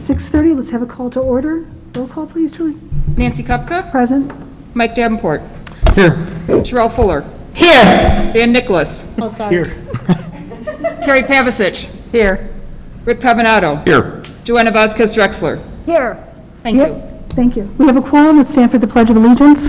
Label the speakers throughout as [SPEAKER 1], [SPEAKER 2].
[SPEAKER 1] 6:30, let's have a call to order. Roll call, please, Julie.
[SPEAKER 2] Nancy Kupka.
[SPEAKER 1] Present.
[SPEAKER 2] Mike Davenport.
[SPEAKER 3] Here.
[SPEAKER 2] Sherelle Fuller.
[SPEAKER 3] Here.
[SPEAKER 2] Dan Nicholas.
[SPEAKER 1] Oh, sorry.
[SPEAKER 3] Here.
[SPEAKER 2] Terry Pavasich.
[SPEAKER 1] Here.
[SPEAKER 2] Rick Pavanato.
[SPEAKER 3] Here.
[SPEAKER 2] Joanna Vasquez Drexler.
[SPEAKER 1] Here.
[SPEAKER 2] Thank
[SPEAKER 1] Yep.
[SPEAKER 2] you.
[SPEAKER 1] Thank you. We have a quorum. Let's stand for the Pledge of Allegiance.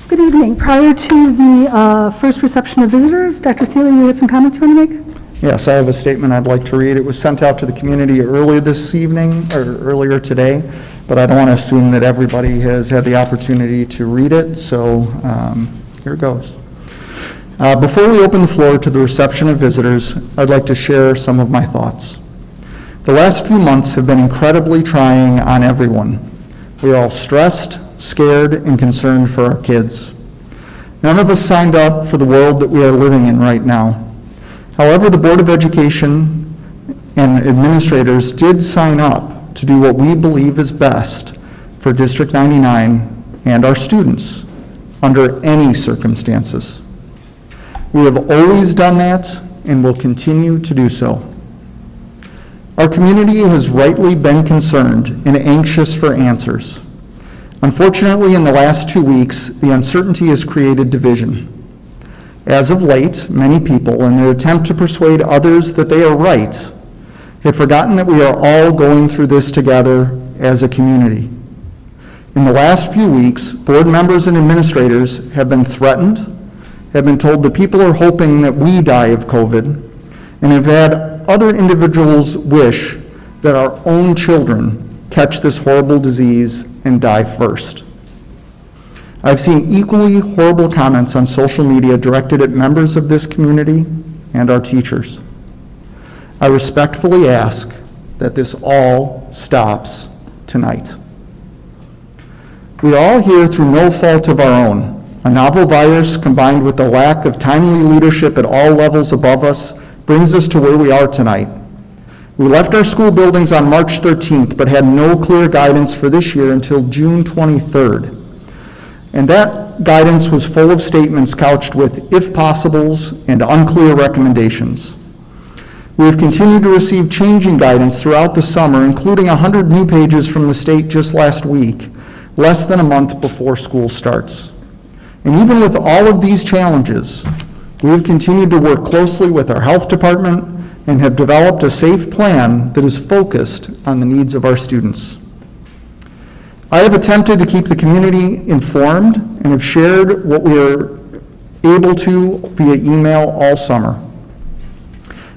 [SPEAKER 1] Good evening. Prior to the first reception of visitors, Dr. Thiele, you had some comments you want to make?
[SPEAKER 3] Yes, I have a statement I'd like to read. It was sent out to the community earlier this evening, or earlier today, but I don't want to assume that everybody has had the opportunity to read it, so here it goes. Before we open the floor to the reception of visitors, I'd like to share some of my thoughts. The last few months have been incredibly trying on everyone. We are all stressed, scared, and concerned for our kids. None of us signed up for the world that we are living in right now. However, the Board of Education and administrators did sign up to do what we believe is best for District 99 and our students under any circumstances. We have always done that and will continue to do so. Our community has rightly been concerned and anxious for answers. Unfortunately, in the last 2 weeks, the uncertainty has created division. As of late, many people, in their attempt to persuade others that they are right, have forgotten that we are all going through this together as a community. In the last few weeks, board members and administrators have been threatened, have been told that people are hoping that we die of COVID, and have had other individuals wish that our own children catch this horrible disease and die first. I've seen equally horrible comments on social media directed at members of this community and our teachers. I respectfully ask that this all stops tonight. We are all here through no fault of our own. A novel virus combined with the lack of timely leadership at all levels above us brings us to where we are tonight. We left our school buildings on March 13th, but had no clear guidance for this year until June 23rd. And that guidance was full of statements couched with if possibles and unclear recommendations. We have continued to receive changing guidance throughout the summer, including 100 new pages from the state just last week, less than a month before school starts. And even with all of these challenges, we have continued to work closely with our health department and have developed a safe plan that is focused on the needs of our students. I have attempted to keep the community informed and have shared what we are able to via email all summer.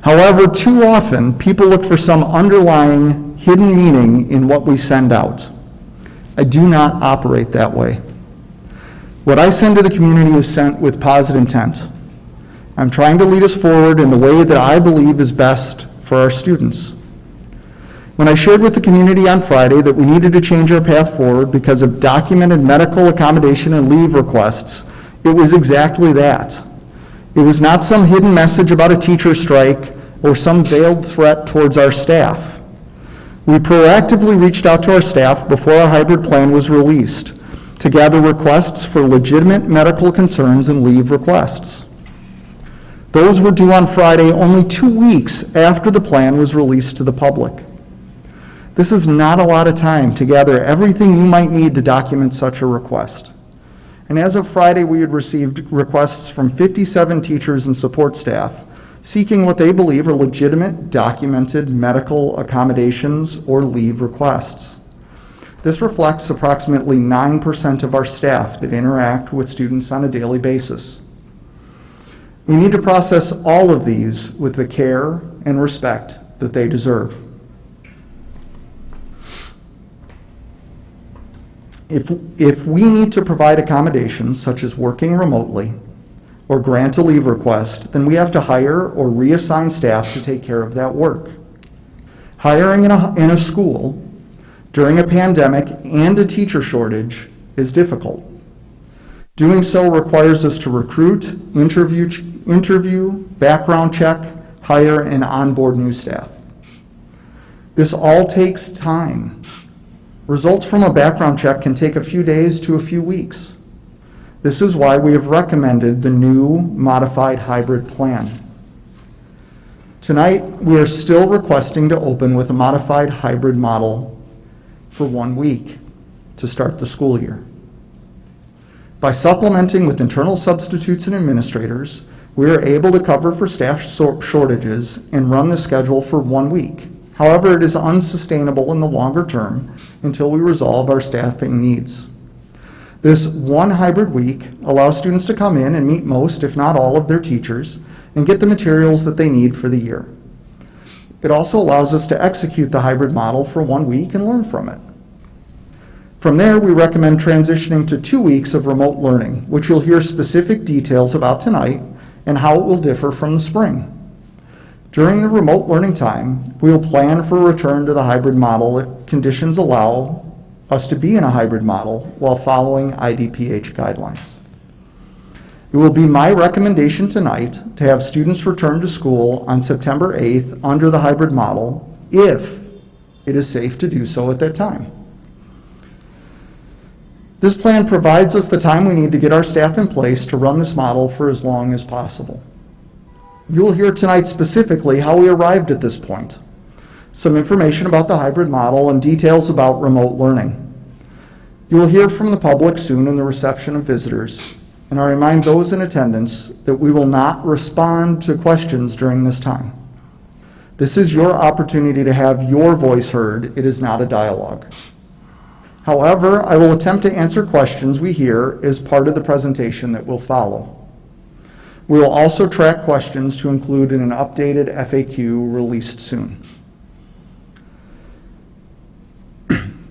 [SPEAKER 3] However, too often, people look for some underlying hidden meaning in what we send out. I do not operate that way. What I send to the community is sent with positive intent. I'm trying to lead us forward in the way that I believe is best for our students. When I shared with the community on Friday that we needed to change our path forward because of documented medical accommodation and leave requests, it was exactly that. It was not some hidden message about a teacher strike or some veiled threat towards our staff. We proactively reached out to our staff before our hybrid plan was released to gather requests for legitimate medical concerns and leave requests. Those were due on Friday, only 2 weeks after the plan was released to the public. This is not a lot of time to gather everything you might need to document such a request. And as of Friday, we had received requests from 57 teachers and support staff seeking what they believe are legitimate, documented medical accommodations or leave requests. This reflects approximately 9% of our staff that interact with students on a daily basis. We need to process all of these with the care and respect that they deserve. If we need to provide accommodations, such as working remotely, or grant a leave request, then we have to hire or reassign staff to take care of that work. Hiring in a school during a pandemic and a teacher shortage is difficult. Doing so requires us to recruit, interview, background check, hire, and onboard new staff. This all takes time. Results from a background check can take a few days to a few weeks. This is why we have recommended the new modified hybrid plan. Tonight, we are still requesting to open with a modified hybrid model for 1 week to start the school year. By supplementing with internal substitutes and administrators, we are able to cover for staff shortages and run the schedule for 1 week. However, it is unsustainable in the longer term until we resolve our staffing needs. This one hybrid week allows students to come in and meet most, if not all, of their teachers and get the materials that they need for the year. It also allows us to execute the hybrid model for 1 week and learn from it. From there, we recommend transitioning to 2 weeks of remote learning, which you'll hear specific details about tonight and how it will differ from the spring. During the remote learning time, we will plan for a return to the hybrid model if conditions allow us to be in a hybrid model while following IDPH guidelines. It will be my recommendation tonight to have students return to school on September 8th under the hybrid model if it is safe to do so at that time. This plan provides us the time we need to get our staff in place to run this model for as long as possible. You will hear tonight specifically how we arrived at this point, some information about the hybrid model, and details about remote learning. You will hear from the public soon in the reception of visitors, and I remind those in attendance that we will not respond to questions during this time. This is your opportunity to have your voice heard. It is not a dialogue. However, I will attempt to answer questions we hear as part of the presentation that will follow. We will also track questions to include in an updated FAQ released soon.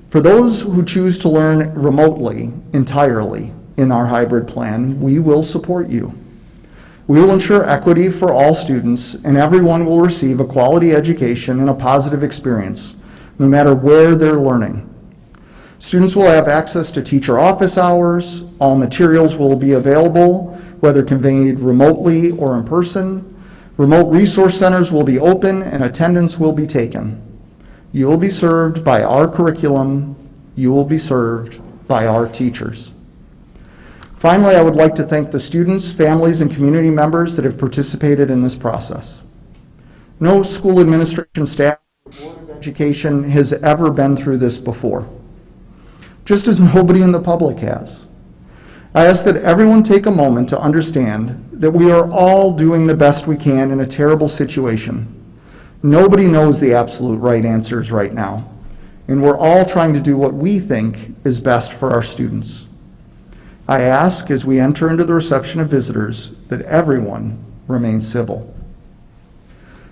[SPEAKER 3] For those who choose to learn remotely entirely in our hybrid plan, we will support you. We will ensure equity for all students, and everyone will receive a quality education and a positive experience, no matter where they're learning. Students will have access to teacher office hours. All materials will be available, whether conveyed remotely or in person. Remote resource centers will be open and attendance will be taken. You will be served by our curriculum. You will be served by our teachers. Finally, I would like to thank the students, families, and community members that have participated in this process. No school administration staff or Board of Education has ever been through this before, just as nobody in the public has. I ask that everyone take a moment to understand that we are all doing the best we can in a terrible situation. Nobody knows the absolute right answers right now, and we're all trying to do what we think is best for our students. I ask, as we enter into the reception of visitors, that everyone remain civil.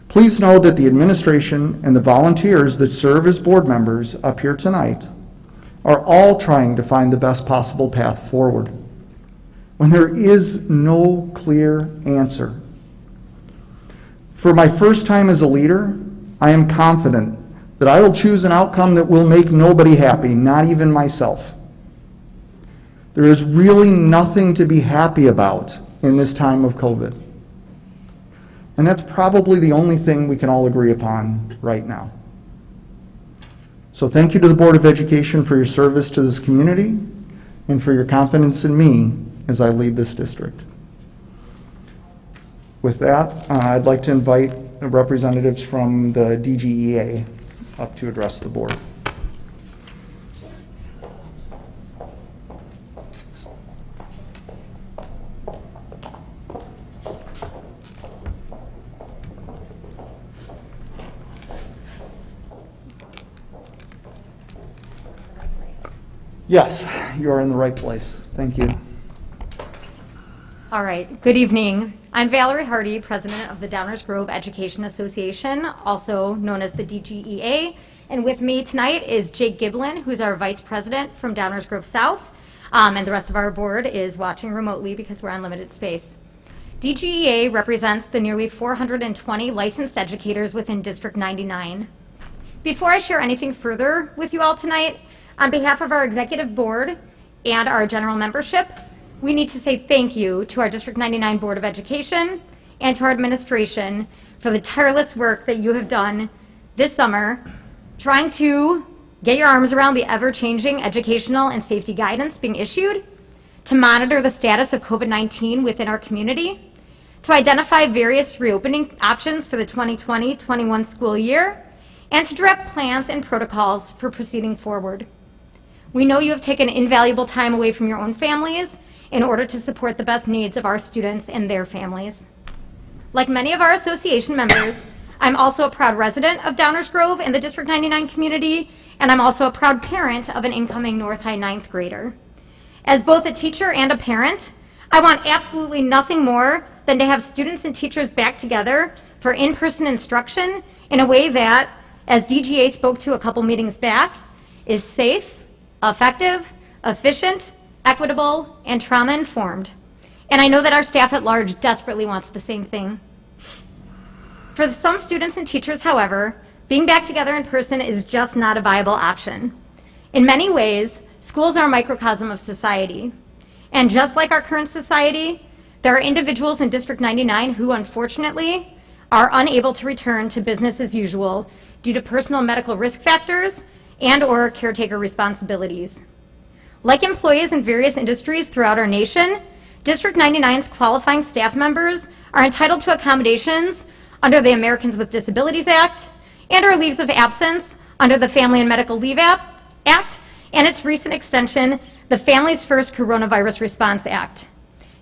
[SPEAKER 3] Please know that the administration and the volunteers that serve as board members up here tonight are all trying to find the best possible path forward when there is no clear answer. For my first time as a leader, I am confident that I will choose an outcome that will make nobody happy, not even myself. There is really nothing to be happy about in this time of COVID. And that's probably the only thing we can all agree upon right now. So thank you to the Board of Education for your service to this community and for your confidence in me as I lead this district. With that, I'd like to invite representatives from the DGEA up to address the board. Yes, you are in the right place. Thank you.
[SPEAKER 4] All right, good evening. I'm Valerie Hardy, president of the Downers Grove Education Association, also known as the DGEA. And with me tonight is Jake Giblin, who's our vice president from Downers Grove South. And the rest of our board is watching remotely because we're on limited space. DGEA represents the nearly 420 licensed educators within District 99. Before I share anything further with you all tonight, on behalf of our executive board and our general membership, we need to say thank you to our District 99 Board of Education and to our administration for the tireless work that you have done this summer, trying to get your arms around the ever-changing educational and safety guidance being issued, to monitor the status of COVID-19 within our community, to identify various reopening options for the 2020-21 school year, and to draft plans and protocols for proceeding forward. We know you have taken invaluable time away from your own families in order to support the best needs of our students and their families. Like many of our association members, I'm also a proud resident of Downers Grove and the District 99 community, and I'm also a proud parent of an incoming North High 9th grader. As both a teacher and a parent, I want absolutely nothing more than to have students and teachers back together for in-person instruction in a way that, as DGA spoke to a couple meetings back, is safe, effective, efficient, equitable, and trauma-informed. And I know that our staff at large desperately wants the same thing. For some students and teachers, however, being back together in person is just not a viable option. In many ways, schools are a microcosm of society. And just like our current society, there are individuals in District 99 who, unfortunately, are unable to return to business as usual due to personal medical risk factors and/or caretaker responsibilities. Like employees in various industries throughout our nation, District 99's qualifying staff members are entitled to accommodations under the Americans with Disabilities Act and/or leaves of absence under the Family and Medical Leave Act and its recent extension, the Families First Coronavirus Response Act.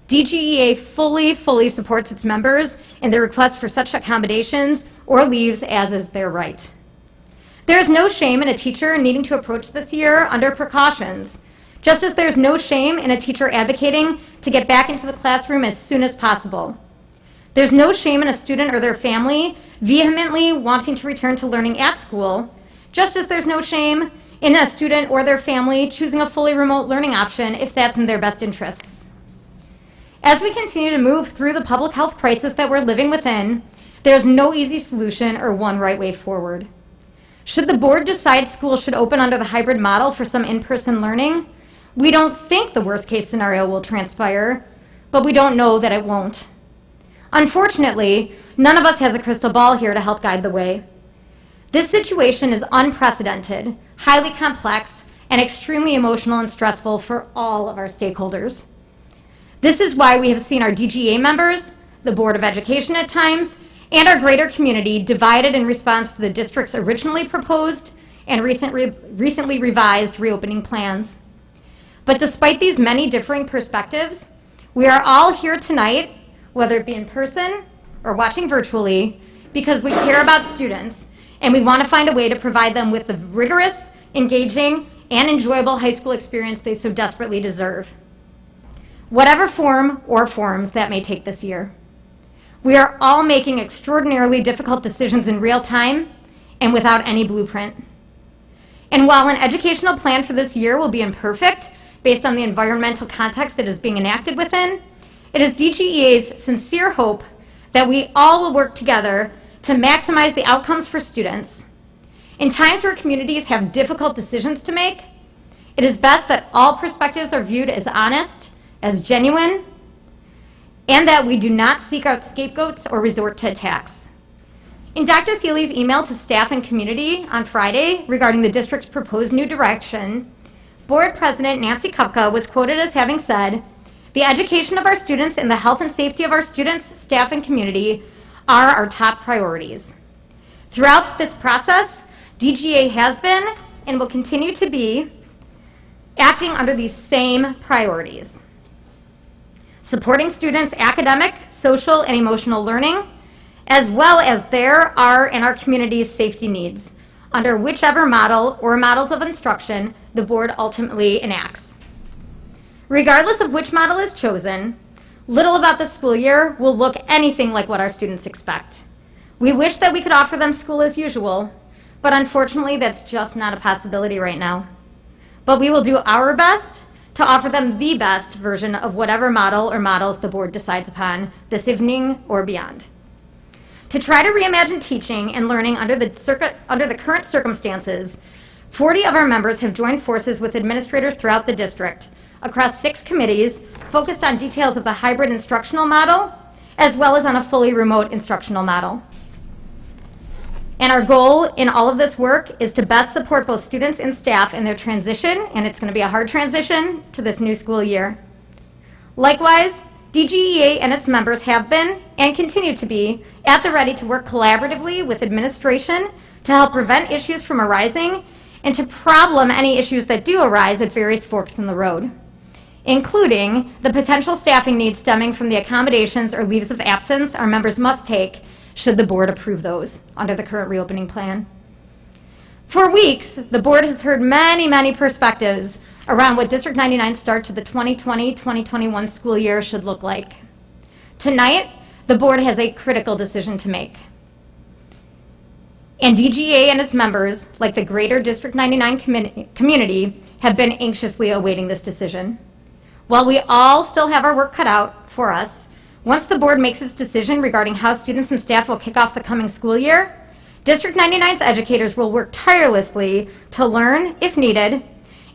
[SPEAKER 4] DGEA fully supports its members in their request for such accommodations or leaves as is their right. There is no shame in a teacher needing to approach this year under precautions, just as there's no shame in a teacher advocating to get back into the classroom as soon as possible. There's no shame in a student or their family vehemently wanting to return to learning at school, just as there's no shame in a student or their family choosing a fully remote learning option if that's in their best interests. As we continue to move through the public health crisis that we're living within, there's no easy solution or one right way forward. Should the board decide schools should open under the hybrid model for some in-person learning, we don't think the worst case scenario will transpire, but we don't know that it won't. Unfortunately, none of us has a crystal ball here to help guide the way. This situation is unprecedented, highly complex, and extremely emotional and stressful for all of our stakeholders. This is why we have seen our DGA members, the Board of Education at times, and our greater community divided in response to the district's originally proposed and recently revised reopening plans. But despite these many differing perspectives, we are all here tonight, whether it be in person or watching virtually, because we care about students and we want to find a way to provide them with the rigorous, engaging, and enjoyable high school experience they so desperately deserve, whatever form or forms that may take this year. We are all making extraordinarily difficult decisions in real time and without any blueprint. And while an educational plan for this year will be imperfect based on the environmental context it is being enacted within, it is DGEA's sincere hope that we all will work together to maximize the outcomes for students. In times where communities have difficult decisions to make, it is best that all perspectives are viewed as honest, as genuine, and that we do not seek out scapegoats or resort to attacks. In Dr. Thiele's email to staff and community on Friday regarding the district's proposed new direction, Board President Nancy Kupka was quoted as having said, "The education of our students and the health and safety of our students, staff, and community are our top priorities." Throughout this process, DGA has been and will continue to be acting under these same priorities: supporting students' academic, social, and emotional learning, as well as their, our, and our community's safety needs, under whichever model or models of instruction the board ultimately enacts. Regardless of which model is chosen, little about the school year will look anything like what our students expect. We wish that we could offer them school as usual, but unfortunately that's just not a possibility right now. But we will do our best to offer them the best version of whatever model or models the board decides upon this evening or beyond. To try to reimagine teaching and learning under the current circumstances, 40 of our members have joined forces with administrators throughout the district across 6 committees focused on details of the hybrid instructional model, as well as on a fully remote instructional model. And our goal in all of this work is to best support both students and staff in their transition, and it's going to be a hard transition, to this new school year. Likewise, DGEA and its members have been, and continue to be, at the ready to work collaboratively with administration to help prevent issues from arising and to problem any issues that do arise at various forks in the road, including the potential staffing needs stemming from the accommodations or leaves of absence our members must take should the board approve those under the current reopening plan. For weeks, the board has heard many perspectives around what District 99's start to the 2020-2021 school year should look like. Tonight, the board has a critical decision to make. And DGA and its members, like the greater District 99 community, have been anxiously awaiting this decision. While we all still have our work cut out for us, once the board makes its decision regarding how students and staff will kick off the coming school year, District 99's educators will work tirelessly to learn, if needed,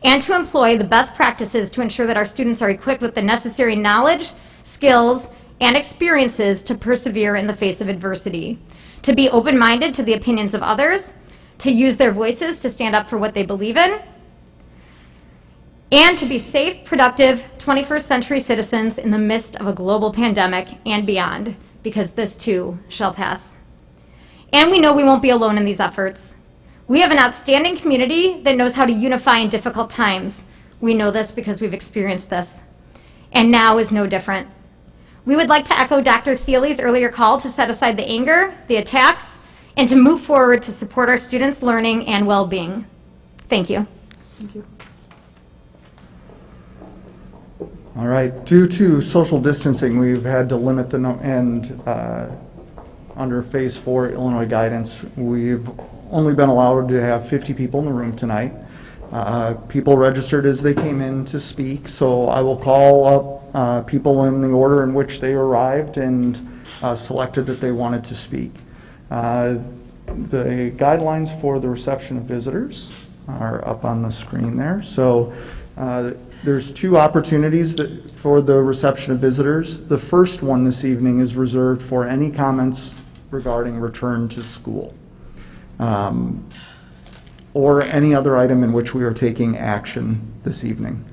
[SPEAKER 4] and to employ the best practices to ensure that our students are equipped with the necessary knowledge, skills, and experiences to persevere in the face of adversity, to be open-minded to the opinions of others, to use their voices to stand up for what they believe in, and to be safe, productive 21st century citizens in the midst of a global pandemic and beyond, because this too shall pass. And we know we won't be alone in these efforts. We have an outstanding community that knows how to unify in difficult times. We know this because we've experienced this. And now is no different. We would like to echo Dr. Thiele's earlier call to set aside the anger, the attacks, and to move forward to support our students' learning and well-being. Thank you.
[SPEAKER 1] Thank you.
[SPEAKER 3] All right, due to social distancing, we've had to limit the under Phase 4 Illinois guidance, we've only been allowed to have 50 people in the room tonight. People registered as they came in to speak, so I will call up people in the order in which they arrived and selected that they wanted to speak. The guidelines for the reception of visitors are up on the screen there. So there's 2 opportunities for the reception of visitors. The first one this evening is reserved for any comments regarding return to school, or any other item in which we are taking action this evening.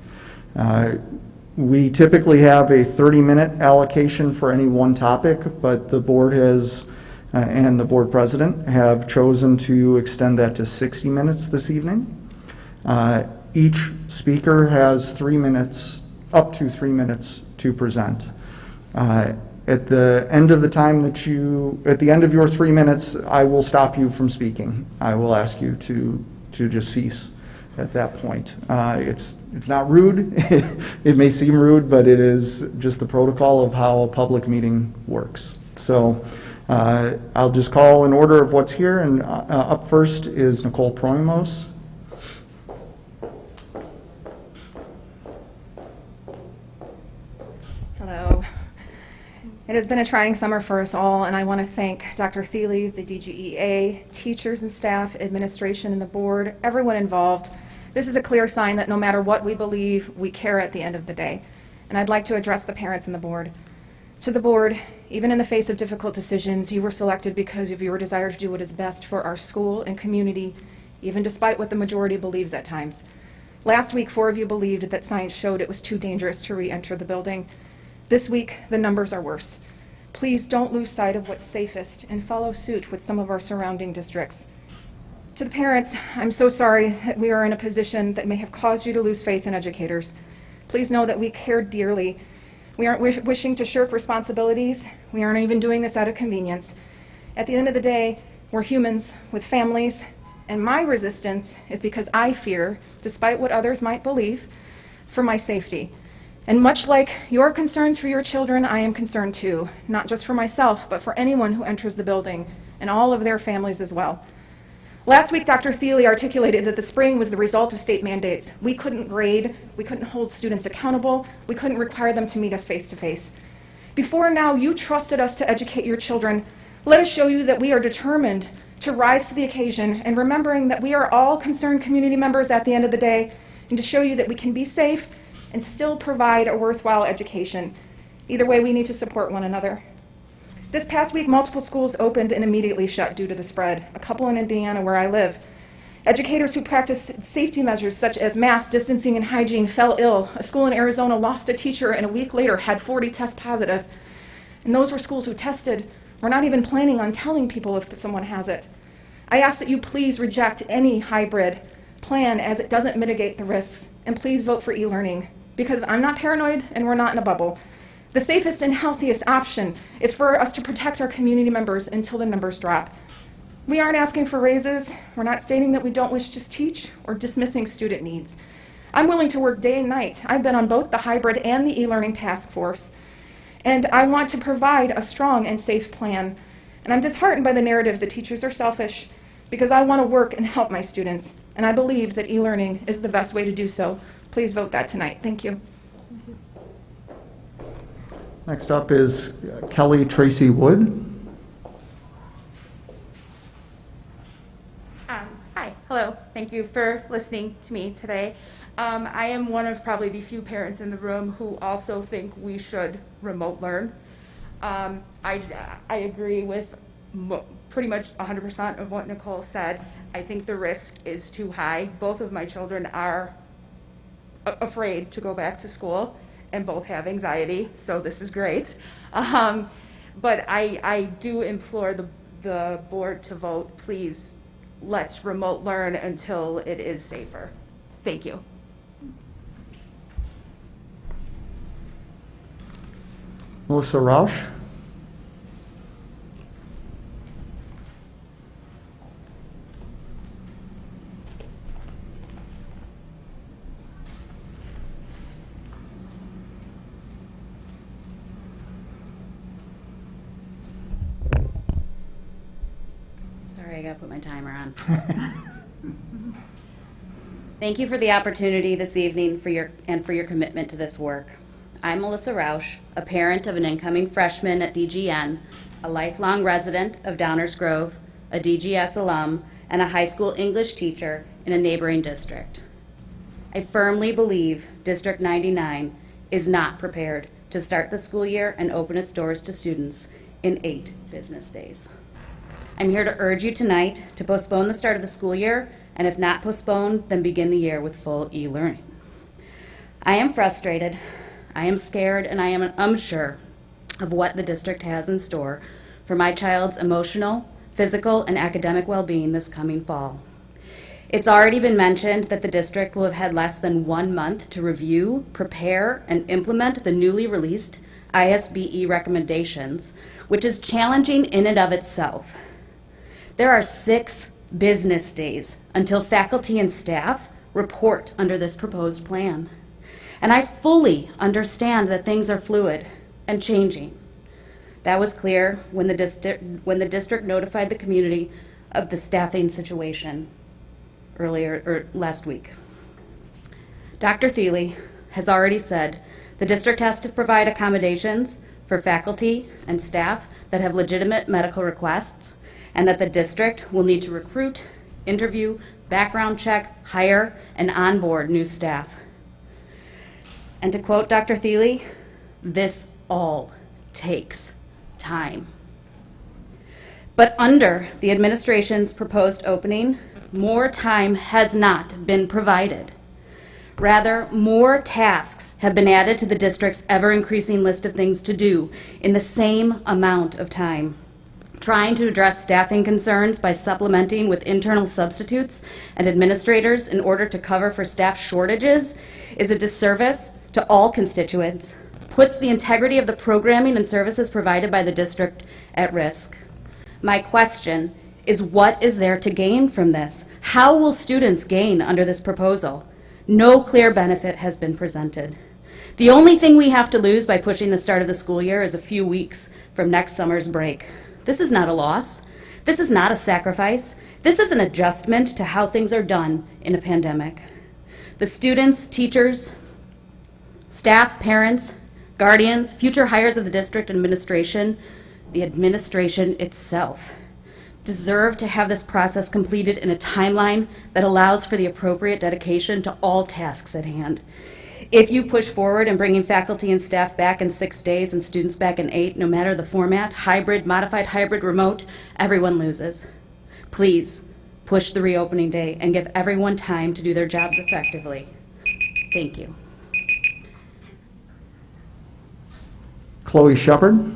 [SPEAKER 3] We typically have a 30-minute allocation for any one topic, but the board has, and the board president have chosen to extend that to 60 minutes this evening. Each speaker has 3 minutes, up to 3 minutes to present. At the end of the time at the end of your 3 minutes, I will stop you from speaking. I will ask you to just cease at that point. It's not rude. It may seem rude, but it is just the protocol of how a public meeting works. So I'll just call in order of what's here, and up first is Nicole Proimos.
[SPEAKER 5] Hello. It has been a trying summer for us all, and I want to thank Dr. Thiele, the DGEA, teachers and staff, administration, and the board, everyone involved. This is a clear sign that no matter what we believe, we care at the end of the day. And I'd like to address the parents and the board. To the board, even in the face of difficult decisions, you were selected because of your desire to do what is best for our school and community, even despite what the majority believes at times. Last week, 4 of you believed that science showed it was too dangerous to re-enter the building. This week, the numbers are worse. Please don't lose sight of what's safest and follow suit with some of our surrounding districts. To the parents, I'm so sorry that we are in a position that may have caused you to lose faith in educators. Please know that we care dearly. We aren't wishing to shirk responsibilities. We aren't even doing this out of convenience. At the end of the day, we're humans with families, and my resistance is because I fear, despite what others might believe, for my safety. And much like your concerns for your children, I am concerned too, not just for myself, but for anyone who enters the building and all of their families as well. Last week, Dr. Thiele articulated that the spring was the result of state mandates. We couldn't grade, we couldn't hold students accountable, we couldn't require them to meet us face to face. Before now, you trusted us to educate your children. Let us show you that we are determined to rise to the occasion, and remembering that we are all concerned community members at the end of the day, and to show you that we can be safe and still provide a worthwhile education. Either way, we need to support one another. This past week, multiple schools opened and immediately shut due to the spread, a couple in Indiana where I live. Educators who practice safety measures such as mask, distancing, and hygiene fell ill. A school in Arizona lost a teacher and a week later had 40 test positive. And those were schools who tested. We're not even planning on telling people if someone has it. I ask that you please reject any hybrid plan as it doesn't mitigate the risks. And please vote for e-learning, because I'm not paranoid and we're not in a bubble. The safest and healthiest option is for us to protect our community members until the numbers drop. We aren't asking for raises. We're not stating that we don't wish to teach or dismissing student needs. I'm willing to work day and night. I've been on both the hybrid and the e-learning task force. And I want to provide a strong and safe plan. And I'm disheartened by the narrative that teachers are selfish, because I want to work and help my students. And I believe that e-learning is the best way to do so. Please vote that tonight. Thank you.
[SPEAKER 3] Next up is Kelly Tracy Wood.
[SPEAKER 6] Hi, hello. Thank you for listening to me today. I am one of probably the few parents in the room who also think we should remote learn. I agree with pretty much 100% of what Nicole said. I think the risk is too high. Both of my children are afraid to go back to school, and both have anxiety, so this is great. But I do implore the board to vote, please, let's remote learn until it is safer. Thank you.
[SPEAKER 3] Melissa Rausch.
[SPEAKER 7] Sorry, I gotta put my timer on. Thank you for the opportunity this evening for your commitment to this work. I'm Melissa Rausch, a parent of an incoming freshman at DGN, a lifelong resident of Downers Grove, a DGS alum, and a high school English teacher in a neighboring district. I firmly believe District 99 is not prepared to start the school year and open its doors to students in 8 business days. I'm here to urge you tonight to postpone the start of the school year, and if not postpone, then begin the year with full e-learning. I am frustrated, I am scared, and I am unsure of what the district has in store for my child's emotional, physical, and academic well-being this coming fall. It's already been mentioned that the district will have had less than 1 month to review, prepare, and implement the newly released ISBE recommendations, which is challenging in and of itself. There are 6 business days until faculty and staff report under this proposed plan. And I fully understand that things are fluid and changing. That was clear when the district notified the community of the staffing situation last week. Dr. Thiele has already said the district has to provide accommodations for faculty and staff that have legitimate medical requests, and that the district will need to recruit, interview, background check, hire, and onboard new staff. And to quote Dr. Thiele, this all takes time. But under the administration's proposed opening, more time has not been provided. Rather, more tasks have been added to the district's ever-increasing list of things to do in the same amount of time. Trying to address staffing concerns by supplementing with internal substitutes and administrators in order to cover for staff shortages is a disservice to all constituents, puts the integrity of the programming and services provided by the district at risk. My question is, what is there to gain from this? How will students gain under this proposal? No clear benefit has been presented. The only thing we have to lose by pushing the start of the school year is a few weeks from next summer's break. This is not a loss. This is not a sacrifice. This is an adjustment to how things are done in a pandemic. The students, teachers, staff, parents, guardians, future hires of the district administration, the administration itself, deserve to have this process completed in a timeline that allows for the appropriate dedication to all tasks at hand. If you push forward in bringing faculty and staff back in 6 days and students back in 8, no matter the format, hybrid, modified hybrid, remote, everyone loses. Please push the reopening day and give everyone time to do their jobs effectively. Thank you.
[SPEAKER 3] Chloe Shepard.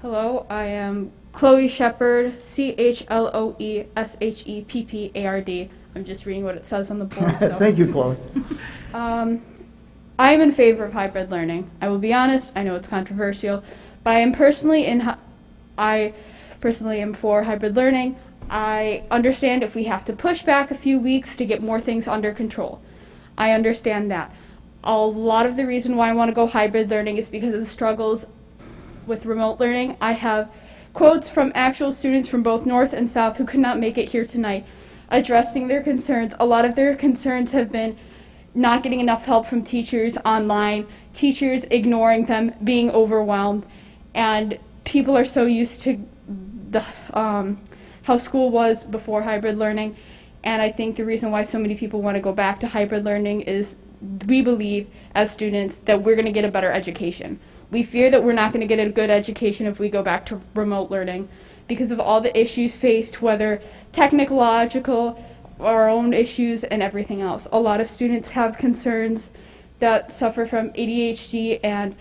[SPEAKER 8] Hello, I am Chloe Shepard, CHLOESHEPPARD. I'm just reading what it says on the board. So.
[SPEAKER 3] Thank you, Chloe.
[SPEAKER 8] I am in favor of hybrid learning. I will be honest, I know it's controversial, but I personally am for hybrid learning. I understand if we have to push back a few weeks to get more things under control. I understand that. A lot of the reason why I want to go hybrid learning is because of the struggles with remote learning. I have quotes from actual students from both North and South who could not make it here tonight addressing their concerns. A lot of their concerns have been not getting enough help from teachers online, teachers ignoring them, being overwhelmed, and people are so used to the how school was before hybrid learning, and I think the reason why so many people want to go back to hybrid learning is we believe as students that we're going to get a better education. We fear that we're not going to get a good education if we go back to remote learning because of all the issues faced, whether technological, our own issues, and everything else. A lot of students have concerns that suffer from ADHD and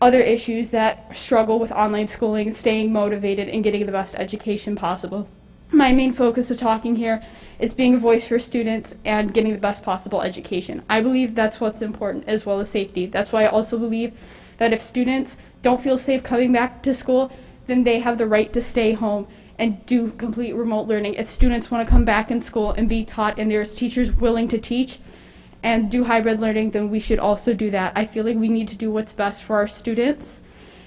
[SPEAKER 8] other issues that struggle with online schooling, staying motivated, and getting the best education possible. My main focus of talking here is being a voice for students and getting the best possible education. I believe that's what's important, as well as safety. That's why I also believe that if students don't feel safe coming back to school, then they have the right to stay home and do complete remote learning. If students want to come back in school and be taught and there's teachers willing to teach and do hybrid learning, then we should also do that. I feel like we need to do what's best for our students.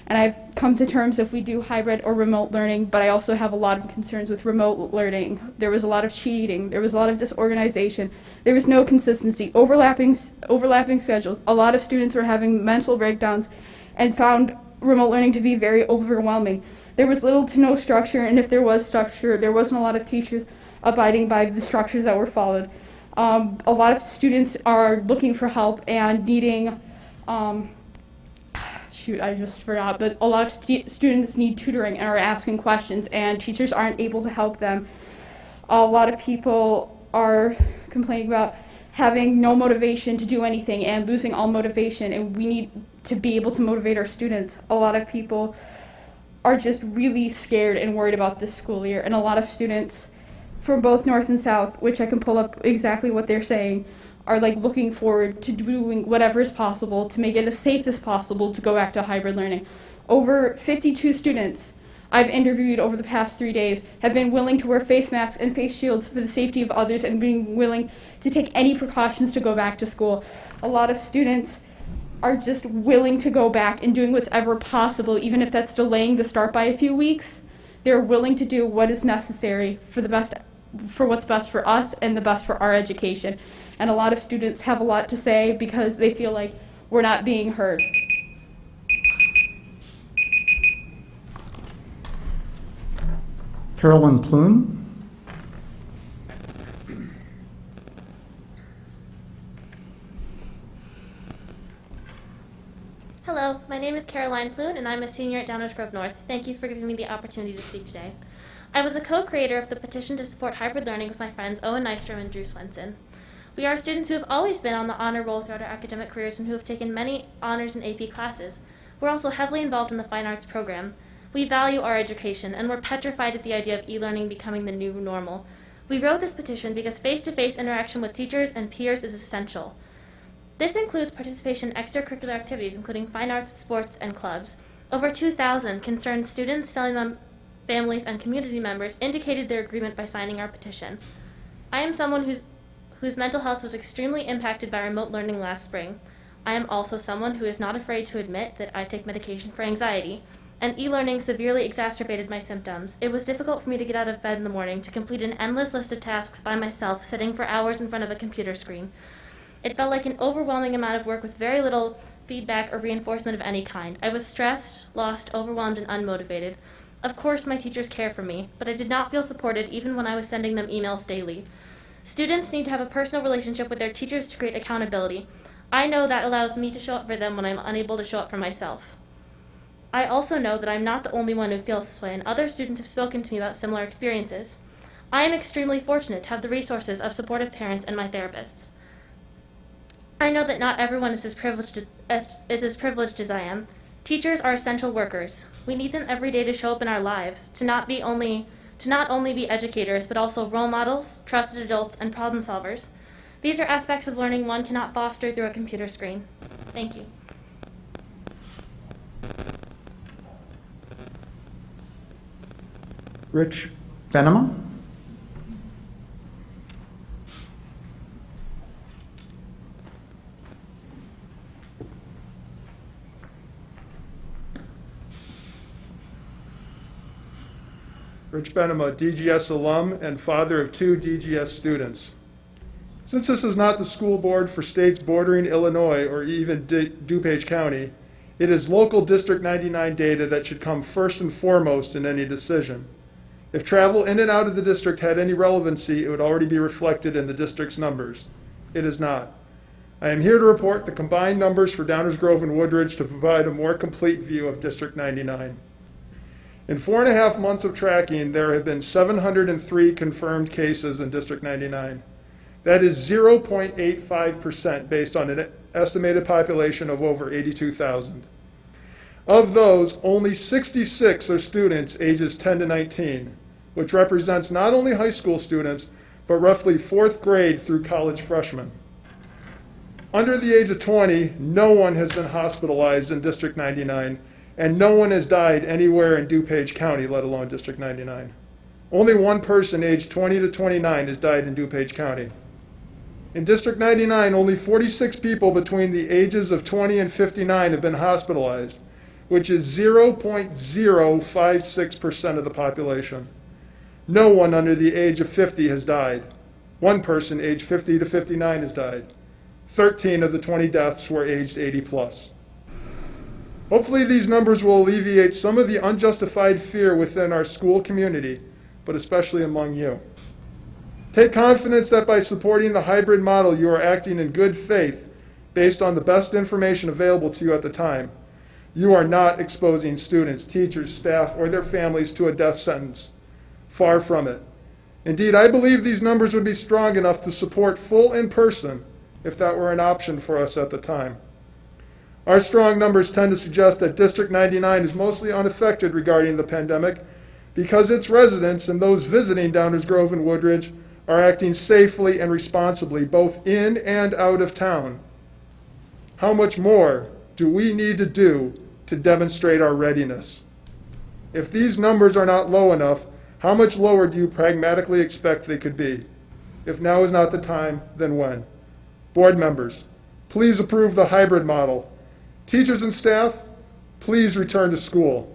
[SPEAKER 8] And I've come to terms if we do hybrid or remote learning, but I also have a lot of concerns with remote learning. There was a lot of cheating, there was a lot of disorganization, there was no consistency, overlapping schedules. A lot of students were having mental breakdowns and found remote learning to be very overwhelming. There was little to no structure, and if there was structure, there wasn't a lot of teachers abiding by the structures that were followed. A lot of students are looking for help and needing I just forgot, but a lot of students need tutoring and are asking questions, and teachers aren't able to help them. A lot of people are complaining about having no motivation to do anything and losing all motivation, and we need to be able to motivate our students. A lot of people are just really scared and worried about this school year, and a lot of students from both North and South, which I can pull up exactly what they're saying, are like looking forward to doing whatever is possible to make it as safe as possible to go back to hybrid learning. Over 52 students I've interviewed over the past 3 days have been willing to wear face masks and face shields for the safety of others and being willing to take any precautions to go back to school. A lot of students are just willing to go back and doing whatever possible, even if that's delaying the start by a few weeks. They're willing to do what is necessary for what's best for us and the best for our education. And a lot of students have a lot to say because they feel like we're not being heard.
[SPEAKER 3] Carolyn Plume.
[SPEAKER 9] Hello, my name is Caroline Plune, and I'm a senior at Downers Grove North. Thank you for giving me the opportunity to speak today. I was a co-creator of the petition to support hybrid learning with my friends Owen Nystrom and Drew Swenson. We are students who have always been on the honor roll throughout our academic careers and who have taken many honors and AP classes. We're also heavily involved in the fine arts program. We value our education, and we're petrified at the idea of e-learning becoming the new normal. We wrote this petition because face-to-face interaction with teachers and peers is essential. This includes participation in extracurricular activities, including fine arts, sports, and clubs. Over 2,000 concerned students, families, and community members indicated their agreement by signing our petition. I am someone whose mental health was extremely impacted by remote learning last spring. I am also someone who is not afraid to admit that I take medication for anxiety, and e-learning severely exacerbated my symptoms. It was difficult for me to get out of bed in the morning to complete an endless list of tasks by myself, sitting for hours in front of a computer screen. It felt like an overwhelming amount of work with very little feedback or reinforcement of any kind. I was stressed, lost, overwhelmed, and unmotivated. Of course, my teachers care for me, but I did not feel supported even when I was sending them emails daily. Students need to have a personal relationship with their teachers to create accountability. I know that allows me to show up for them when I'm unable to show up for myself. I also know that I'm not the only one who feels this way, and other students have spoken to me about similar experiences. I am extremely fortunate to have the resources of supportive parents and my therapists. I know that not everyone is as privileged as I am. Teachers are essential workers. We need them every day to show up in our lives, to not only be educators, but also role models, trusted adults, and problem solvers. These are aspects of learning one cannot foster through a computer screen. Thank you.
[SPEAKER 3] Rich Benema?
[SPEAKER 10] Rich Benema, DGS alum and father of 2 DGS students. Since this is not the school board for states bordering Illinois or even DuPage County, it is local District 99 data that should come first and foremost in any decision. If travel in and out of the district had any relevancy, it would already be reflected in the district's numbers. It is not. I am here to report the combined numbers for Downers Grove and Woodridge to provide a more complete view of District 99. In 4.5 months of tracking, there have been 703 confirmed cases in District 99. That is 0.85% based on an estimated population of over 82,000. Of those, only 66 are students ages 10 to 19, which represents not only high school students, but roughly 4th grade through college freshmen. Under the age of 20, no one has been hospitalized in District 99, and no one has died anywhere in DuPage County, let alone District 99. Only one person aged 20 to 29 has died in DuPage County. In District 99, only 46 people between the ages of 20 and 59 have been hospitalized, which is 0.056% of the population. No one under the age of 50 has died. One person aged 50 to 59 has died. 13 of the 20 deaths were aged 80 plus. Hopefully these numbers will alleviate some of the unjustified fear within our school community, but especially among you. Take confidence that by supporting the hybrid model, you are acting in good faith based on the best information available to you at the time. You are not exposing students, teachers, staff, or their families to a death sentence. Far from it. Indeed, I believe these numbers would be strong enough to support full in-person if that were an option for us at the time. Our strong numbers tend to suggest that District 99 is mostly unaffected regarding the pandemic because its residents and those visiting Downers Grove and Woodridge are acting safely and responsibly both in and out of town. How much more do we need to do to demonstrate our readiness? If these numbers are not low enough, how much lower do you pragmatically expect they could be? If now is not the time, then when? Board members, please approve the hybrid model. Teachers and staff, please return to school.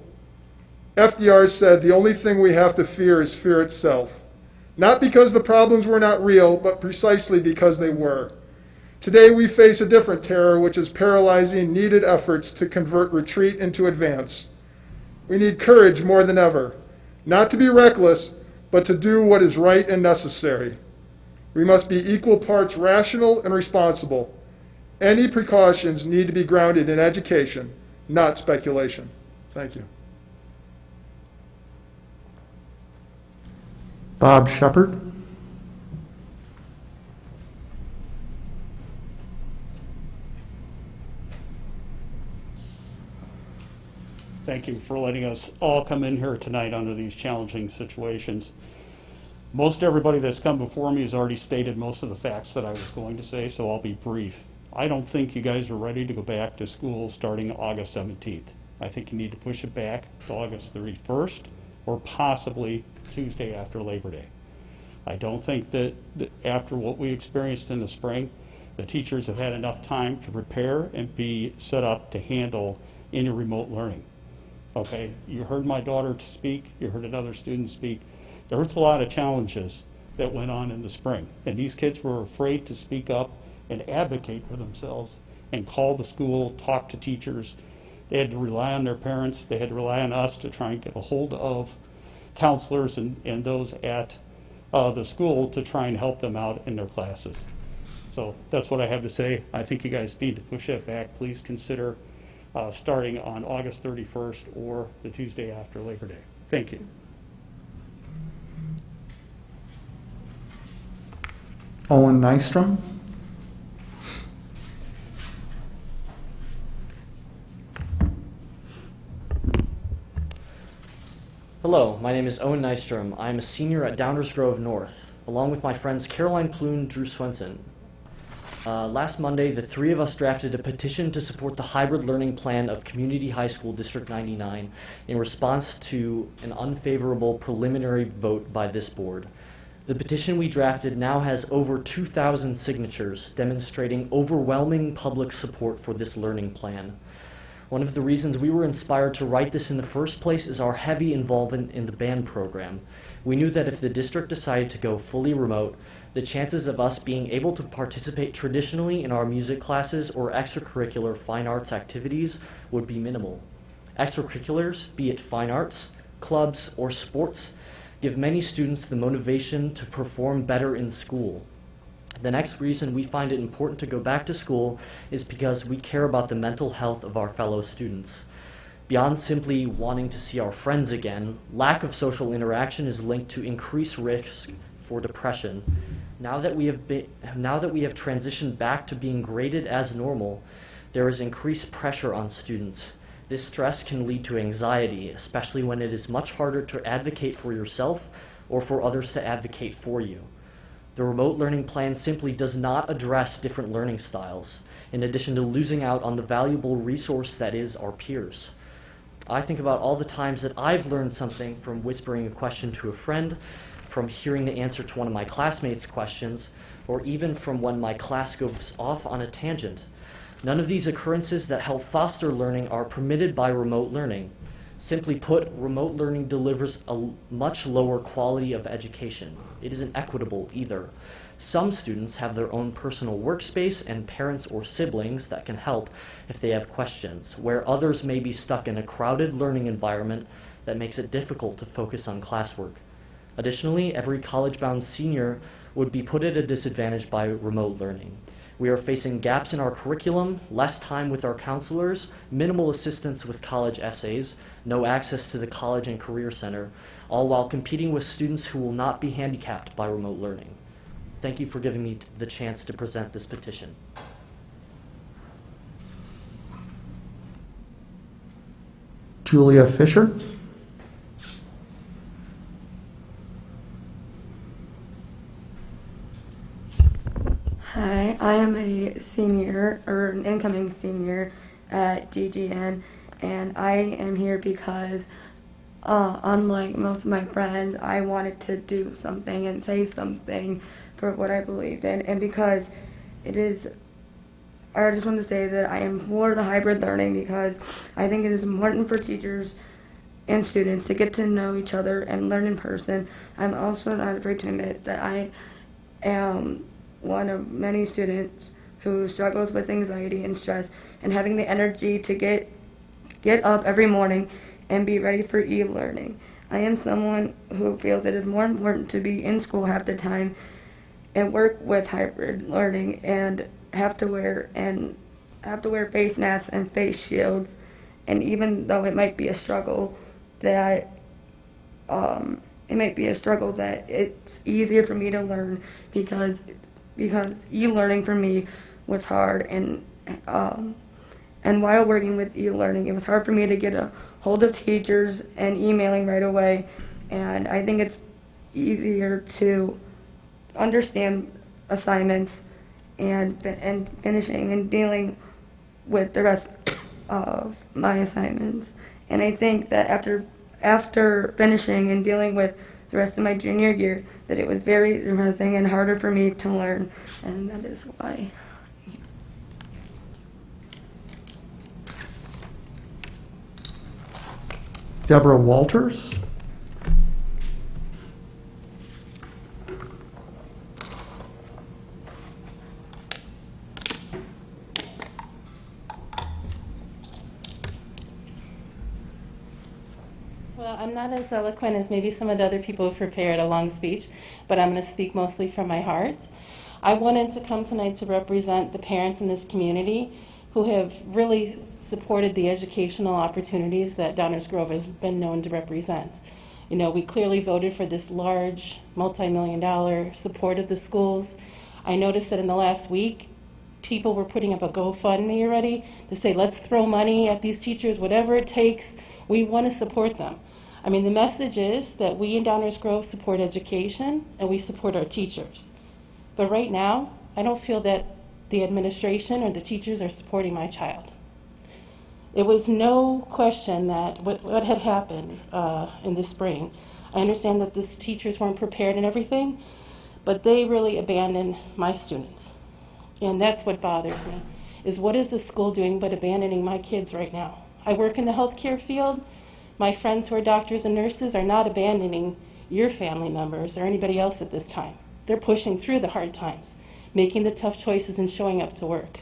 [SPEAKER 10] FDR said the only thing we have to fear is fear itself. Not because the problems were not real, but precisely because they were. Today we face a different terror which is paralyzing needed efforts to convert retreat into advance. We need courage more than ever, not to be reckless, but to do what is right and necessary. We must be equal parts rational and responsible. Any precautions need to be grounded in education, not speculation. Thank you.
[SPEAKER 3] Bob Shepard?
[SPEAKER 11] Thank you for letting us all come in here tonight under these challenging situations. Most everybody that's come before me has already stated most of the facts that I was going to say, so I'll be brief. I don't think you guys are ready to go back to school starting August 17th. I think you need to push it back to August 31st or possibly Tuesday after Labor Day. I don't think that after what we experienced in the spring, the teachers have had enough time to prepare and be set up to handle any remote learning. Okay, you heard my daughter speak, you heard another student speak. There was a lot of challenges that went on in the spring, and these kids were afraid to speak up and advocate for themselves and call the school, talk to teachers. They had to rely on their parents. They had to rely on us to try and get a hold of counselors and those at the school to try and help them out in their classes. So that's what I have to say. I think you guys need to push that back. Please consider starting on August 31st or the Tuesday after Labor Day. Thank you.
[SPEAKER 3] Owen Nystrom.
[SPEAKER 12] Hello, my name is Owen Nystrom. I'm a senior at Downers Grove North, along with my friends Caroline Ploon, Drew Swenson. Last Monday, the three of us drafted a petition to support the hybrid learning plan of Community High School District 99 in response to an unfavorable preliminary vote by this board. The petition we drafted now has over 2,000 signatures, demonstrating overwhelming public support for this learning plan. One of the reasons we were inspired to write this in the first place is our heavy involvement in the band program. We knew that if the district decided to go fully remote, the chances of us being able to participate traditionally in our music classes or extracurricular fine arts activities would be minimal. Extracurriculars, be it fine arts, clubs, or sports, give many students the motivation to perform better in school. The next reason we find it important to go back to school is because we care about the mental health of our fellow students. Beyond simply wanting to see our friends again, lack of social interaction is linked to increased risk for depression. Now that we have transitioned back to being graded as normal, there is increased pressure on students. This stress can lead to anxiety, especially when it is much harder to advocate for yourself or for others to advocate for you. The remote learning plan simply does not address different learning styles, in addition to losing out on the valuable resource that is our peers. I think about all the times that I've learned something from whispering a question to a friend, from hearing the answer to one of my classmates' questions, or even from when my class goes off on a tangent. None of these occurrences that help foster learning are permitted by remote learning. Simply put, remote learning delivers a much lower quality of education. It isn't equitable either. Some students have their own personal workspace and parents or siblings that can help if they have questions, where others may be stuck in a crowded learning environment that makes it difficult to focus on classwork. Additionally, every college-bound senior would be put at a disadvantage by remote learning. We are facing gaps in our curriculum, less time with our counselors, minimal assistance with college essays, no access to the College and Career Center, all while competing with students who will not be handicapped by remote learning. Thank you for giving me the chance to present this petition.
[SPEAKER 3] Julia Fisher.
[SPEAKER 13] Hi, I am a senior, or an incoming senior at DGN, and I am here because, unlike most of my friends, I wanted to do something and say something for what I believed in, and because it is, I just want to say that I am for the hybrid learning because I think it is important for teachers and students to get to know each other and learn in person. I'm also not afraid to admit that I am one of many students who struggles with anxiety and stress, and having the energy to get up every morning and be ready for e-learning. I am someone who feels it is more important to be in school half the time and work with hybrid learning and have to wear face masks and face shields. And even though it might be a struggle that it's easier for me to learn because e-learning for me was hard, and while working with e-learning, it was hard for me to get a hold of teachers and emailing right away, and I think it's easier to understand assignments and finishing and dealing with the rest of my assignments. And I think that after finishing and dealing with the rest of my junior year, that it was very depressing and harder for me to learn, and that is why.
[SPEAKER 3] Deborah Walters.
[SPEAKER 14] Well, I'm not as eloquent as maybe some of the other people who've prepared a long speech, but I'm going to speak mostly from my heart. I wanted to come tonight to represent the parents in this community who have really supported the educational opportunities that Downers Grove has been known to represent. You know, we clearly voted for this large, multi-million-dollar support of the schools. I noticed that in the last week, people were putting up a GoFundMe already to say, let's throw money at these teachers, whatever it takes. We want to support them. I mean, the message is that we in Downers Grove support education and we support our teachers. But right now, I don't feel that the administration or the teachers are supporting my child. It was no question that what had happened in the spring. I understand that the teachers weren't prepared and everything, but they really abandoned my students. And that's what bothers me, is what is the school doing but abandoning my kids right now? I work in the healthcare field. My friends who are doctors and nurses are not abandoning your family members or anybody else at this time. They're pushing through the hard times, making the tough choices and showing up to work.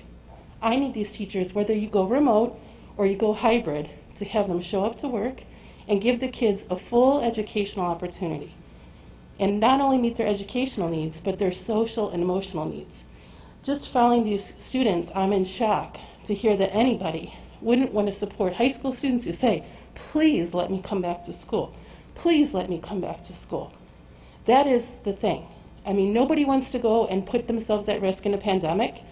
[SPEAKER 14] I need these teachers, whether you go remote or you go hybrid, to have them show up to work and give the kids a full educational opportunity. And not only meet their educational needs, but their social and emotional needs. Just following these students, I'm in shock to hear that anybody wouldn't want to support high school students who say, please let me come back to school. Please let me come back to school. That is the thing. I mean, nobody wants to go and put themselves at risk in a pandemic,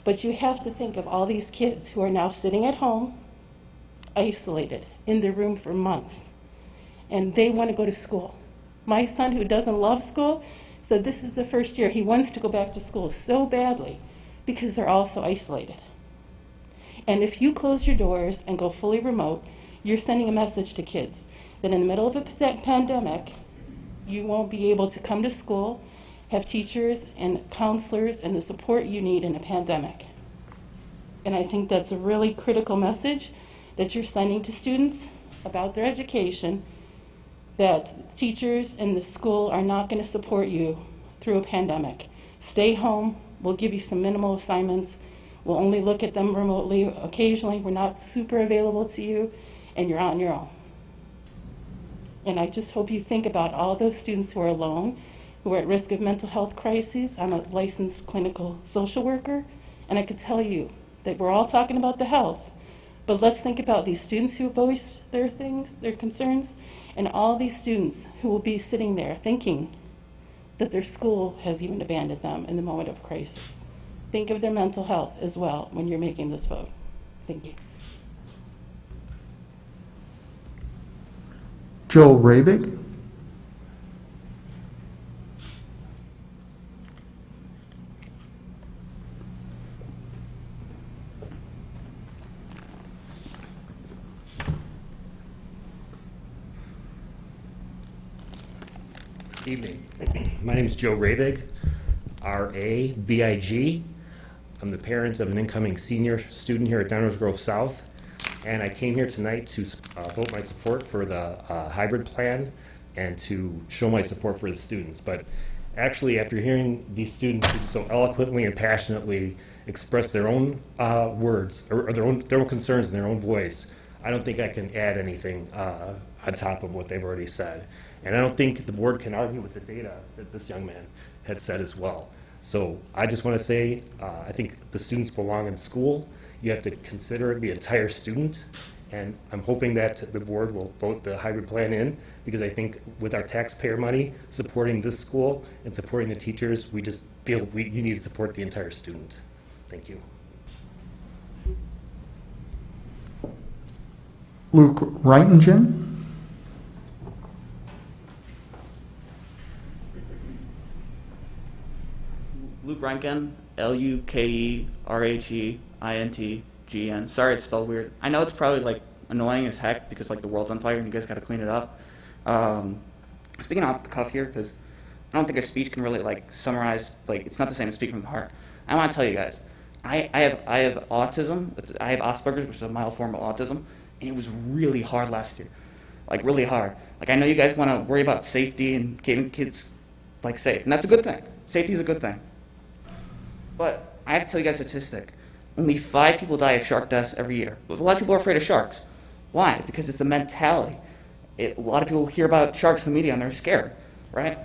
[SPEAKER 14] but you have to think of all these kids who are now sitting at home, isolated, in their room for months, and they want to go to school. My son, who doesn't love school, said this is the first year he wants to go back to school so badly because they're all so isolated. And if you close your doors and go fully remote, you're sending a message to kids that in the middle of a pandemic, you won't be able to come to school, have teachers and counselors and the support you need in a pandemic. And I think that's a really critical message that you're sending to students about their education, that teachers in the school are not going to support you through a pandemic. Stay home. We'll give you some minimal assignments. We'll only look at them remotely occasionally. We're not super available to you, and you're on your own. And I just hope you think about all those students who are alone, who are at risk of mental health crises. I'm a licensed clinical social worker, and I could tell you that we're all talking about the health, but let's think about these students who voice their things, their concerns, and all these students who will be sitting there thinking that their school has even abandoned them in the moment of crisis. Think of their mental health as well when you're making this vote. Thank you.
[SPEAKER 3] Joe Rabig.
[SPEAKER 15] Evening. My name is Joe Rabig, R-A-B-I-G. I'm the parent of an incoming senior student here at Downers Grove South, and I came here tonight to vote my support for the hybrid plan and to show my support for the students. But actually, after hearing these students so eloquently and passionately express their own words or their own concerns in their own voice, I don't think I can add anything on top of what they've already said. And I don't think the board can argue with the data that this young man had said as well. So I just want to say, I think the students belong in school. You have to consider the entire student. And I'm hoping that the board will vote the hybrid plan in, because I think with our taxpayer money supporting this school and supporting the teachers, we just feel you need to support the entire student. Thank you.
[SPEAKER 3] Luke Reintgen.
[SPEAKER 16] Luke Reintgen, Lukerheintgen. Sorry, it's spelled weird. I know it's probably like annoying as heck because like the world's on fire and you guys got to clean it up. Speaking off the cuff here, because I don't think a speech can really like summarize. Like it's not the same as speaking from the heart. I want to tell you guys, I have autism. I have Asperger's, which is a mild form of autism, and it was really hard last year, like really hard. Like I know you guys want to worry about safety and keeping kids like safe, and that's a good thing. Safety is a good thing. But I have to tell you guys a statistic. Only 5 people die of shark deaths every year. But a lot of people are afraid of sharks. Why? Because it's the mentality. A lot of people hear about sharks in the media and they're scared, right?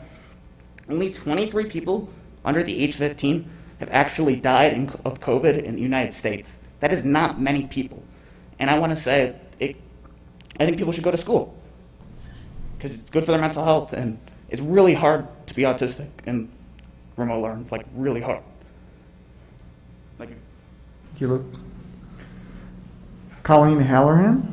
[SPEAKER 16] Only 23 people under the age of 15 have actually died of COVID in the United States. That is not many people. And I want to say, I think people should go to school because it's good for their mental health, and it's really hard to be autistic and remote learn, like really hard. Thank you.
[SPEAKER 3] Thank you, Luke. Colleen Halloran.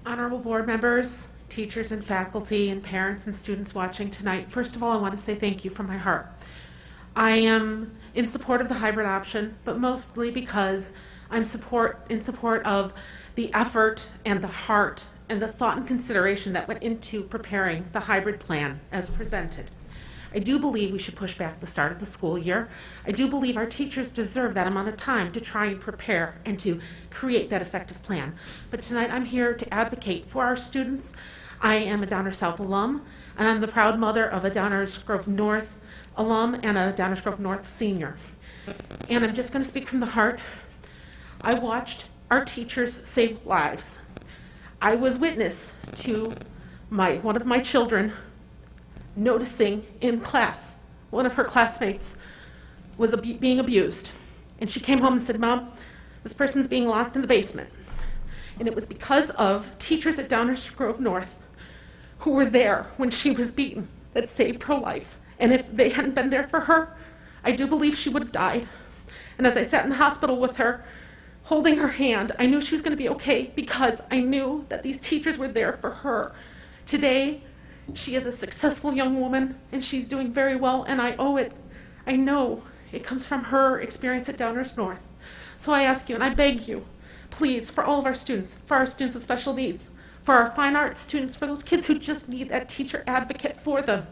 [SPEAKER 17] Honorable board members, teachers and faculty, and parents and students watching tonight, first of all, I want to say thank you from my heart. I am in support of the hybrid option, but mostly because I'm in support of the effort and the heart and the thought and consideration that went into preparing the hybrid plan as presented. I do believe we should push back the start of the school year. I do believe our teachers deserve that amount of time to try and prepare and to create that effective plan. But tonight I'm here to advocate for our students. I am a Downers South alum, and I'm the proud mother of a Downers Grove North alum and a Downers Grove North senior. And I'm just going to speak from the heart. I watched our teachers save lives. I was witness to one of my children noticing in class, one of her classmates was being abused. And she came home and said, "Mom, this person's being locked in the basement." And it was because of teachers at Downers Grove North who were there when she was beaten that saved her life. And if they hadn't been there for her, I do believe she would have died. And as I sat in the hospital with her, holding her hand, I knew she was going to be okay because I knew that these teachers were there for her. Today, she is a successful young woman, and she's doing very well, and I owe it. I know it comes from her experience at Downers North. So I ask you, and I beg you, please, for all of our students, for our students with special needs, for our fine arts students, for those kids who just need that teacher advocate for them,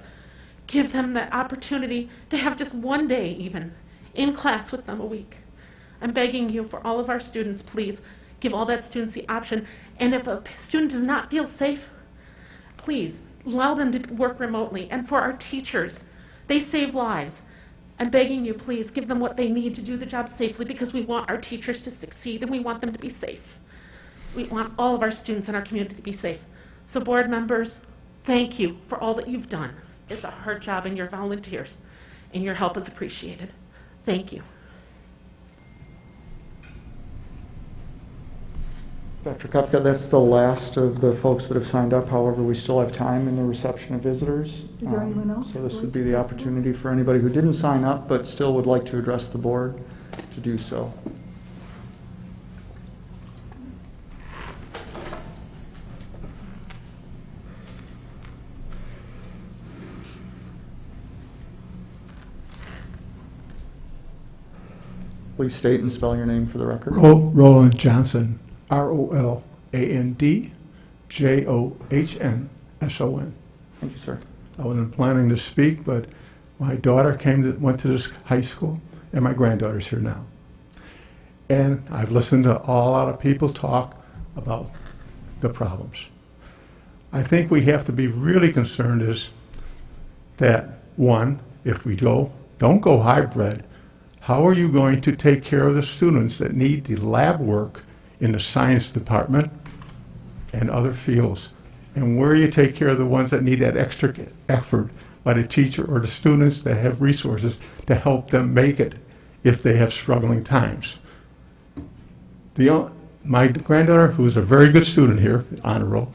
[SPEAKER 17] give them that opportunity to have just one day even in class with them a week. I'm begging you for all of our students, please give all that students the option. And if a student does not feel safe, please allow them to work remotely. And for our teachers, they save lives. I'm begging you, please give them what they need to do the job safely, because we want our teachers to succeed and we want them to be safe. We want all of our students in our community to be safe. So board members, thank you for all that you've done. It's a hard job, and your volunteers and your help is appreciated. Thank you.
[SPEAKER 3] Dr. Kupka, that's the last of the folks that have signed up. However, we still have time in the reception of visitors.
[SPEAKER 1] Is there anyone else?
[SPEAKER 3] So this would be the opportunity for anybody who didn't sign up but still would like to address the board to do so. Please state and spell your name for the record.
[SPEAKER 18] Roland Johnson, ROlandJohnson.
[SPEAKER 3] Thank you, sir.
[SPEAKER 18] I wasn't planning to speak, but my daughter went to this high school, and my granddaughter's here now. And I've listened to a lot of people talk about the problems. I think we have to be really concerned is that, one, if we don't go hybrid, how are you going to take care of the students that need the lab work in the science department and other fields? And where you take care of the ones that need that extra effort by the teacher or the students that have resources to help them make it if they have struggling times? My granddaughter, who's a very good student here, honor roll,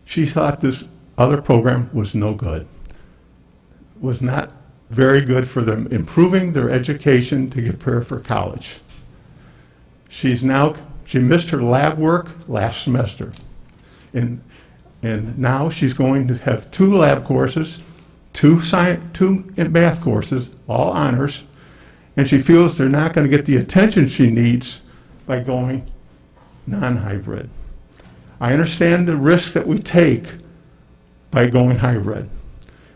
[SPEAKER 18] she thought this other program was no good, was not very good for them improving their education to prepare for college. She missed her lab work last semester. And now she's going to have 2 lab courses, 2 math courses, all honors, and she feels they're not going to get the attention she needs by going non-hybrid. I understand the risk that we take by going hybrid.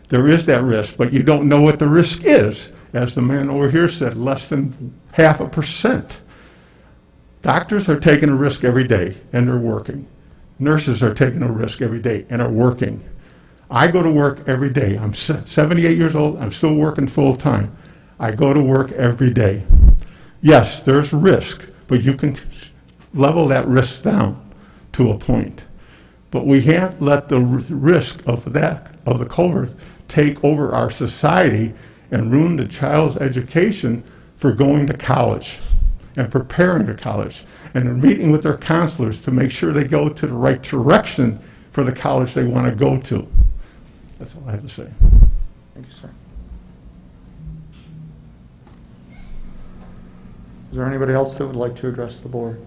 [SPEAKER 18] There is that risk, but you don't know what the risk is. As the man over here said, less than 0.5%. Doctors are taking a risk every day, and they're working. Nurses are taking a risk every day, and are working. I go to work every day. I'm 78 years old. I'm still working full time. I go to work every day. Yes, there's risk, but you can level that risk down to a point. But we can't let the risk of the COVID take over our society and ruin the child's education for going to college and preparing to college and meeting with their counselors to make sure they go to the right direction for the college they want to go to. That's all I have to say.
[SPEAKER 3] Thank you, sir. Is there anybody else that would like to address the board?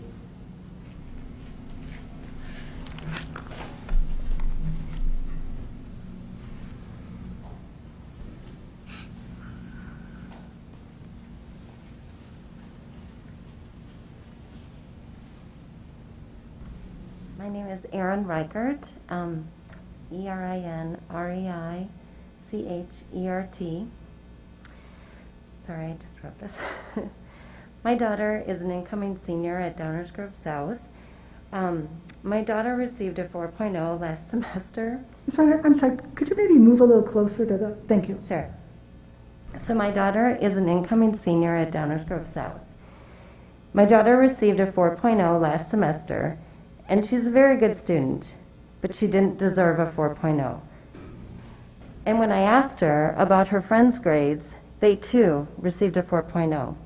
[SPEAKER 19] My name is Erin Reichert, ERINREICHERT. Sorry, I just wrote this. My daughter is an incoming senior at Downers Grove South. My daughter received a 4.0 last semester.
[SPEAKER 1] I'm sorry, could you maybe move a little closer to the, thank you.
[SPEAKER 19] Sure. So my daughter is an incoming senior at Downers Grove South. My daughter received a 4.0 last semester, and she's a very good student, but she didn't deserve a 4.0. And when I asked her about her friends' grades, they too received a 4.0.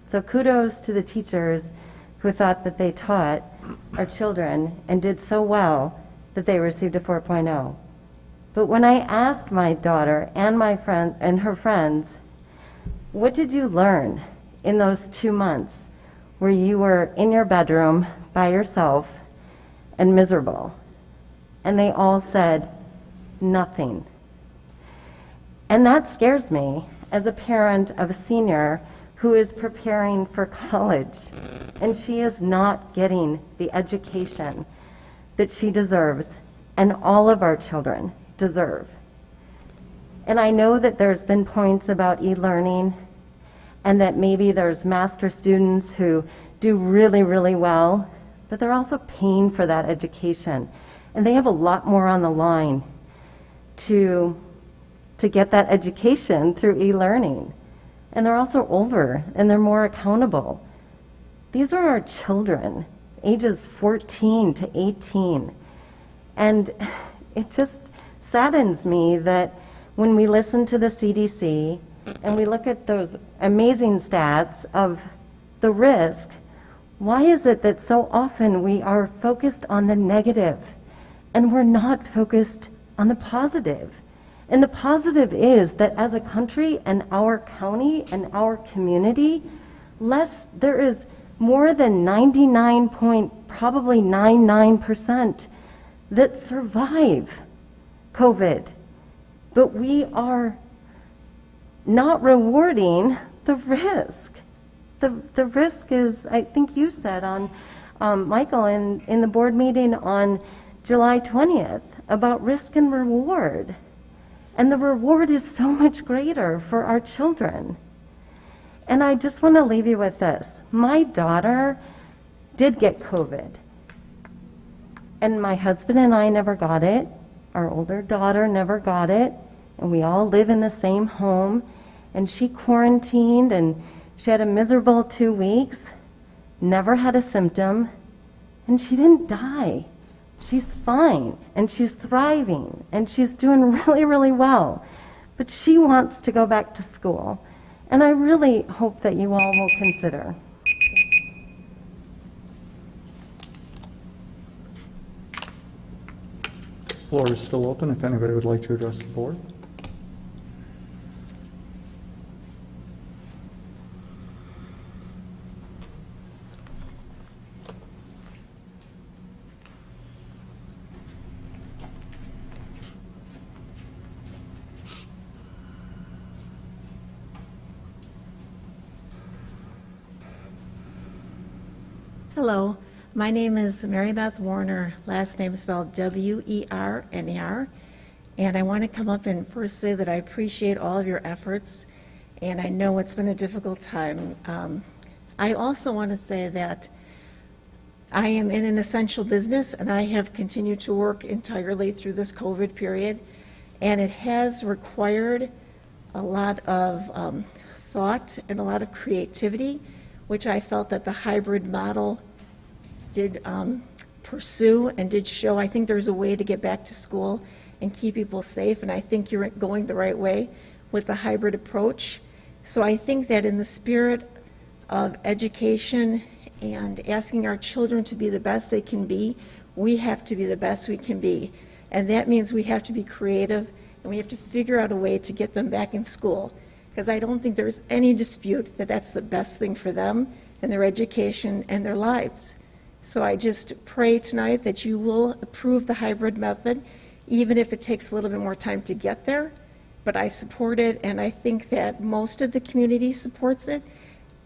[SPEAKER 19] So kudos to the teachers who thought that they taught our children and did so well that they received a 4.0. But when I asked my daughter and my friend and her friends, what did you learn in those 2 months where you were in your bedroom by yourself and miserable? And they all said, nothing. And that scares me as a parent of a senior who is preparing for college, and she is not getting the education that she deserves and all of our children deserve. And I know that there's been points about e-learning and that maybe there's master students who do really, really well, but they're also paying for that education. And they have a lot more on the line to get that education through e-learning. And they're also older and they're more accountable. These are our children, ages 14 to 18. And it just saddens me that when we listen to the CDC and we look at those amazing stats of the risk, why is it that so often we are focused on the negative and we're not focused on the positive? And the positive is that as a country and our county and our community, there is more than 99.99% that survive COVID. But we are not rewarding the risk. The risk is, I think you said on, Michael, in the board meeting on July 20th, about risk and reward. And the reward is so much greater for our children. And I just want to leave you with this. My daughter did get COVID. And my husband and I never got it. Our older daughter never got it. And we all live in the same home. And she quarantined and she had a miserable 2 weeks, never had a symptom, and she didn't die. She's fine, and she's thriving, and she's doing really, really well. But she wants to go back to school, and I really hope that you all will consider.
[SPEAKER 3] The floor is still open if anybody would like to address the board.
[SPEAKER 20] Hello, my name is Mary Beth Warner, last name is spelled W-E-R-N-E-R, and I want to come up and first say that I appreciate all of your efforts, and I know it's been a difficult time. I also want to say that I am in an essential business, and I have continued to work entirely through this COVID period, and it has required a lot of thought and a lot of creativity, which I felt that the hybrid model did pursue and did show, I think there's a way to get back to school and keep people safe, and I think you're going the right way with the hybrid approach. So I think that in the spirit of education and asking our children to be the best they can be, we have to be the best we can be. And that means we have to be creative, and we have to figure out a way to get them back in school, because I don't think there's any dispute that that's the best thing for them and their education and their lives. So I just pray tonight that you will approve the hybrid method, even if it takes a little bit more time to get there. But I support it, and I think that most of the community supports it.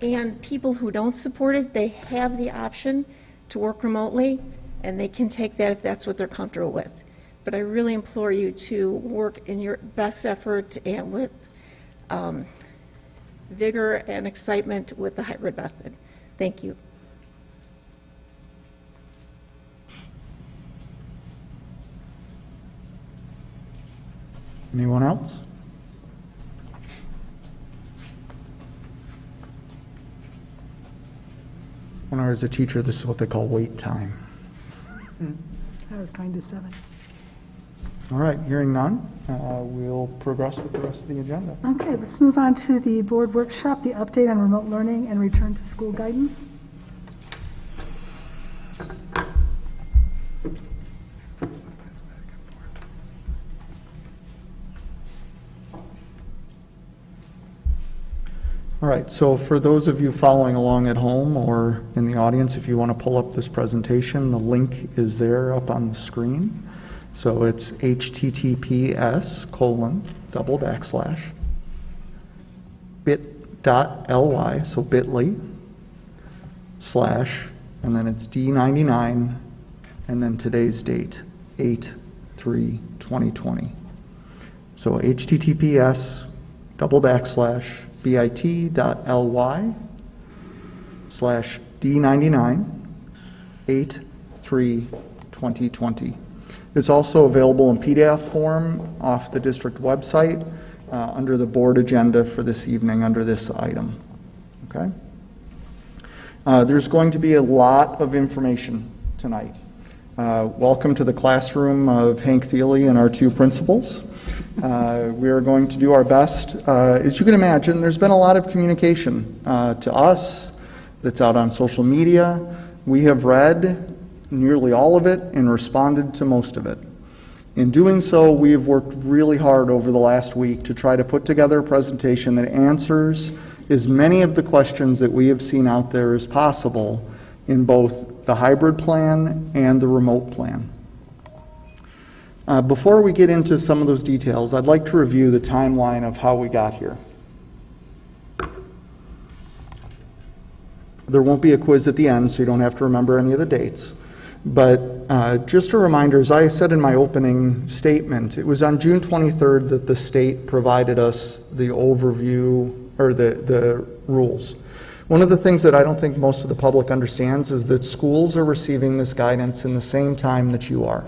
[SPEAKER 20] And people who don't support it, they have the option to work remotely, and they can take that if that's what they're comfortable with. But I really implore you to work in your best effort and with vigor and excitement with the hybrid method. Thank you.
[SPEAKER 3] Anyone else? When I was a teacher, this is what they call wait time.
[SPEAKER 1] I was kind of 7.
[SPEAKER 3] All right, hearing none, we'll progress with the rest of the agenda.
[SPEAKER 1] Okay, let's move on to the board workshop, the update on remote learning and return to school guidance.
[SPEAKER 3] All right, so for those of you following along at home or in the audience, if you want to pull up this presentation, the link is there up on the screen. So it's https://bit.ly, so bit.ly, / and then it's D99, and then today's date, 8/3/2020. So https://bit.ly/D99, 8/3/2020. It's also available in PDF form off the district website under the board agenda for this evening under this item. Okay? There's going to be a lot of information tonight. Welcome to the classroom of Hank Thiele and our 2 principals. We are going to do our best. As you can imagine, there's been a lot of communication to us that's out on social media. We have read nearly all of it and responded to most of it. In doing so, we have worked really hard over the last week to try to put together a presentation that answers as many of the questions that we have seen out there as possible in both the hybrid plan and the remote plan. Before we get into some of those details, I'd like to review the timeline of how we got here. There won't be a quiz at the end, so you don't have to remember any of the dates. But just a reminder, as I said in my opening statement, it was on June 23rd that the state provided us the overview, or the rules. One of the things that I don't think most of the public understands is that schools are receiving this guidance in the same time that you are.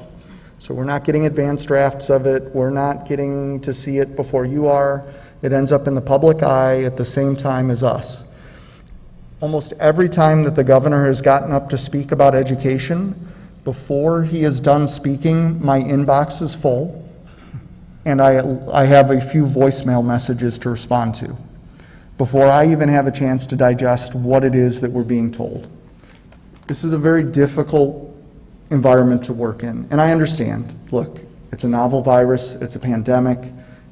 [SPEAKER 3] So we're not getting advanced drafts of it. We're not getting to see it before you are. It ends up in the public eye at the same time as us. Almost every time that the governor has gotten up to speak about education, before he is done speaking, my inbox is full, and I have a few voicemail messages to respond to before I even have a chance to digest what it is that we're being told. This is a very difficult environment to work in, and I understand. Look, it's a novel virus, it's a pandemic.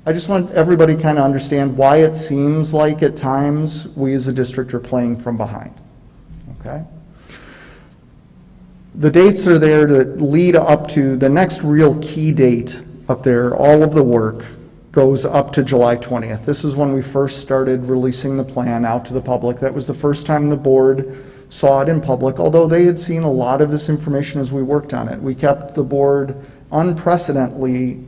[SPEAKER 3] I just want everybody to kind of understand why it seems like at times we as a district are playing from behind, okay? The dates are there to lead up to the next real key date up there. All of the work goes up to July 20th. This is when we first started releasing the plan out to the public. That was the first time the board saw it in public, although they had seen a lot of this information as we worked on it. We kept the board unprecedentedly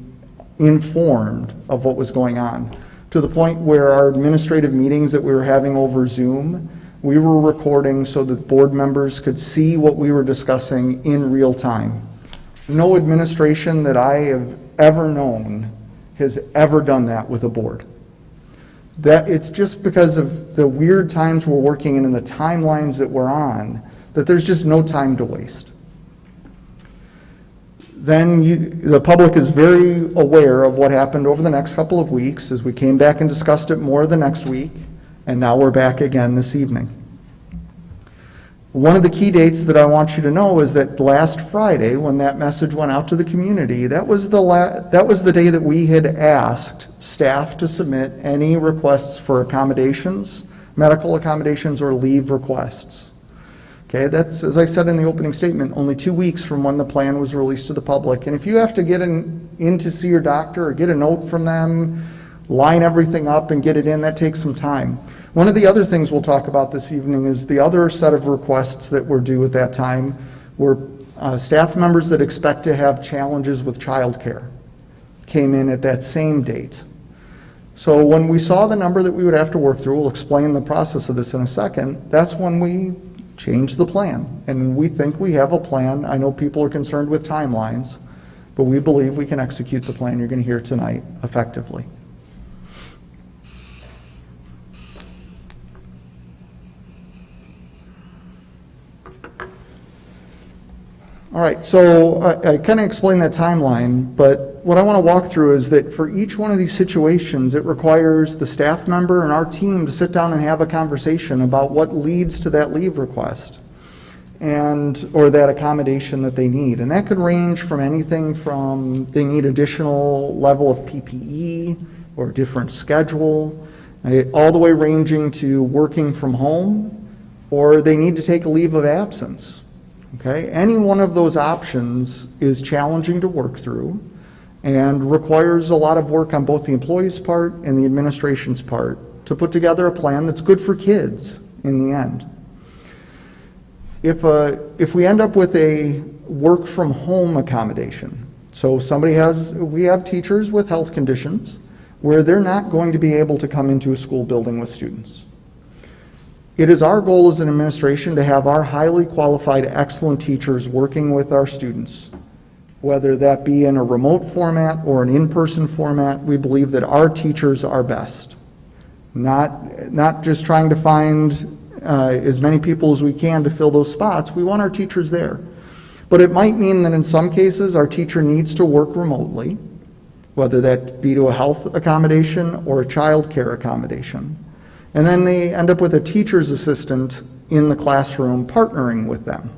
[SPEAKER 3] informed of what was going on, to the point where our administrative meetings that we were having over Zoom, we were recording so that board members could see what we were discussing in real time. No administration that I have ever known has ever done that with a board. That it's just because of the weird times we're working in and the timelines that we're on that there's just no time to waste. Then the public is very aware of what happened over the next couple of weeks as we came back and discussed it more the next week, and now we're back again this evening. One of the key dates that I want you to know is that last Friday, when that message went out to the community, that was the day that we had asked staff to submit any requests for accommodations, medical accommodations, or leave requests. Okay, that's, as I said in the opening statement, only 2 weeks from when the plan was released to the public. And if you have to get in to see your doctor or get a note from them, line everything up and get it in, that takes some time. One of the other things we'll talk about this evening is the other set of requests that were due at that time were staff members that expect to have challenges with childcare came in at that same date. So when we saw the number that we would have to work through, we'll explain the process of this in a second, that's when we changed the plan. And we think we have a plan. I know people are concerned with timelines, but we believe we can execute the plan you're going to hear tonight effectively. All right, so I kind of explained that timeline, but what I want to walk through is that for each one of these situations, it requires the staff member and our team to sit down and have a conversation about what leads to that leave request or that accommodation that they need. And that could range from anything from they need additional level of PPE or a different schedule, all the way ranging to working from home, or they need to take a leave of absence. Okay, any one of those options is challenging to work through and requires a lot of work on both the employee's part and the administration's part to put together a plan that's good for kids in the end. If we end up with a work from home accommodation, so we have teachers with health conditions where they're not going to be able to come into a school building with students. It is our goal as an administration to have our highly qualified, excellent teachers working with our students, whether that be in a remote format or an in-person format. We believe that our teachers are best. Not just trying to find as many people as we can to fill those spots. We want our teachers there. But it might mean that in some cases our teacher needs to work remotely, whether that be to a health accommodation or a child care accommodation. And then they end up with a teacher's assistant in the classroom partnering with them.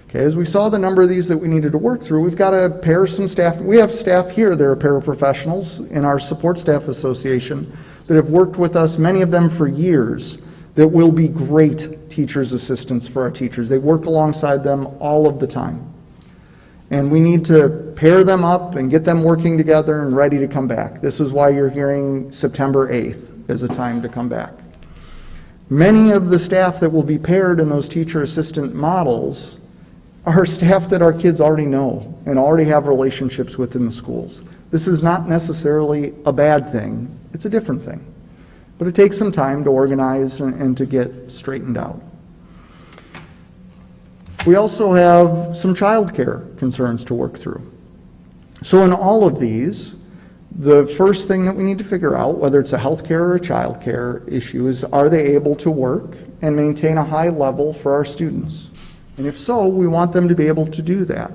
[SPEAKER 3] Okay, as we saw the number of these that we needed to work through, we've got to pair some staff. We have staff here that are paraprofessionals in our support staff association that have worked with us, many of them for years, that will be great teacher's assistants for our teachers. They work alongside them all of the time. And we need to pair them up and get them working together and ready to come back. This is why you're hearing September 8th as a time to come back. Many of the staff that will be paired in those teacher assistant models are staff that our kids already know and already have relationships with in the schools. This is not necessarily a bad thing, it's a different thing. But it takes some time to organize and to get straightened out. We also have some childcare concerns to work through. So in all of these, the first thing that we need to figure out, whether it's a healthcare or a childcare issue, is are they able to work and maintain a high level for our students? And if so, we want them to be able to do that.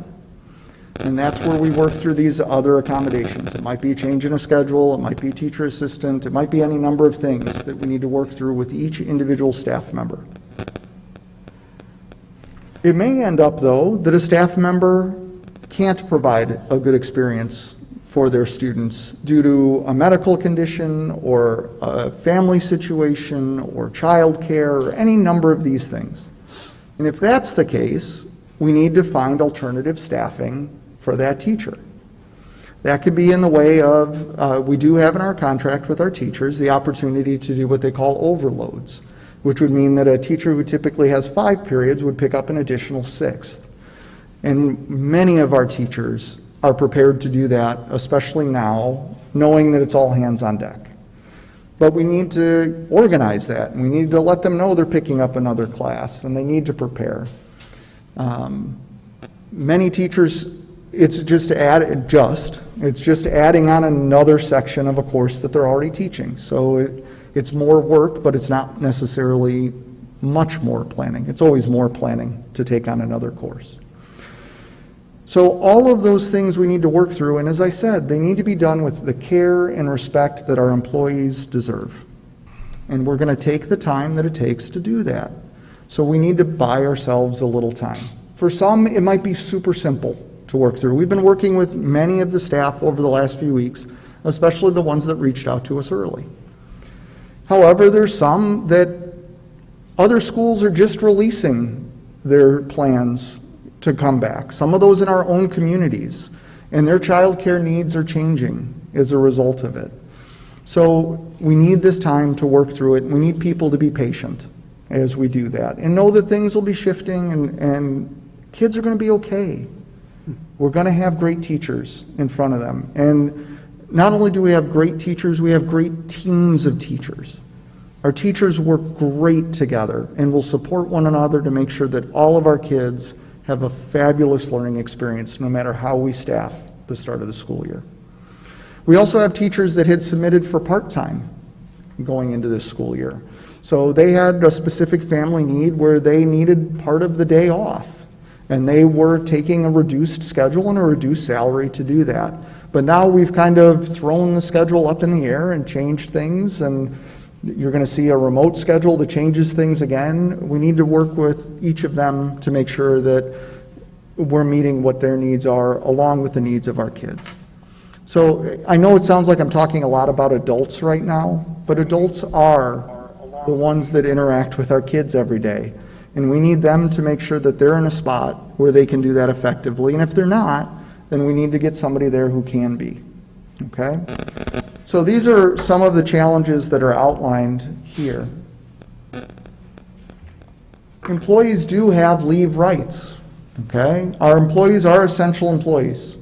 [SPEAKER 3] And that's where we work through these other accommodations. It might be a change in a schedule, it might be a teacher assistant, it might be any number of things that we need to work through with each individual staff member. It may end up, though, that a staff member can't provide a good experience for their students due to a medical condition or a family situation or child care or any number of these things. And if that's the case, we need to find alternative staffing for that teacher. That could be in the way of, we do have in our contract with our teachers the opportunity to do what they call overloads, which would mean that a teacher who typically has 5 periods would pick up an additional 6th. And many of our teachers are prepared to do that, especially now, knowing that it's all hands on deck. But we need to organize that, and we need to let them know they're picking up another class, and they need to prepare. Many teachers, it's just adding on another section of a course that they're already teaching. So it's more work, but it's not necessarily much more planning. It's always more planning to take on another course. So all of those things we need to work through, and as I said, they need to be done with the care and respect that our employees deserve. And we're going to take the time that it takes to do that. So we need to buy ourselves a little time. For some, it might be super simple to work through. We've been working with many of the staff over the last few weeks, especially the ones that reached out to us early. However, there's some that other schools are just releasing their plans to come back. Some of those in our own communities, and their child care needs are changing as a result of it. So we need this time to work through it. We need people to be patient as we do that and know that things will be shifting and kids are going to be okay. We're going to have great teachers in front of them. And not only do we have great teachers, we have great teams of teachers. Our teachers work great together and will support one another to make sure that all of our kids have a fabulous learning experience no matter how we staff the start of the school year. We also have teachers that had submitted for part-time going into this school year. So they had a specific family need where they needed part of the day off, and they were taking a reduced schedule and a reduced salary to do that. But now we've kind of thrown the schedule up in the air and changed things, and you're going to see a remote schedule that changes things again. We need to work with each of them to make sure that we're meeting what their needs are along with the needs of our kids. So I know it sounds like I'm talking a lot about adults right now, but adults are the ones that interact with our kids every day. And we need them to make sure that they're in a spot where they can do that effectively. And if they're not, then we need to get somebody there who can be. Okay? So these are some of the challenges that are outlined here. Employees do have leave rights. Okay? Our employees are essential employees.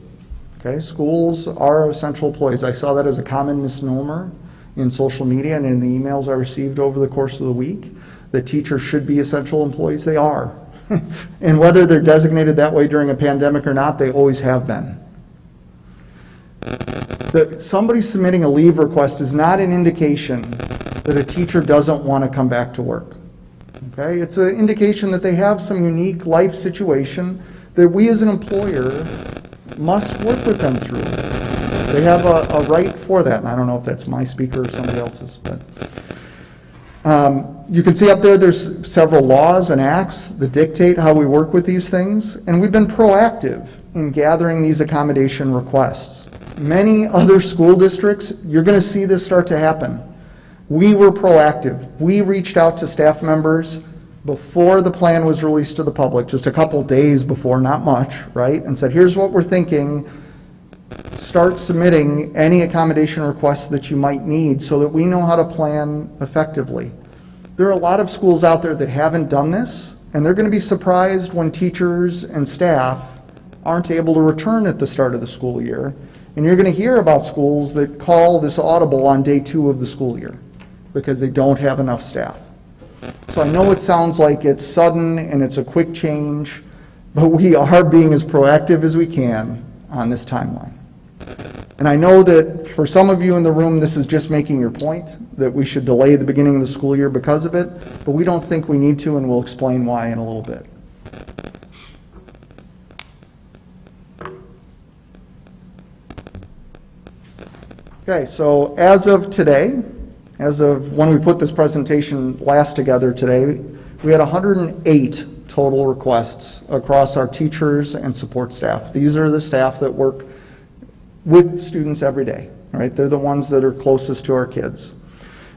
[SPEAKER 3] Okay? Schools are essential employees. I saw that as a common misnomer in social media and in the emails I received over the course of the week, that teachers should be essential employees. They are. And whether they're designated that way during a pandemic or not, they always have been. Somebody submitting a leave request is not an indication that a teacher doesn't want to come back to work. Okay? It's an indication that they have some unique life situation that we as an employer must work with them through. They have a right for that, and I don't know if that's my speaker or somebody else's. But you can see up there there's several laws and acts that dictate how we work with these things, and we've been proactive in gathering these accommodation requests. Many other school districts, you're going to see this start to happen. We were proactive. We reached out to staff members before the plan was released to the public, just a couple days before, not much, right? And said, here's what we're thinking. Start submitting any accommodation requests that you might need so that we know how to plan effectively. There are a lot of schools out there that haven't done this, and they're going to be surprised when teachers and staff aren't able to return at the start of the school year. And you're going to hear about schools that call this audible on day 2 of the school year because they don't have enough staff. So I know it sounds like it's sudden and it's a quick change, but we are being as proactive as we can on this timeline. And I know that for some of you in the room, this is just making your point, that we should delay the beginning of the school year because of it, but we don't think we need to, and we'll explain why in a little bit. Okay, so as of today, as of when we put this presentation last together today, we had 108 total requests across our teachers and support staff. These are the staff that work with students every day, right? They're the ones that are closest to our kids.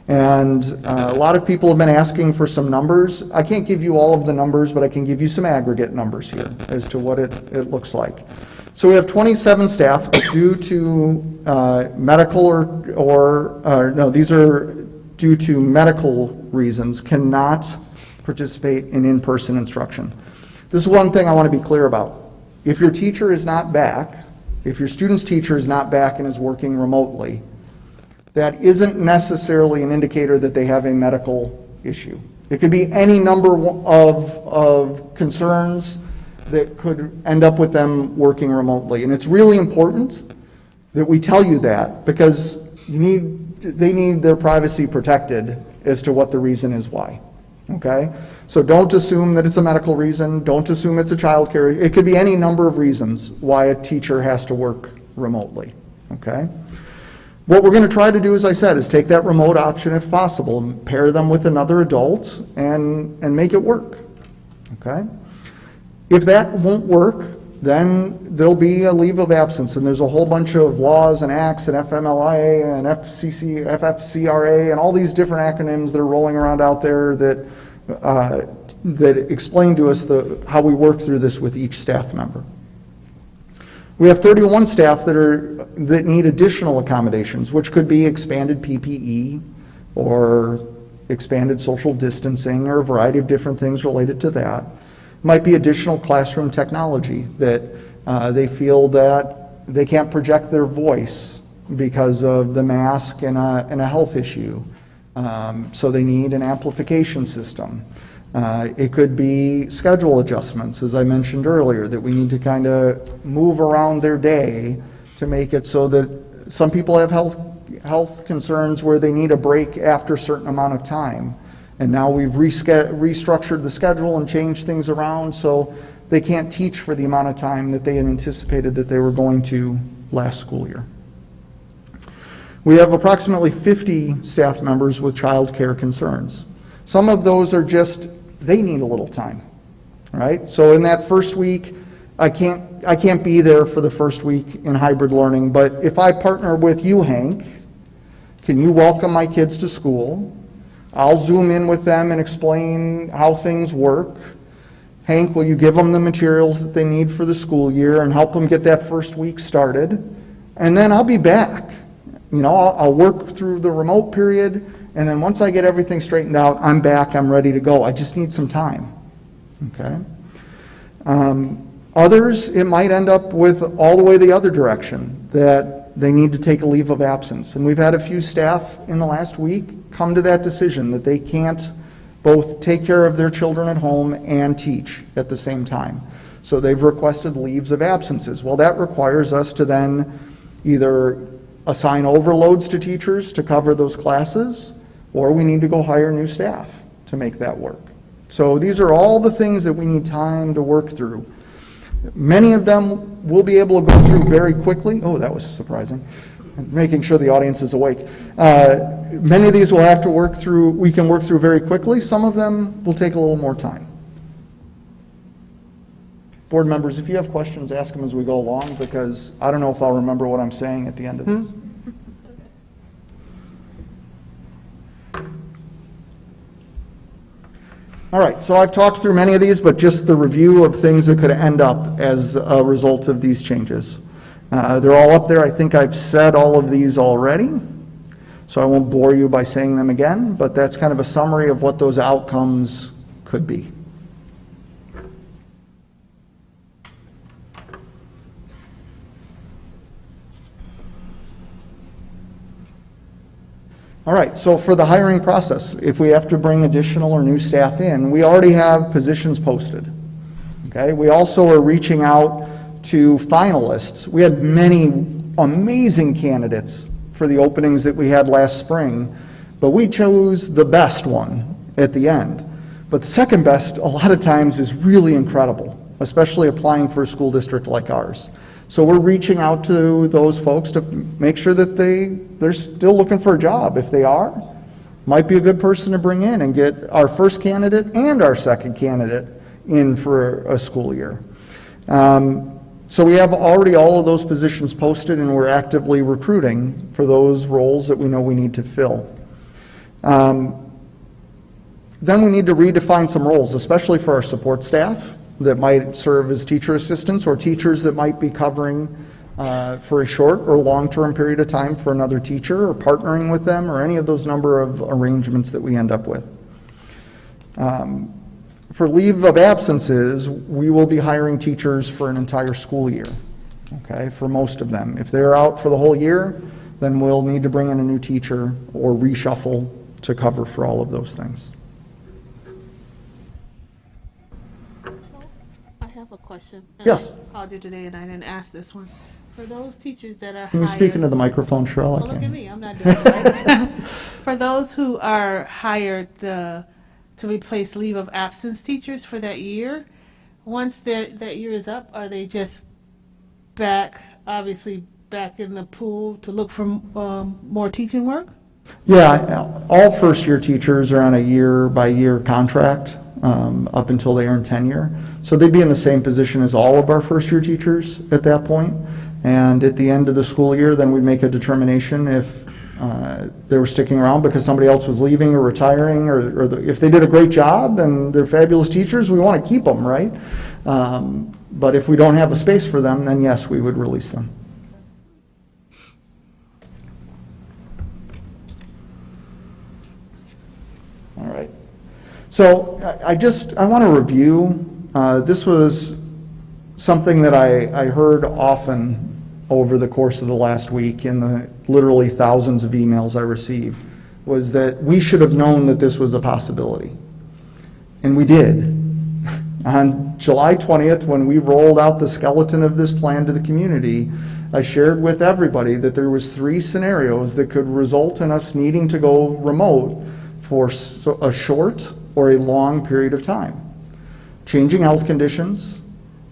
[SPEAKER 3] And a lot of people have been asking for some numbers. I can't give you all of the numbers, but I can give you some aggregate numbers here as to what it looks like. So we have 27 staff that due to medical these are due to medical reasons, cannot participate in in-person instruction. This is one thing I want to be clear about. If your teacher is not back, if your student's teacher is not back and is working remotely, that isn't necessarily an indicator that they have a medical issue. It could be any number of concerns that could end up with them working remotely. And it's really important that we tell you that because they need their privacy protected as to what the reason is why. okay? So don't assume that it's a medical reason, don't assume it's a childcare. It could be any number of reasons why a teacher has to work remotely, okay? What we're going to try to do, as I said, is take that remote option if possible and pair them with another adult and make it work, okay? If that won't work, then there'll be a leave of absence, and there's a whole bunch of laws and acts and FMLA and FFCRA and all these different acronyms that are rolling around out there that explain to us how we work through this with each staff member. We have 31 staff that need additional accommodations, which could be expanded PPE or expanded social distancing or a variety of different things related to that. Might be additional classroom technology that they feel that they can't project their voice because of the mask and a health issue. So they need an amplification system. It could be schedule adjustments, as I mentioned earlier, that we need to kind of move around their day to make it so that some people have health concerns where they need a break after a certain amount of time. And now we've restructured the schedule and changed things around so they can't teach for the amount of time that they had anticipated that they were going to last school year. We have approximately 50 staff members with child care concerns. Some of those are just, they need a little time, right? So in that first week, I can't be there for the first week in hybrid learning, but if I partner with you, Hank, can you welcome my kids to school? I'll Zoom in with them and explain how things work. Hank, will you give them the materials that they need for the school year and help them get that first week started? And then I'll be back. You know, I'll work through the remote period, and then once I get everything straightened out, I'm back, I'm ready to go. I just need some time, okay? Others, it might end up with all the way the other direction, that they need to take a leave of absence. And we've had a few staff in the last week come to that decision that they can't both take care of their children at home and teach at the same time. So they've requested leaves of absences. Well, that requires us to then either assign overloads to teachers to cover those classes, or we need to go hire new staff to make that work. So these are all the things that we need time to work through. Many of them we'll be able to go through very quickly. Oh, that was surprising. Making sure the audience is awake. Many of these we'll have to work through, we can work through very quickly. Some of them will take a little more time. Board members, if you have questions, ask them as we go along, because I don't know if I'll remember what I'm saying at the end of this. All right, so I've talked through many of these, but just the review of things that could end up as a result of these changes. They're all up there. I think I've said all of these already, so I won't bore you by saying them again, but that's kind of a summary of what those outcomes could be. All right, so for the hiring process, if we have to bring additional or new staff in, we already have positions posted. Okay, we also are reaching out to finalists. We had many amazing candidates for the openings that we had last spring, but we chose the best one at the end. But the second best, a lot of times, is really incredible, especially applying for a school district like ours. So we're reaching out to those folks to make sure that they're still looking for a job. If they are, might be a good person to bring in and get our first candidate and our second candidate in for a school year. So we have already all of those positions posted, and we're actively recruiting for those roles that we know we need to fill. Then we need to redefine some roles, especially for our support staff that might serve as teacher assistants, or teachers that might be covering for a short or long-term period of time for another teacher, or partnering with them, or any of those number of arrangements that we end up with. For leave of absences, we will be hiring teachers for an entire school year, okay, for most of them. If they're out for the whole year, then we'll need to bring in a new teacher or reshuffle to cover for all of those things.
[SPEAKER 21] A question.
[SPEAKER 3] Yes.
[SPEAKER 21] I called you today and I didn't ask this one. For those teachers that are
[SPEAKER 3] Can you speak into the microphone, Cheryl?
[SPEAKER 21] Look at me, I'm not doing it right. For those who are hired to to replace leave of absence teachers for that year. Once that year is up, are they just back in the pool to look for more teaching work?
[SPEAKER 3] Yeah, all first-year teachers are on a year-by-year contract up until they earn tenure. So they'd be in the same position as all of our first-year teachers at that point. And at the end of the school year, then we'd make a determination if they were sticking around because somebody else was leaving or retiring, or if they did a great job and they're fabulous teachers, we want to keep them, right? But if we don't have a space for them, then yes, we would release them. All right. So I want to review. This was something that I heard often over the course of the last week in the literally thousands of emails I received, was that we should have known that this was a possibility. And we did. On July 20th, when we rolled out the skeleton of this plan to the community, I shared with everybody that there was 3 scenarios that could result in us needing to go remote for a short or a long period of time. Changing health conditions,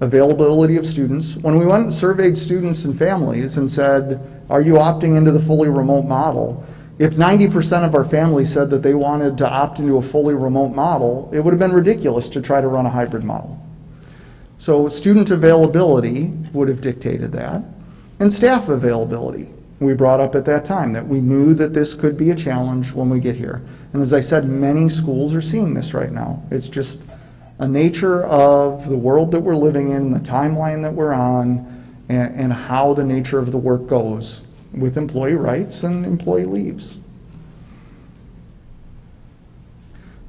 [SPEAKER 3] availability of students. When we went and surveyed students and families and said, are you opting into the fully remote model? If 90% of our families said that they wanted to opt into a fully remote model, it would have been ridiculous to try to run a hybrid model. So student availability would have dictated that, and staff availability. We brought up at that time that we knew that this could be a challenge when we get here. And as I said, many schools are seeing this right now. It's just a nature of the world that we're living in, the timeline that we're on, and how the nature of the work goes with employee rights and employee leaves.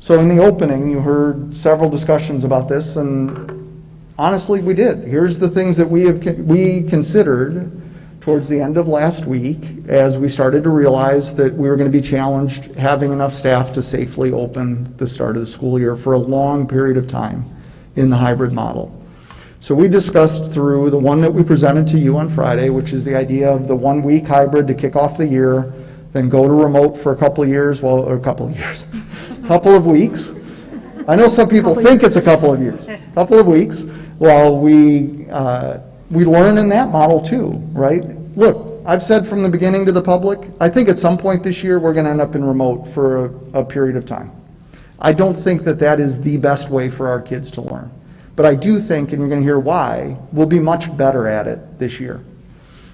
[SPEAKER 3] So in the opening, you heard several discussions about this, and honestly, we did. Here's the things that we considered towards the end of last week as we started to realize that we were going to be challenged having enough staff to safely open the start of the school year for a long period of time in the hybrid model. So we discussed through the one that we presented to you on Friday, which is the idea of the 1-week hybrid to kick off the year, then go to remote for a couple of weeks. I know some people think it's a couple of years, couple of weeks, while we learn in that model too, right? Look, I've said from the beginning to the public, I think at some point this year we're going to end up in remote for a period of time. I don't think that that is the best way for our kids to learn. But I do think, and you're going to hear why, we'll be much better at it this year.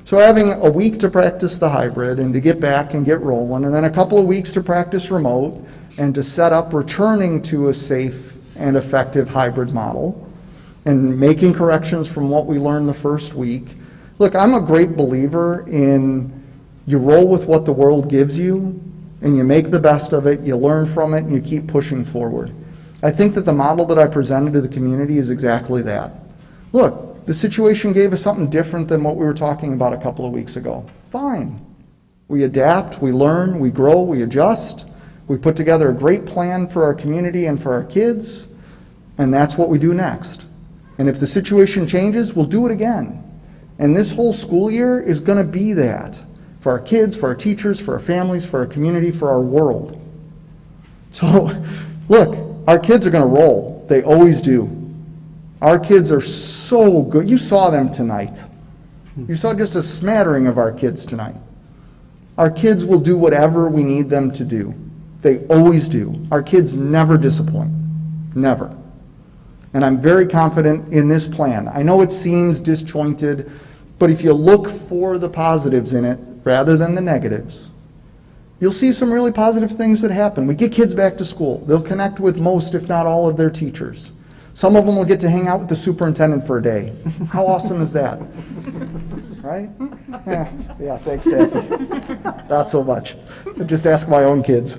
[SPEAKER 3] So having a week to practice the hybrid and to get back and get rolling, and then a couple of weeks to practice remote and to set up returning to a safe and effective hybrid model and making corrections from what we learned the first week. Look, I'm a great believer in you roll with what the world gives you and you make the best of it, you learn from it, and you keep pushing forward. I think that the model that I presented to the community is exactly that. Look, the situation gave us something different than what we were talking about a couple of weeks ago. Fine. We adapt, we learn, we grow, we adjust. We put together a great plan for our community and for our kids, and that's what we do next. And if the situation changes, we'll do it again. And this whole school year is going to be that for our kids, for our teachers, for our families, for our community, for our world. So, look, our kids are going to roll. They always do. Our kids are so good. You saw them tonight. You saw just a smattering of our kids tonight. Our kids will do whatever we need them to do. They always do. Our kids never disappoint. Never. And I'm very confident in this plan. I know it seems disjointed, but if you look for the positives in it rather than the negatives, you'll see some really positive things that happen. We get kids back to school. They'll connect with most, if not all, of their teachers. Some of them will get to hang out with the superintendent for a day. How awesome is that? Right? Yeah, thanks, Stacy. Not so much. Just ask my own kids.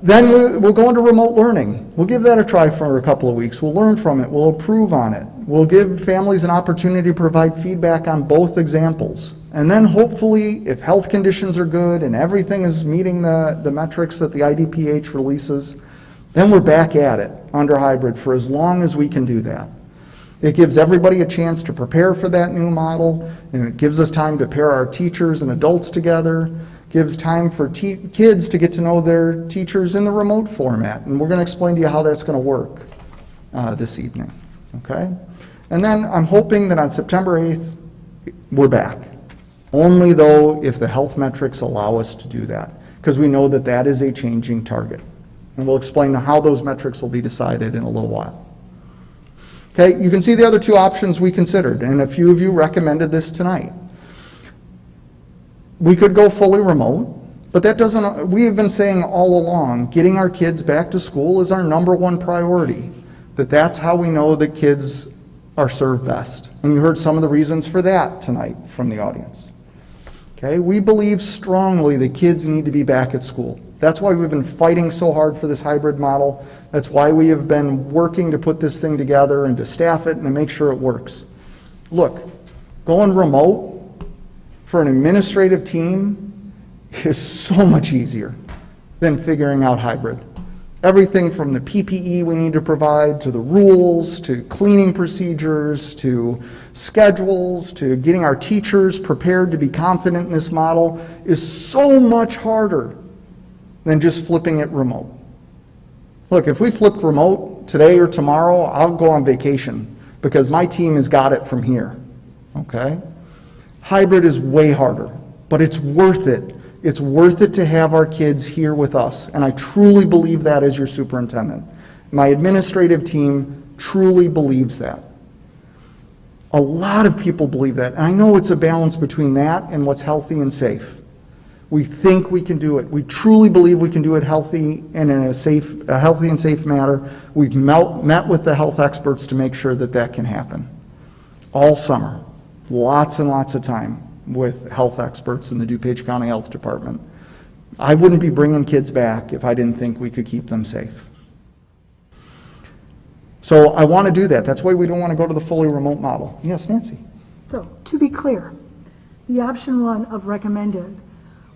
[SPEAKER 3] Then we'll go into remote learning. We'll give that a try for a couple of weeks. We'll learn from it. We'll improve on it. We'll give families an opportunity to provide feedback on both examples. And then hopefully, if health conditions are good and everything is meeting the metrics that the IDPH releases, then we're back at it under hybrid for as long as we can do that. It gives everybody a chance to prepare for that new model, and it gives us time to pair our teachers and adults together, gives time for kids to get to know their teachers in the remote format. And we're going to explain to you how that's going to work this evening, okay? And then I'm hoping that on September 8th, we're back. Only though if the health metrics allow us to do that, because we know that that is a changing target. And we'll explain how those metrics will be decided in a little while. Okay, you can see the other two options we considered, and a few of you recommended this tonight. We could go fully remote, but that doesn't, we have been saying all along, getting our kids back to school is our #1 priority. That's how we know that kids are served best. And you heard some of the reasons for that tonight from the audience. Okay, we believe strongly that kids need to be back at school. That's why we've been fighting so hard for this hybrid model. That's why we have been working to put this thing together and to staff it and to make sure it works. Look, going remote for an administrative team is so much easier than figuring out hybrid. Everything from the PPE we need to provide, to the rules, to cleaning procedures, to schedules, to getting our teachers prepared to be confident in this model is so much harder than just flipping it remote. Look, if we flipped remote today or tomorrow, I'll go on vacation because my team has got it from here, okay? Hybrid is way harder, but it's worth it. It's worth it to have our kids here with us, and I truly believe that as your superintendent. My administrative team truly believes that. A lot of people believe that, and I know it's a balance between that and what's healthy and safe. We think we can do it. We truly believe we can do it healthy and in a healthy and safe manner. We've met with the health experts to make sure that that can happen. All summer, lots and lots of time with health experts in the DuPage County Health Department. I wouldn't be bringing kids back if I didn't think we could keep them safe. So I want to do that. That's why we don't want to go to the fully remote model. Yes, Nancy?
[SPEAKER 1] So, to be clear, the option 1 of recommended,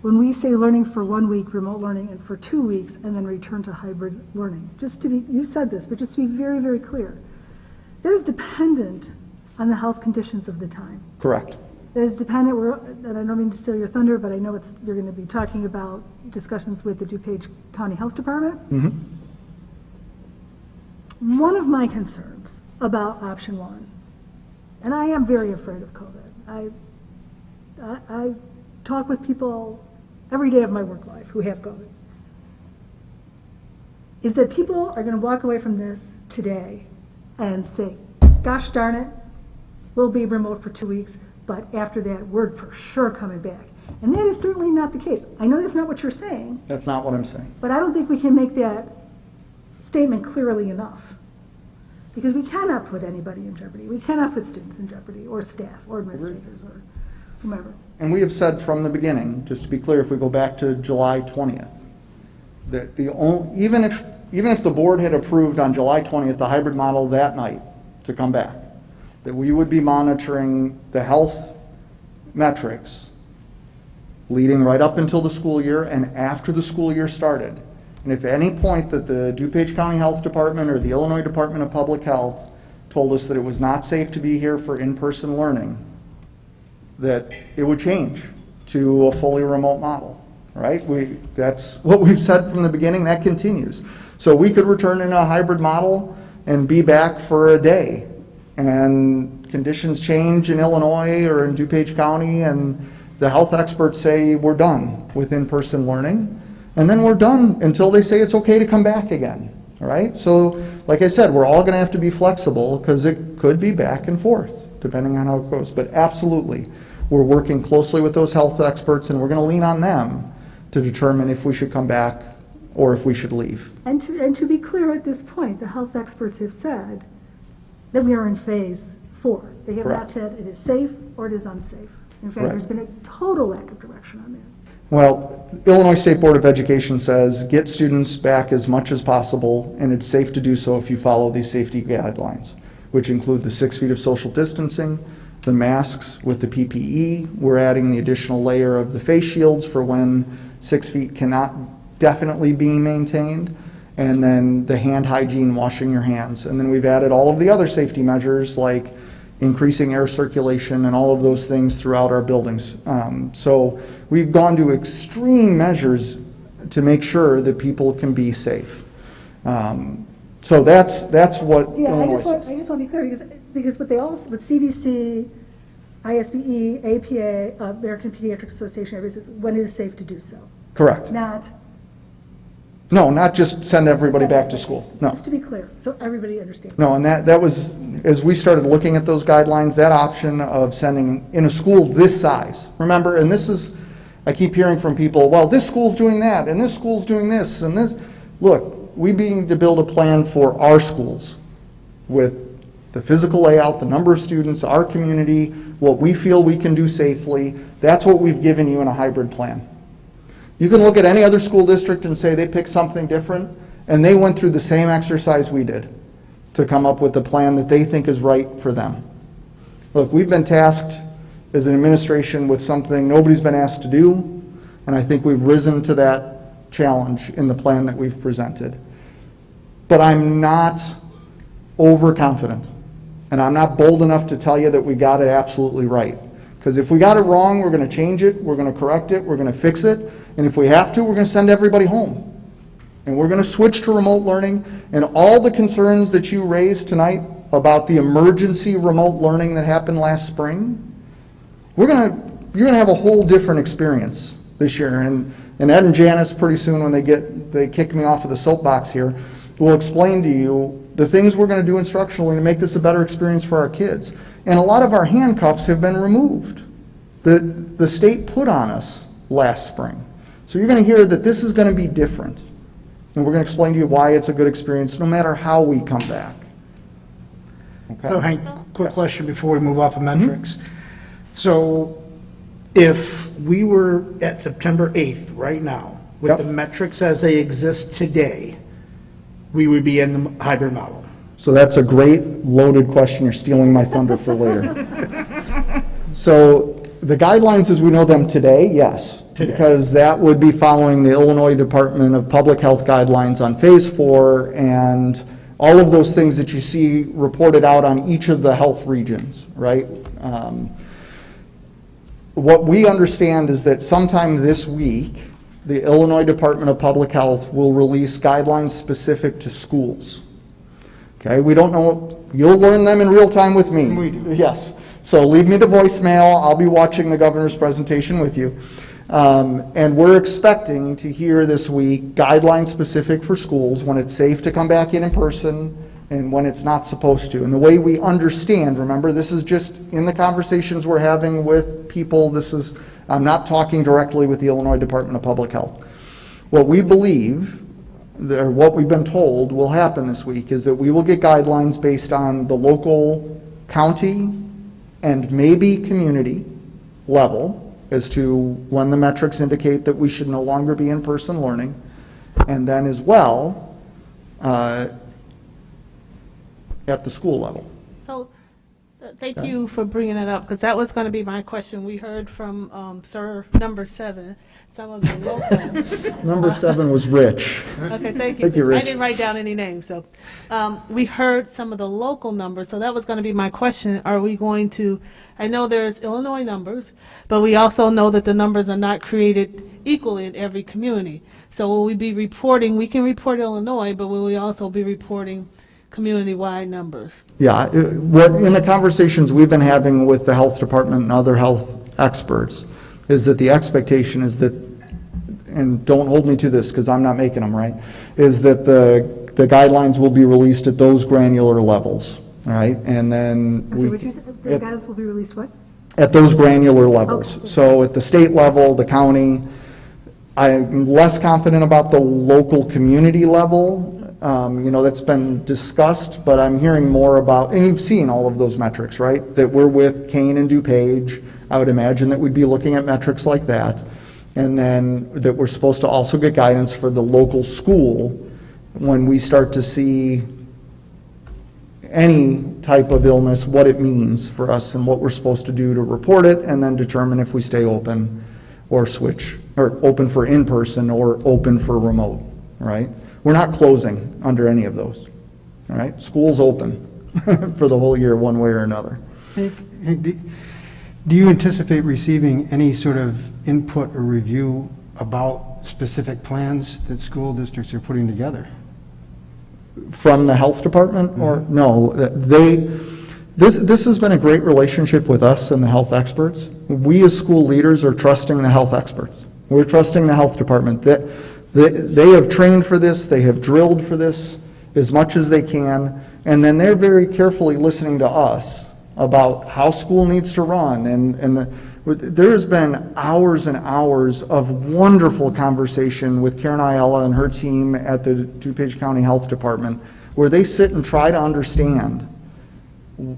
[SPEAKER 1] when we say learning for 1 week, remote learning, and for 2 weeks, and then return to hybrid learning, just to be, you said this, but just to be very, very clear, that is dependent on the health conditions of the time.
[SPEAKER 3] Correct.
[SPEAKER 1] That is dependent, and I don't mean to steal your thunder, but I know you're going to be talking about discussions with the DuPage County Health Department.
[SPEAKER 3] Mm-hmm.
[SPEAKER 1] One of my concerns about option 1, and I am very afraid of COVID. I talk with people every day of my work life who have COVID, is that people are going to walk away from this today and say, gosh darn it, we'll be remote for 2 weeks, but after that, we're for sure coming back. And that is certainly not the case. I know that's not what you're saying,
[SPEAKER 3] That's not what I'm saying.
[SPEAKER 1] but I don't think we can make that statement clearly enough. Because we cannot put anybody in jeopardy. We cannot put students in jeopardy, or staff, or administrators, or whomever.
[SPEAKER 3] And we have said from the beginning, just to be clear, if we go back to July 20th, that even if the board had approved on July 20th the hybrid model that night to come back, that we would be monitoring the health metrics leading right up until the school year and after the school year started. And if at any point that the DuPage County Health Department or the Illinois Department of Public Health told us that it was not safe to be here for in-person learning, that it would change to a fully remote model, right? That's what we've said from the beginning. That continues. So we could return in a hybrid model and be back for a day, and conditions change in Illinois or in DuPage County, and the health experts say we're done with in-person learning, and then we're done until they say it's okay to come back again, all right? So like I said, we're all going to have to be flexible because it could be back and forth depending on how it goes. But absolutely, we're working closely with those health experts, and we're going to lean on them to determine if we should come back or if we should leave.
[SPEAKER 1] And to be clear at this point, the health experts have said that we are in phase 4. They have not
[SPEAKER 3] Correct.
[SPEAKER 1] said it is safe or it is unsafe. In fact,
[SPEAKER 3] Correct.
[SPEAKER 1] there's been a total lack of direction on that.
[SPEAKER 3] Well, Illinois State Board of Education says get students back as much as possible, and it's safe to do so if you follow these safety guidelines, which include the 6 feet of social distancing, the masks with the PPE. We're adding the additional layer of the face shields for when 6 feet cannot definitely be maintained, and then the hand hygiene, washing your hands. And then we've added all of the other safety measures like increasing air circulation and all of those things throughout our buildings. So we've gone to extreme measures to make sure that people can be safe. So that's what
[SPEAKER 1] Yeah, I
[SPEAKER 3] Illinois
[SPEAKER 1] just want
[SPEAKER 3] says.
[SPEAKER 1] to be clear, because what they all, with CDC, ISBE, APA, American Pediatric Association, everybody says, when it is safe to do so.
[SPEAKER 3] Correct.
[SPEAKER 1] Not,
[SPEAKER 3] Not just send everybody back to school. No.
[SPEAKER 1] just to be clear, so everybody understands.
[SPEAKER 3] No, and that was, as we started looking at those guidelines, that option of sending in a school this size. Remember, and this is, I keep hearing from people, well, this school's doing that, and this school's doing this, and this. Look, we need to build a plan for our schools with the physical layout, the number of students, our community, what we feel we can do safely. That's what we've given you in a hybrid plan. You can look at any other school district and say they picked something different, and they went through the same exercise we did to come up with the plan that they think is right for them. Look, we've been tasked as an administration with something nobody's been asked to do, and I think we've risen to that challenge in the plan that we've presented. But I'm not overconfident, and I'm not bold enough to tell you that we got it absolutely right. Because if we got it wrong, we're going to change it, we're going to correct it, we're going to fix it, and if we have to, we're going to send everybody home. And we're going to switch to remote learning, and all the concerns that you raised tonight about the emergency remote learning that happened last spring, you're going to have a whole different experience this year. And Ed and Janice, pretty soon when they kick me off of the soapbox here, will explain to you the things we're going to do instructionally to make this a better experience for our kids. And a lot of our handcuffs have been removed that the state put on us last spring. So you're going to hear that this is going to be different. And we're going to explain to you why it's a good experience no matter how we come back. Okay?
[SPEAKER 2] So Hank, quick question before we move off of metrics. So if we were at September 8th right now, with the metrics as they exist today, we would be in the hybrid model.
[SPEAKER 3] So that's a great loaded question. You're stealing my thunder for later. So the guidelines as we know them today, yes. Because that would be following the Illinois Department of Public Health guidelines on phase 4 and all of those things that you see reported out on each of the health regions, right? What we understand is that sometime this week, the Illinois Department of Public Health will release guidelines specific to schools. Okay, we don't know, you'll learn them in real time with me. We do. Yes. So leave me the voicemail, I'll be watching the governor's presentation with you. And we're expecting to hear this week guidelines specific for schools, when it's safe to come back in person and when it's not supposed to. And the way we understand, remember, this is just in the conversations we're having with people, I'm not talking directly with the Illinois Department of Public Health. What we believe, or what we've been told will happen this week, is that we will get guidelines based on the local county and maybe community level as to when the metrics indicate that we should no longer be in-person learning, and then as well at the school level.
[SPEAKER 21] So, thank you for bringing that up, because that was going to be my question. We heard from Sir Number 7, some of the local.
[SPEAKER 3] Number 7 was Rich.
[SPEAKER 21] Okay, thank you.
[SPEAKER 3] Thank you, Rich.
[SPEAKER 21] I didn't write down any names, so we heard some of the local numbers. So that was going to be my question. Are we going to? I know there's Illinois numbers, but we also know that the numbers are not created equally in every community. So will we be reporting? We can report Illinois, but will we also be reporting community-wide numbers?
[SPEAKER 3] Yeah, in the conversations we've been having with the health department and other health experts, is that the expectation is that, and don't hold me to this because I'm not making them, right, is that the guidelines will be released at those granular levels, all right? And then
[SPEAKER 1] So what you said, the guidelines will be released what?
[SPEAKER 3] at those granular levels.
[SPEAKER 1] Okay.
[SPEAKER 3] So at the state level, the county, I'm less confident about the local community level. That's been discussed, but I'm hearing more about, and you've seen all of those metrics, right? That we're with Kane and DuPage. I would imagine that we'd be looking at metrics like that. And then that we're supposed to also get guidance for the local school when we start to see any type of illness, what it means for us and what we're supposed to do to report it, and then determine if we stay open or switch, or open for in-person or open for remote, right? We're not closing under any of those, all right? School's open for the whole year one way or another.
[SPEAKER 4] Hey, do you anticipate receiving any sort of input or review about specific plans that school districts are putting together?
[SPEAKER 3] From the health department, or no? This has been a great relationship with us and the health experts. We as school leaders are trusting the health experts. We're trusting the health department. They have trained for this, they have drilled for this as much as they can, and then they're very carefully listening to us about how school needs to run. There has been hours and hours of wonderful conversation with Karen Ayala and her team at the DuPage County Health Department, where they sit and try to understand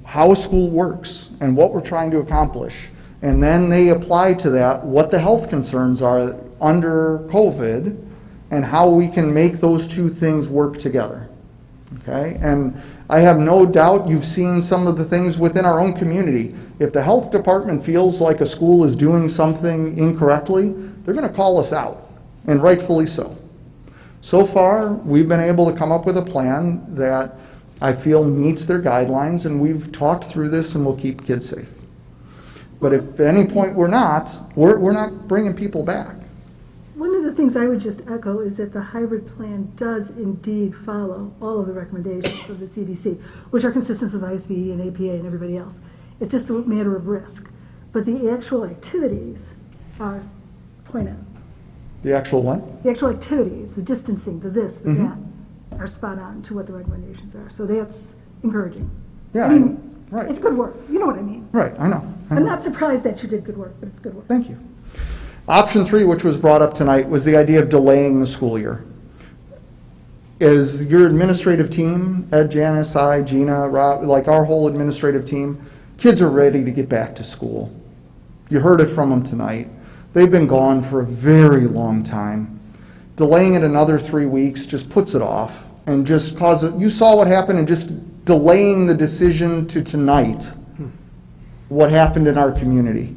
[SPEAKER 3] how a school works and what we're trying to accomplish. And then they apply to that what the health concerns are under COVID and how we can make those two things work together. Okay? And I have no doubt you've seen some of the things within our own community. If the health department feels like a school is doing something incorrectly, they're going to call us out, and rightfully so. So far, we've been able to come up with a plan that I feel meets their guidelines, and we've talked through this and we'll keep kids safe. But if at any point we're not bringing people back.
[SPEAKER 1] One of the things I would just echo is that the hybrid plan does indeed follow all of the recommendations of the CDC, which are consistent with ISB and APA and everybody else. It's just a matter of risk. But the actual activities are point out.
[SPEAKER 3] The actual what?
[SPEAKER 1] The actual activities, the distancing, the this, the that, are spot on to what the recommendations are. So that's encouraging.
[SPEAKER 3] Yeah,
[SPEAKER 1] I mean,
[SPEAKER 3] right.
[SPEAKER 1] It's good work. You know what I mean.
[SPEAKER 3] Right, I know.
[SPEAKER 1] I'm not surprised that you did good work, but it's good work.
[SPEAKER 3] Thank you. Option 3, which was brought up tonight, was the idea of delaying the school year. Is your administrative team, Ed, Janice, I, Gina, Rob, like our whole administrative team, kids are ready to get back to school. You heard it from them tonight. They've been gone for a very long time. Delaying it another 3 weeks just puts it off and just causes, you saw what happened in just delaying the decision to tonight, what happened in our community.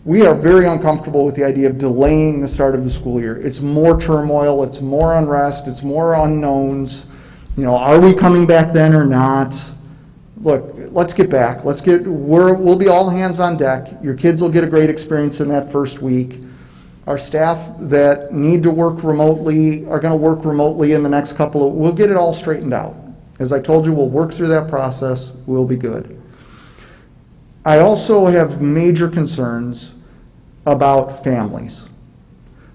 [SPEAKER 3] We are very uncomfortable with the idea of delaying the start of the school year. It's more turmoil, it's more unrest, it's more unknowns. You know, are we coming back then or not? Look, let's get back. We'll be all hands on deck. Your kids will get a great experience in that first week. Our staff that need to work remotely are going to work remotely in the next we'll get it all straightened out. As I told you, we'll work through that process. We'll be good. I also have major concerns about families.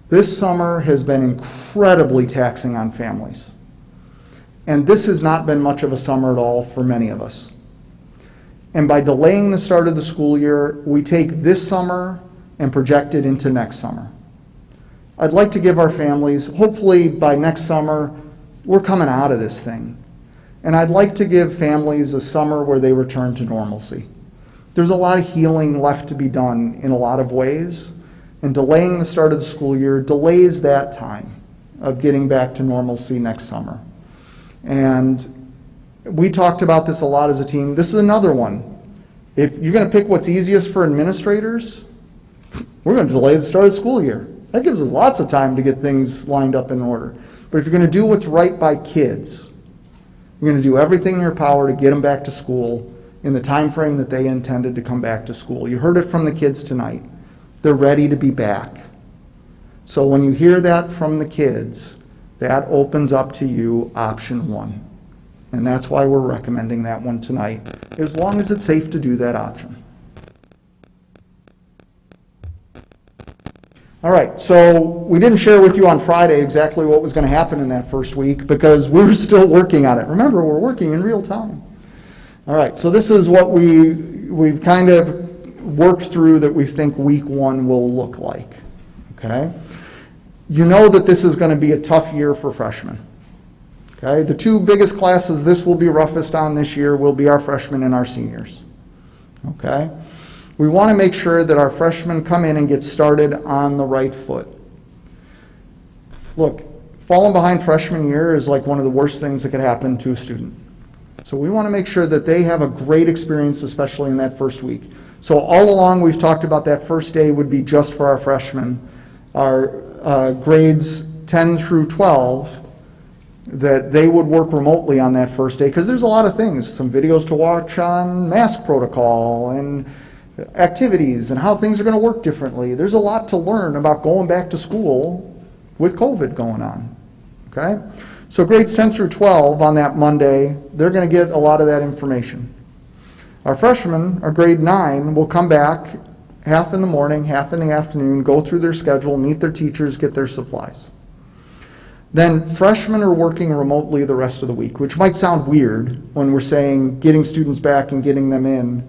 [SPEAKER 3] This summer has been incredibly taxing on families. And this has not been much of a summer at all for many of us. And by delaying the start of the school year, we take this summer and project it into next summer. I'd like to give our families, hopefully by next summer, we're coming out of this thing. And I'd like to give families a summer where they return to normalcy. There's a lot of healing left to be done in a lot of ways, and delaying the start of the school year delays that time of getting back to normalcy next summer. And we talked about this a lot as a team. This is another one. If you're going to pick what's easiest for administrators, we're going to delay the start of the school year. That gives us lots of time to get things lined up in order. But if you're going to do what's right by kids, you're going to do everything in your power to get them back to school in the time frame that they intended to come back to school. You heard it from the kids tonight. They're ready to be back. So when you hear that from the kids, that opens up to you option 1. And that's why we're recommending that one tonight, as long as it's safe to do that option. All right, so we didn't share with you on Friday exactly what was going to happen in that first week because we were still working on it. Remember, we're working in real time. All right, so this is what we've kind of worked through that we think week 1 will look like, okay? You know that this is going to be a tough year for freshmen, okay? The 2 biggest classes this will be roughest on this year will be our freshmen and our seniors, okay? We want to make sure that our freshmen come in and get started on the right foot. Look, falling behind freshman year is like one of the worst things that could happen to a student. So we want to make sure that they have a great experience, especially in that first week. So all along we've talked about that first day would be just for our freshmen. Our grades 10 through 12 that they would work remotely on that first day, because there's a lot of things, some videos to watch on mask protocol and activities and how things are going to work differently. There's a lot to learn about going back to school with COVID going on, okay? So grades 10 through 12 on that Monday, they're going to get a lot of that information. Our freshmen, our grade 9, will come back half in the morning, half in the afternoon, go through their schedule, meet their teachers, get their supplies. Then freshmen are working remotely the rest of the week, which might sound weird when we're saying getting students back and getting them in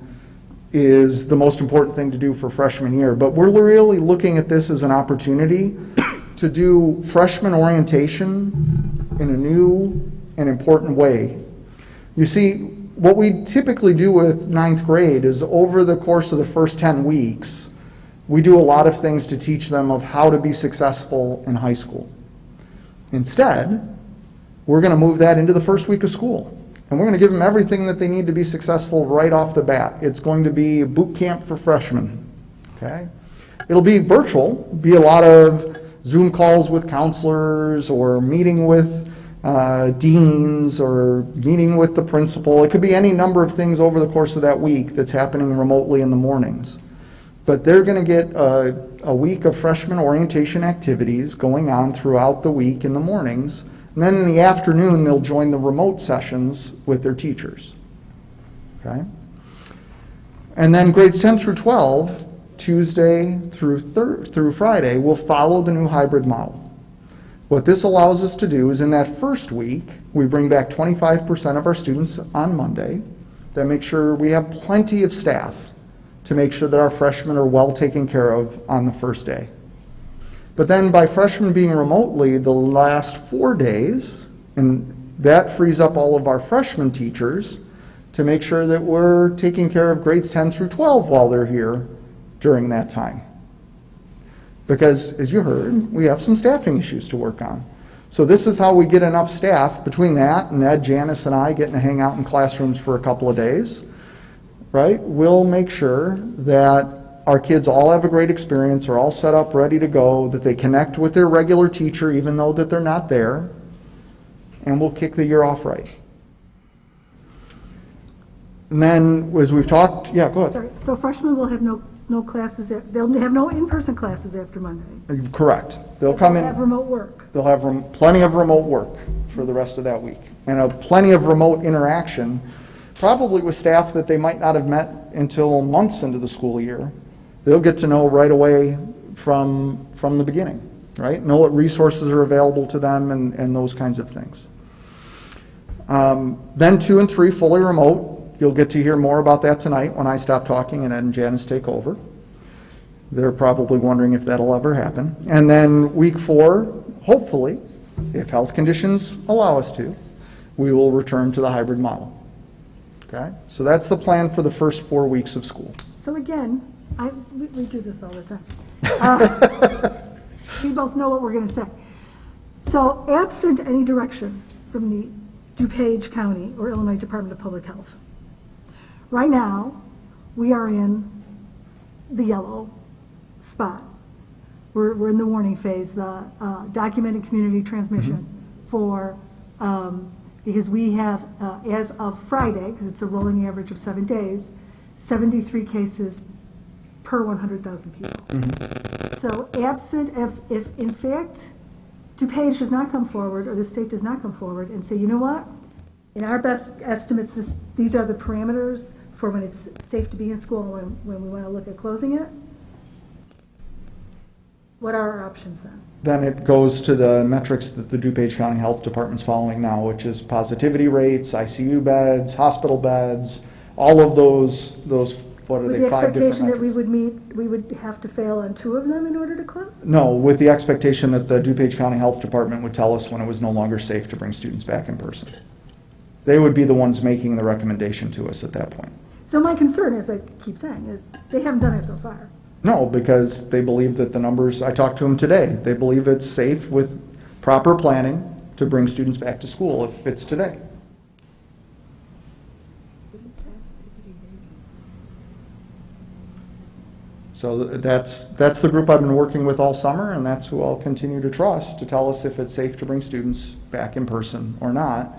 [SPEAKER 3] is the most important thing to do for freshman year. But we're really looking at this as an opportunity to do freshman orientation in a new and important way. You see, what we typically do with 9th grade is over the course of the first 10 weeks, we do a lot of things to teach them of how to be successful in high school. Instead, we're going to move that into the first week of school. And we're going to give them everything that they need to be successful right off the bat. It's going to be boot camp for freshmen, okay? It'll be virtual, be a lot of Zoom calls with counselors or meeting with deans or meeting with the principal. It could be any number of things over the course of that week that's happening remotely in the mornings. But they're going to get a week of freshman orientation activities going on throughout the week in the mornings. And then in the afternoon, they'll join the remote sessions with their teachers. Okay? And then grades 10 through 12, Tuesday through Friday, will follow the new hybrid model. What this allows us to do is in that first week, we bring back 25% of our students on Monday. That makes sure we have plenty of staff to make sure that our freshmen are well taken care of on the first day. But then by freshmen being remotely the last 4 days, and that frees up all of our freshman teachers to make sure that we're taking care of grades 10 through 12 while they're here during that time. Because, as you heard, we have some staffing issues to work on. So this is how we get enough staff between that and Ed, Janice, and I getting to hang out in classrooms for a couple of days, right? We'll make sure that our kids all have a great experience, are all set up, ready to go, that they connect with their regular teacher even though that they're not there, and we'll kick the year off right. And then, as we've talked, yeah, go ahead.
[SPEAKER 1] Sorry, so freshmen will have no classes, they'll have no in-person classes after Monday.
[SPEAKER 3] Correct. They'll come in.
[SPEAKER 1] They'll have remote work.
[SPEAKER 3] They'll have plenty of remote work for the rest of that week. And plenty of remote interaction, probably with staff that they might not have met until months into the school year. They'll get to know right away from the beginning, right? Know what resources are available to them and those kinds of things. Then 2 and 3 fully remote. You'll get to hear more about that tonight when I stop talking and Ed and Janice take over. They're probably wondering if that'll ever happen. And then week 4, hopefully, if health conditions allow us to, we will return to the hybrid model. Okay? So that's the plan for the first 4 weeks of school.
[SPEAKER 1] So again, we do this all the time. We both know what we're going to say. So absent any direction from the DuPage County or Illinois Department of Public Health, right now, we are in the yellow spot. We're in the warning phase, the documented community transmission for, because we have, as of Friday, because it's a rolling average of 7 days, 73 cases per 100,000 people. So absent, if in fact DuPage does not come forward or the state does not come forward and say, you know what, in our best estimates, these are the parameters for when it's safe to be in school and when we want to look at closing it, what are our options then?
[SPEAKER 3] Then it goes to the metrics that the DuPage County Health Department's following now, which is positivity rates, ICU beds, hospital beds, all of those what are
[SPEAKER 1] With
[SPEAKER 3] they,
[SPEAKER 1] the
[SPEAKER 3] 5 different
[SPEAKER 1] expectation that
[SPEAKER 3] metrics?
[SPEAKER 1] we would have to fail on 2 of them in order to close?
[SPEAKER 3] No, with the expectation that the DuPage County Health Department would tell us when it was no longer safe to bring students back in person. They would be the ones making the recommendation to us at that point.
[SPEAKER 1] So my concern, as I keep saying, is they haven't done it so far.
[SPEAKER 3] No, because they believe that the numbers, I talked to them today, they believe it's safe with proper planning to bring students back to school if it's today. So that's the group I've been working with all summer, and that's who I'll continue to trust to tell us if it's safe to bring students back in person or not,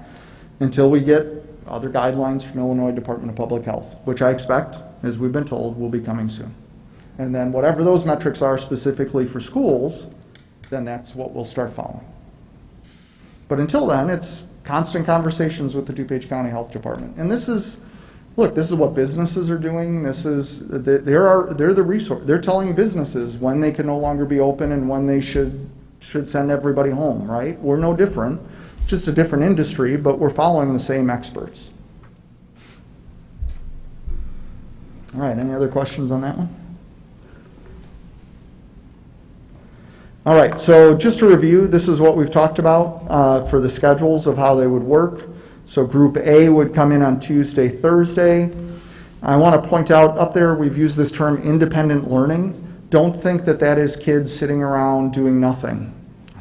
[SPEAKER 3] until we get other guidelines from Illinois Department of Public Health, which I expect, as we've been told, will be coming soon. And then whatever those metrics are specifically for schools, then that's what we'll start following. But until then, it's constant conversations with the DuPage County Health Department. And this is, look, this is what businesses are doing. This is, they're the resource. They're telling businesses when they can no longer be open and when they should send everybody home, right? We're no different, just a different industry, but we're following the same experts. All right, any other questions on that one? All right, so just to review, this is what we've talked about for the schedules of how they would work. So Group A would come in on Tuesday, Thursday. I want to point out up there, we've used this term independent learning. Don't think that that is kids sitting around doing nothing,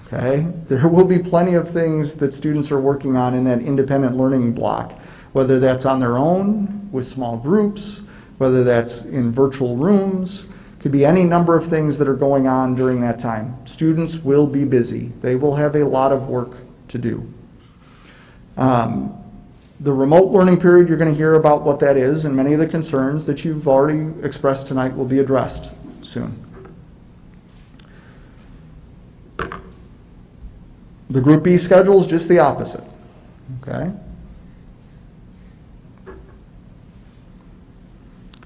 [SPEAKER 3] okay? There will be plenty of things that students are working on in that independent learning block, whether that's on their own, with small groups, whether that's in virtual rooms. Could be any number of things that are going on during that time. Students will be busy. They will have a lot of work to do. The remote learning period, you're going to hear about what that is, and many of the concerns that you've already expressed tonight will be addressed soon. The Group B schedule is just the opposite, okay?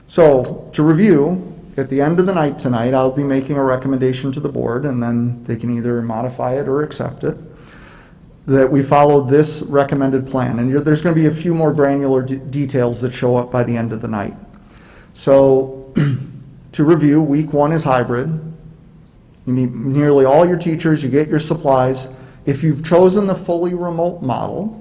[SPEAKER 3] So, to review, at the end of the night tonight, I'll be making a recommendation to the board, and then they can either modify it or accept it, that we follow this recommended plan. And there's going to be a few more granular details that show up by the end of the night. So, to review, week 1 is hybrid. You meet nearly all your teachers, you get your supplies. If you've chosen the fully remote model,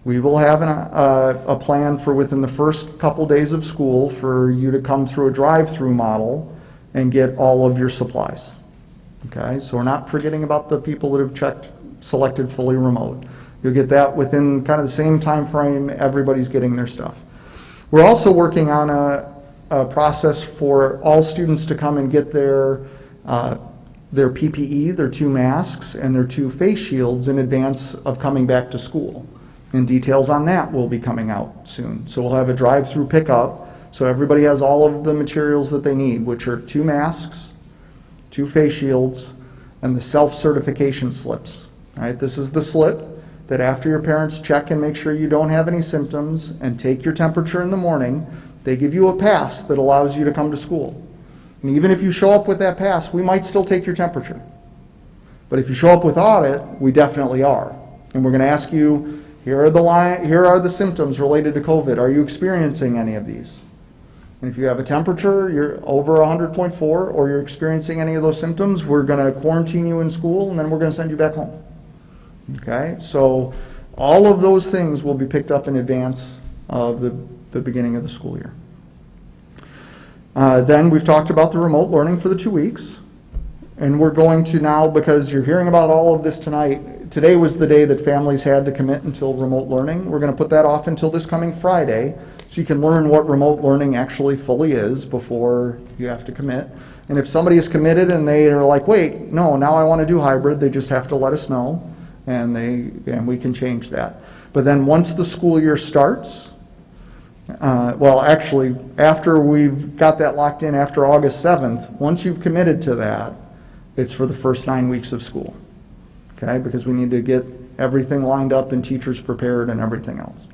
[SPEAKER 3] we will have a plan for within the first couple days of school for you to come through a drive-through model and get all of your supplies. Okay, so we're not forgetting about the people that have selected fully remote. You'll get that within kind of the same time frame everybody's getting their stuff. We're also working on a process for all students to come and get their PPE, their 2 masks, and their 2 face shields in advance of coming back to school. And details on that will be coming out soon. So we'll have a drive-through pickup, so everybody has all of the materials that they need, which are 2 masks, 2 face shields, and the self-certification slips. All right, this is the slip that after your parents check and make sure you don't have any symptoms and take your temperature in the morning, they give you a pass that allows you to come to school. And even if you show up with that pass, we might still take your temperature. But if you show up without it, we definitely are. And we're going to ask you, here are the symptoms related to COVID. Are you experiencing any of these? And if you have a temperature, you're over 100.4, or you're experiencing any of those symptoms, we're going to quarantine you in school, and then we're going to send you back home. Okay? So all of those things will be picked up in advance of the beginning of the school year. Then we've talked about the remote learning for the 2 weeks. And we're going to now, because you're hearing about all of this tonight, today was the day that families had to commit until remote learning. We're going to put that off until this coming Friday, so you can learn what remote learning actually fully is before you have to commit. And if somebody is committed and they are like, wait, no, now I want to do hybrid, they just have to let us know, and we can change that. But then once the school year starts, well, actually, after we've got that locked in after August 7th, once you've committed to that, it's for the first 9 weeks of school, okay? Because we need to get everything lined up and teachers prepared and everything else.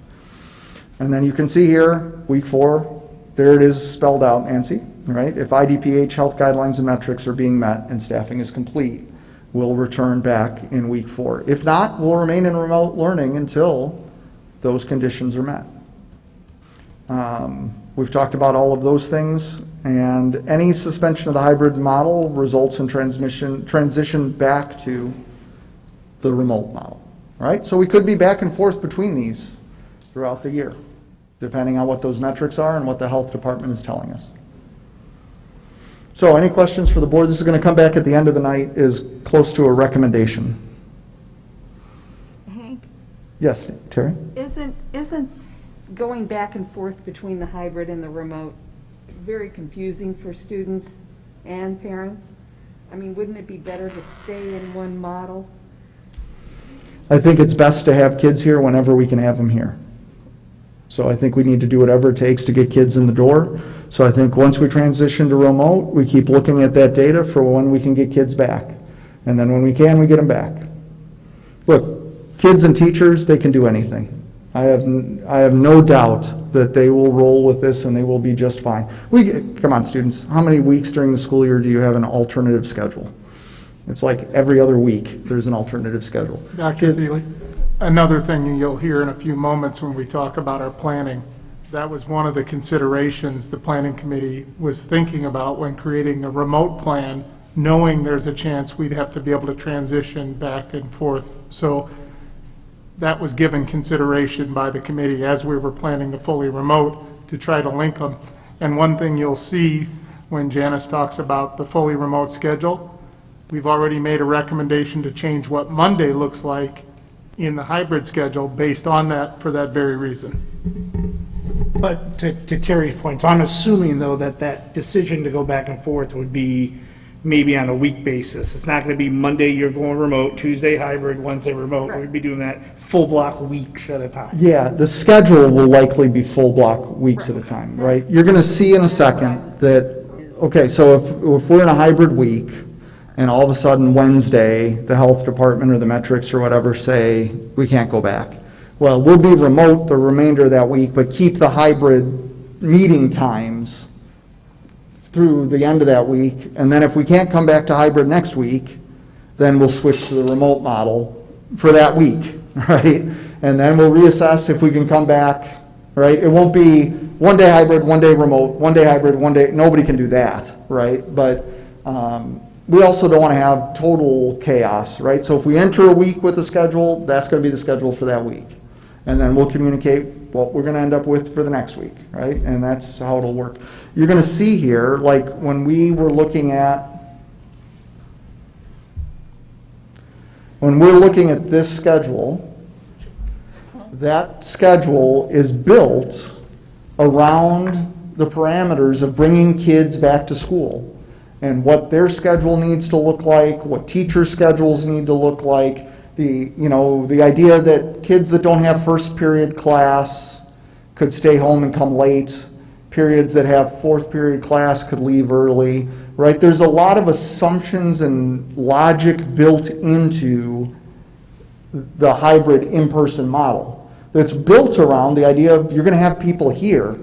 [SPEAKER 3] And then you can see here, week 4, there it is spelled out, Nancy, right? If IDPH health guidelines and metrics are being met and staffing is complete, we'll return back in week 4. If not, we'll remain in remote learning until those conditions are met. We've talked about all of those things, and any suspension of the hybrid model results in transition back to the remote model, right? So we could be back and forth between these throughout the year, depending on what those metrics are and what the health department is telling us. So any questions for the board? This is going to come back at the end of the night, is close to a recommendation.
[SPEAKER 5] Hank?
[SPEAKER 3] Yes, Terry?
[SPEAKER 5] Isn't going back and forth between the hybrid and the remote very confusing for students and parents. I mean, wouldn't it be better to stay in one model?
[SPEAKER 3] I think it's best to have kids here whenever we can have them here. So I think we need to do whatever it takes to get kids in the door. So I think once we transition to remote, we keep looking at that data for when we can get kids back. And then when we can, we get them back. Look, kids and teachers, they can do anything. I have no doubt that they will roll with this and they will be just fine. Come on, students, how many weeks during the school year do you have an alternative schedule? It's like every other week there's an alternative schedule.
[SPEAKER 22] Dr. Thiele, another thing you'll hear in a few moments when we talk about our planning, that was one of the considerations the planning committee was thinking about when creating a remote plan, knowing there's a chance we'd have to be able to transition back and forth. So that was given consideration by the committee as we were planning the fully remote to try to link them. And one thing you'll see when Janice talks about the fully remote schedule, we've already made a recommendation to change what Monday looks like in the hybrid schedule based on that for that very reason.
[SPEAKER 2] But to Terry's point, so I'm assuming though that that decision to go back and forth would be maybe on a week basis. It's not going to be Monday you're going remote, Tuesday hybrid, Wednesday remote. We'd be doing that full block weeks at a time.
[SPEAKER 3] Yeah, the schedule will likely be full block weeks at a time, right? You're going to see in a second that, okay, so if we're in a hybrid week and all of a sudden Wednesday, the health department or the metrics or whatever say we can't go back. Well, we'll be remote the remainder of that week, but keep the hybrid meeting times through the end of that week, and then if we can't come back to hybrid next week, then we'll switch to the remote model for that week, right? And then we'll reassess if we can come back, right? It won't be one day hybrid, one day remote, one day hybrid, one day, nobody can do that, right? But we also don't want to have total chaos, right? So if we enter a week with a schedule, that's going to be the schedule for that week. And then we'll communicate what we're going to end up with for the next week, right? And that's how it'll work. You're going to see here, like when we were looking at, this schedule, that schedule is built around the parameters of bringing kids back to school and what their schedule needs to look like, what teacher schedules need to look like. The idea that kids that don't have first period class could stay home and come late, periods that have fourth period class could leave early, right? There's a lot of assumptions and logic built into the hybrid in-person model that's built around the idea of you're going to have people here.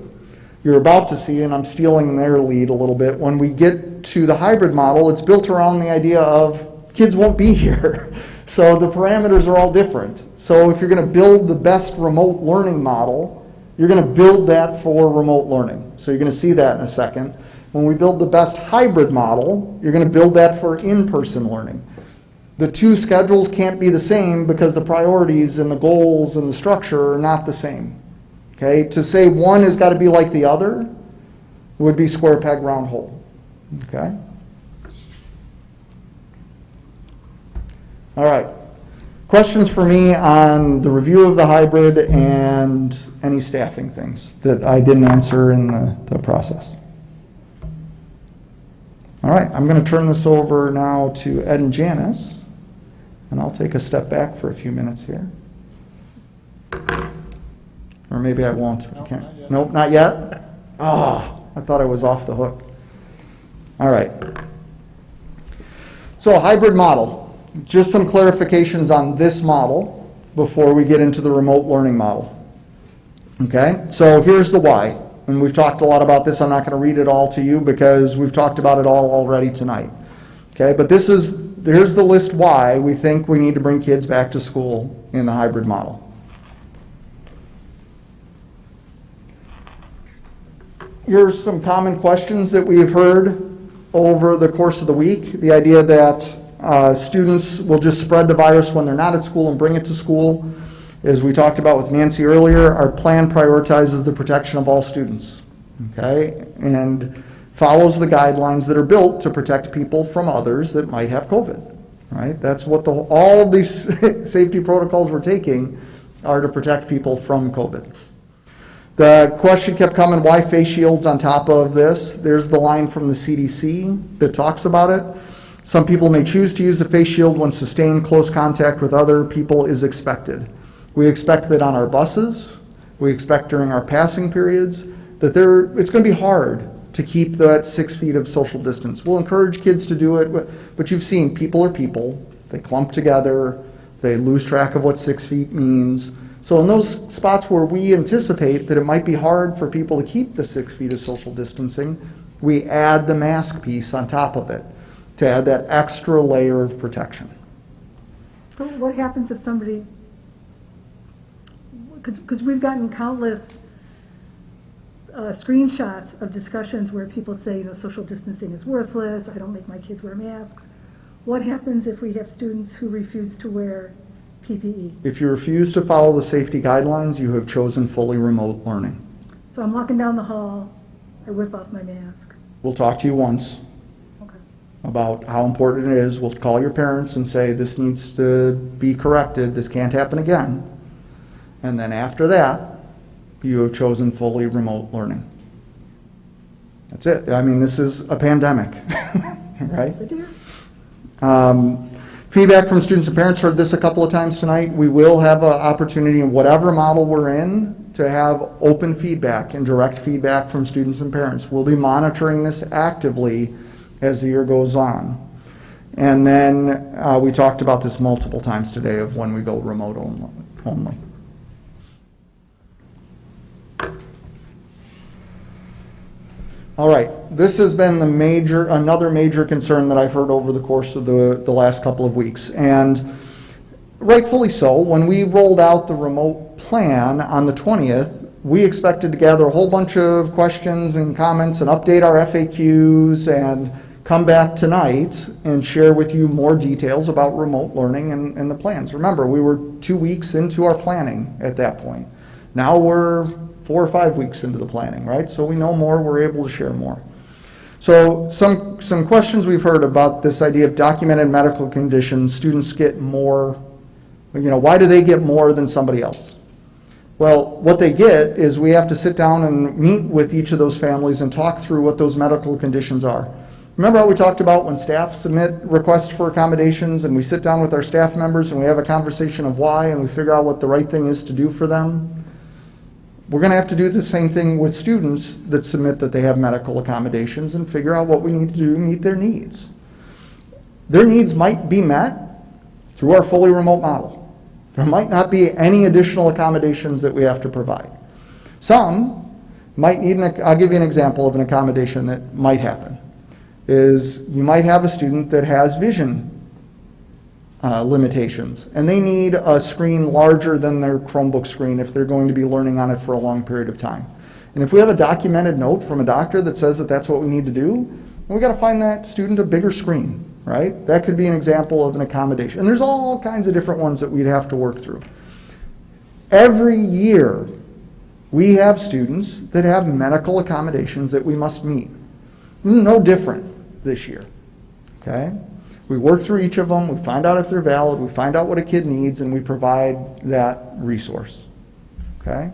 [SPEAKER 3] You're about to see, and I'm stealing their lead a little bit, when we get to the hybrid model, it's built around the idea of kids won't be here. So the parameters are all different. So if you're going to build the best remote learning model, you're going to build that for remote learning. So you're going to see that in a second. When we build the best hybrid model, you're going to build that for in-person learning. The two schedules can't be the same because the priorities and the goals and the structure are not the same. Okay? To say one has got to be like the other would be square peg round hole. Okay? All right. Questions for me on the review of the hybrid and any staffing things that I didn't answer in the process? All right, I'm going to turn this over now to Ed and Janice, and I'll take a step back for a few minutes here. Or maybe I won't. I can't. Nope, not yet? Oh, I thought I was off the hook. All right. So a hybrid model. Just some clarifications on this model before we get into the remote learning model. Okay, so here's the why. And we've talked a lot about this. I'm not going to read it all to you because we've talked about it all already tonight. Okay, but here's the list why we think we need to bring kids back to school in the hybrid model. Here's some common questions that we've heard over the course of the week. The idea that students will just spread the virus when they're not at school and bring it to school. As we talked about with Nancy earlier, our plan prioritizes the protection of all students, okay, and follows the guidelines that are built to protect people from others that might have COVID, right? That's what all these safety protocols we're taking are to protect people from COVID. The question kept coming, why face shields on top of this? There's the line from the CDC that talks about it. Some people may choose to use a face shield when sustained close contact with other people is expected. We expect that on our buses, we expect during our passing periods, that it's going to be hard to keep that 6 feet of social distance. We'll encourage kids to do it, but you've seen people are people. They clump together. They lose track of what 6 feet means. So in those spots where we anticipate that it might be hard for people to keep the 6 feet of social distancing, we add the mask piece on top of it to add that extra layer of protection.
[SPEAKER 1] So what happens if somebody, because we've gotten countless screenshots of discussions where people say, social distancing is worthless, I don't make my kids wear masks. What happens if we have students who refuse to wear PPE?
[SPEAKER 3] If you refuse to follow the safety guidelines, you have chosen fully remote learning.
[SPEAKER 1] So I'm walking down the hall, I whip off my mask.
[SPEAKER 3] We'll talk to you once about how important it is. We'll call your parents and say, this needs to be corrected, this can't happen again. And then after that, you have chosen fully remote learning. That's it. I mean, this is a pandemic, right? Feedback from students and parents, heard this a couple of times tonight. We will have an opportunity in whatever model we're in to have open feedback and direct feedback from students and parents. We'll be monitoring this actively as the year goes on. And then we talked about this multiple times today of when we go remote only. All right, this has been another major concern that I've heard over the course of the last couple of weeks. And rightfully so, when we rolled out the remote plan on the 20th, we expected to gather a whole bunch of questions and comments and update our FAQs and come back tonight and share with you more details about remote learning and the plans. Remember, we were 2 weeks into our planning at that point. Now we're 4 or 5 weeks into the planning, right? So we know more, we're able to share more. So some questions we've heard about this idea of documented medical conditions, students get more, why do they get more than somebody else? Well, what they get is we have to sit down and meet with each of those families and talk through what those medical conditions are. Remember how we talked about when staff submit requests for accommodations and we sit down with our staff members and we have a conversation of why and we figure out what the right thing is to do for them? We're going to have to do the same thing with students that submit that they have medical accommodations and figure out what we need to do to meet their needs. Their needs might be met through our fully remote model. There might not be any additional accommodations that we have to provide. Some might need, I'll give you an example of an accommodation that might happen, is you might have a student that has vision limitations, and they need a screen larger than their Chromebook screen if they're going to be learning on it for a long period of time. And if we have a documented note from a doctor that says that that's what we need to do, we got to find that student a bigger screen, right? That could be an example of an accommodation. And there's all kinds of different ones that we'd have to work through. Every year, we have students that have medical accommodations that we must meet. This is no different this year, okay? We work through each of them, we find out if they're valid, we find out what a kid needs, and we provide that resource, okay?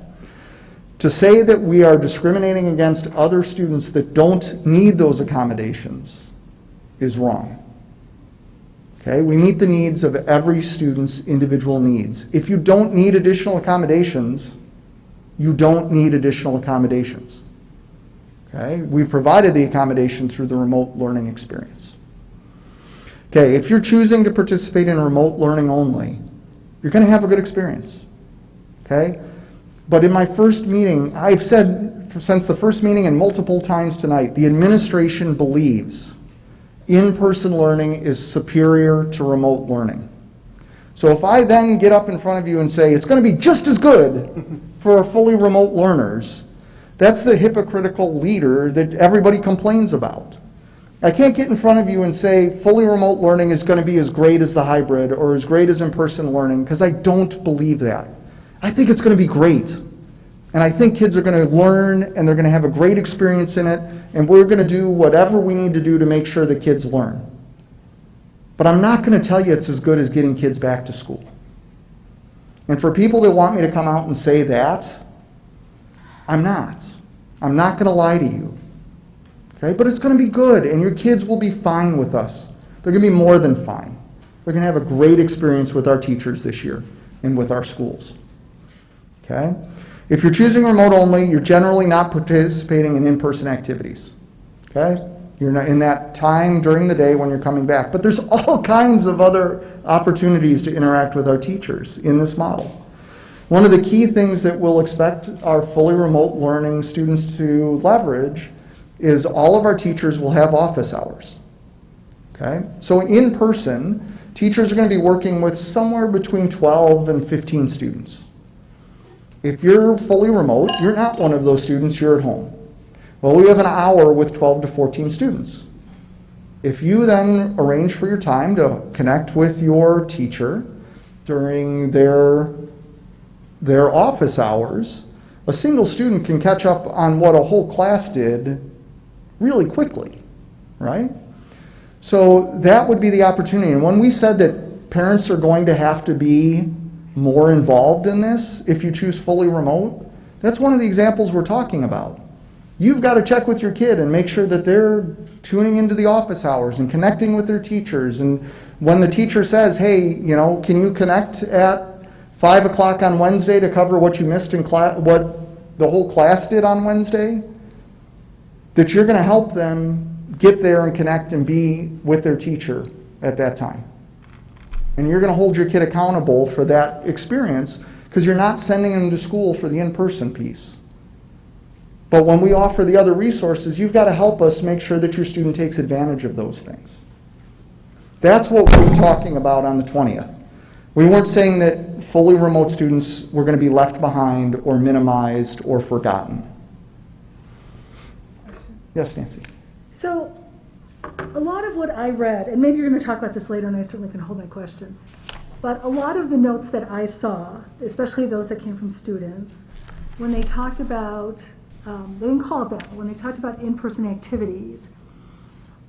[SPEAKER 3] To say that we are discriminating against other students that don't need those accommodations is wrong, okay? We meet the needs of every student's individual needs. If you don't need additional accommodations, you don't need additional accommodations, okay? We provided the accommodation through the remote learning experience. Okay, if you're choosing to participate in remote learning only, you're going to have a good experience, okay? But in my first meeting, I've said since the first meeting and multiple times tonight, the administration believes in-person learning is superior to remote learning. So if I then get up in front of you and say it's going to be just as good for our fully remote learners, that's the hypocritical leader that everybody complains about. I can't get in front of you and say fully remote learning is going to be as great as the hybrid or as great as in-person learning, because I don't believe that. I think it's going to be great. And I think kids are going to learn and they're going to have a great experience in it, and we're going to do whatever we need to do to make sure that kids learn. But I'm not going to tell you it's as good as getting kids back to school. And for people that want me to come out and say that, I'm not. I'm not going to lie to you. Okay? But it's going to be good, and your kids will be fine with us. They're going to be more than fine. They're going to have a great experience with our teachers this year and with our schools. Okay? If you're choosing remote only, you're generally not participating in in-person activities. Okay? You're not in that time during the day when you're coming back. But there's all kinds of other opportunities to interact with our teachers in this model. One of the key things that we'll expect our fully remote learning students to leverage is all of our teachers will have office hours. Okay? So in person, teachers are going to be working with somewhere between 12 and 15 students. If you're fully remote, you're not one of those students, you're at home. Well, we have an hour with 12 to 14 students. If you then arrange for your time to connect with your teacher during their office hours, a single student can catch up on what a whole class did really quickly, right? So that would be the opportunity. And when we said that parents are going to have to be more involved in this if you choose fully remote, that's one of the examples we're talking about. You've got to check with your kid and make sure that they're tuning into the office hours and connecting with their teachers. And when the teacher says, hey, can you connect at 5 o'clock on Wednesday to cover what you missed in class, what the whole class did on Wednesday, that you're going to help them get there and connect and be with their teacher at that time. And you're going to hold your kid accountable for that experience because you're not sending them to school for the in-person piece. But when we offer the other resources, you've got to help us make sure that your student takes advantage of those things. That's what we're talking about on the 20th. We weren't saying that fully remote students were going to be left behind or minimized or forgotten. Yes, Nancy.
[SPEAKER 1] So a lot of what I read, and maybe you're going to talk about this later, and I certainly can hold my question, but a lot of the notes that I saw, especially those that came from students, when they talked about, they didn't call it that, but when they talked about in-person activities,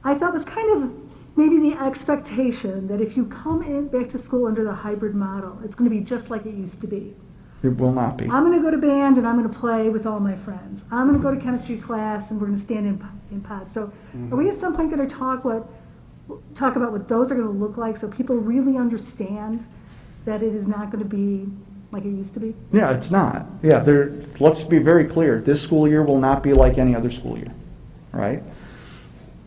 [SPEAKER 1] I thought was kind of maybe the expectation that if you come in back to school under the hybrid model, it's going to be just like it used to be.
[SPEAKER 3] It will not be.
[SPEAKER 1] I'm going to go to band and I'm going to play with all my friends. I'm going to go to chemistry class and we're going to stand in pods. So are we at some point going to talk about what those are going to look like so people really understand that it is not going to be like it used to be?
[SPEAKER 3] Yeah, it's not. Yeah, let's be very clear. This school year will not be like any other school year, right?